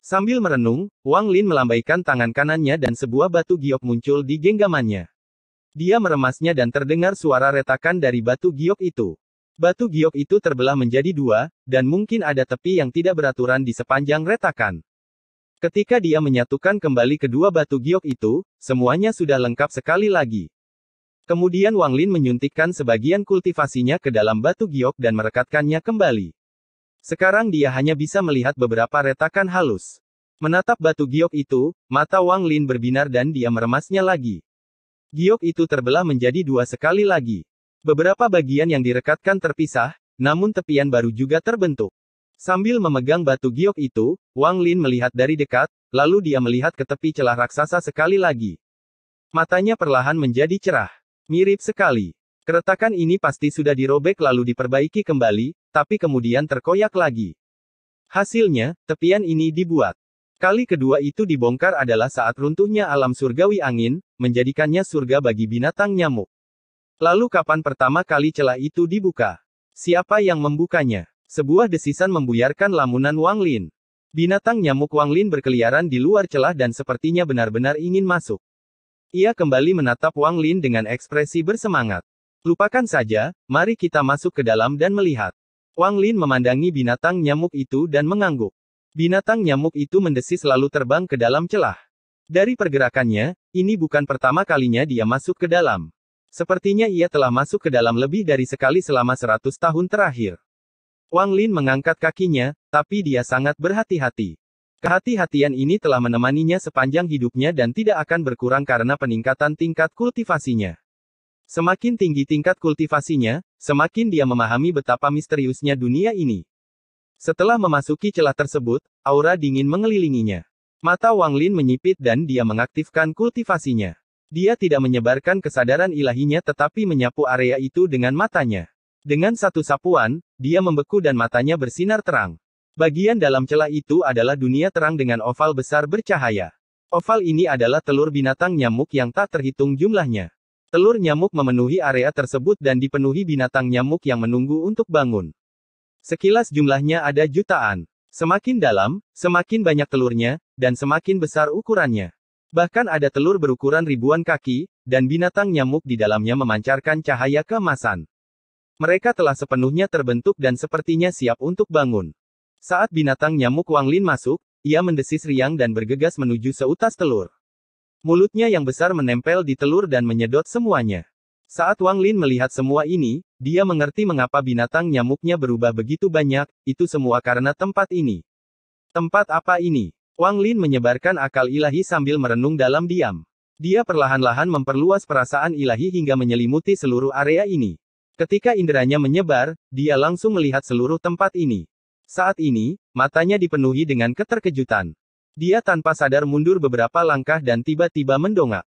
Sambil merenung, Wang Lin melambaikan tangan kanannya dan sebuah batu giok muncul di genggamannya. Dia meremasnya dan terdengar suara retakan dari batu giok itu. Batu giok itu terbelah menjadi 2, dan mungkin ada tepi yang tidak beraturan di sepanjang retakan. Ketika dia menyatukan kembali kedua batu giok itu, semuanya sudah lengkap sekali lagi. Kemudian Wang Lin menyuntikkan sebagian kultivasinya ke dalam batu giok dan merekatkannya kembali. Sekarang dia hanya bisa melihat beberapa retakan halus. Menatap batu giok itu, mata Wang Lin berbinar dan dia meremasnya lagi. Giok itu terbelah menjadi dua sekali lagi. Beberapa bagian yang direkatkan terpisah, namun tepian baru juga terbentuk. Sambil memegang batu giok itu, Wang Lin melihat dari dekat, lalu dia melihat ke tepi celah raksasa sekali lagi. Matanya perlahan menjadi cerah. Mirip sekali. Keretakan ini pasti sudah dirobek lalu diperbaiki kembali, tapi kemudian terkoyak lagi. Hasilnya, tepian ini dibuat. Kali kedua itu dibongkar adalah saat runtuhnya alam surgawi angin, menjadikannya surga bagi binatang nyamuk. Lalu kapan pertama kali celah itu dibuka? Siapa yang membukanya? Sebuah desisan membuyarkan lamunan Wang Lin. Binatang nyamuk Wang Lin berkeliaran di luar celah dan sepertinya benar-benar ingin masuk. Ia kembali menatap Wang Lin dengan ekspresi bersemangat. Lupakan saja, mari kita masuk ke dalam dan melihat. Wang Lin memandangi binatang nyamuk itu dan mengangguk. Binatang nyamuk itu mendesis lalu terbang ke dalam celah. Dari pergerakannya, ini bukan pertama kalinya dia masuk ke dalam. Sepertinya ia telah masuk ke dalam lebih dari sekali selama 100 tahun terakhir. Wang Lin mengangkat kakinya, tapi dia sangat berhati-hati. Kehati-hatian ini telah menemaninya sepanjang hidupnya dan tidak akan berkurang karena peningkatan tingkat kultivasinya. Semakin tinggi tingkat kultivasinya, semakin dia memahami betapa misteriusnya dunia ini. Setelah memasuki celah tersebut, aura dingin mengelilinginya. Mata Wang Lin menyipit dan dia mengaktifkan kultivasinya. Dia tidak menyebarkan kesadaran ilahinya tetapi menyapu area itu dengan matanya. Dengan satu sapuan, dia membeku dan matanya bersinar terang. Bagian dalam celah itu adalah dunia terang dengan oval besar bercahaya. Oval ini adalah telur binatang nyamuk yang tak terhitung jumlahnya. Telur nyamuk memenuhi area tersebut dan dipenuhi binatang nyamuk yang menunggu untuk bangun. Sekilas jumlahnya ada jutaan. Semakin dalam, semakin banyak telurnya, dan semakin besar ukurannya. Bahkan ada telur berukuran ribuan kaki, dan binatang nyamuk di dalamnya memancarkan cahaya keemasan. Mereka telah sepenuhnya terbentuk dan sepertinya siap untuk bangun. Saat binatang nyamuk Wang Lin masuk, ia mendesis riang dan bergegas menuju seutas telur. Mulutnya yang besar menempel di telur dan menyedot semuanya. Saat Wang Lin melihat semua ini, dia mengerti mengapa binatang nyamuknya berubah begitu banyak, itu semua karena tempat ini. Tempat apa ini? Wang Lin menyebarkan akal ilahi sambil merenung dalam diam. Dia perlahan-lahan memperluas perasaan ilahi hingga menyelimuti seluruh area ini. Ketika inderanya menyebar, dia langsung melihat seluruh tempat ini. Saat ini, matanya dipenuhi dengan keterkejutan. Dia tanpa sadar mundur beberapa langkah dan tiba-tiba mendongak.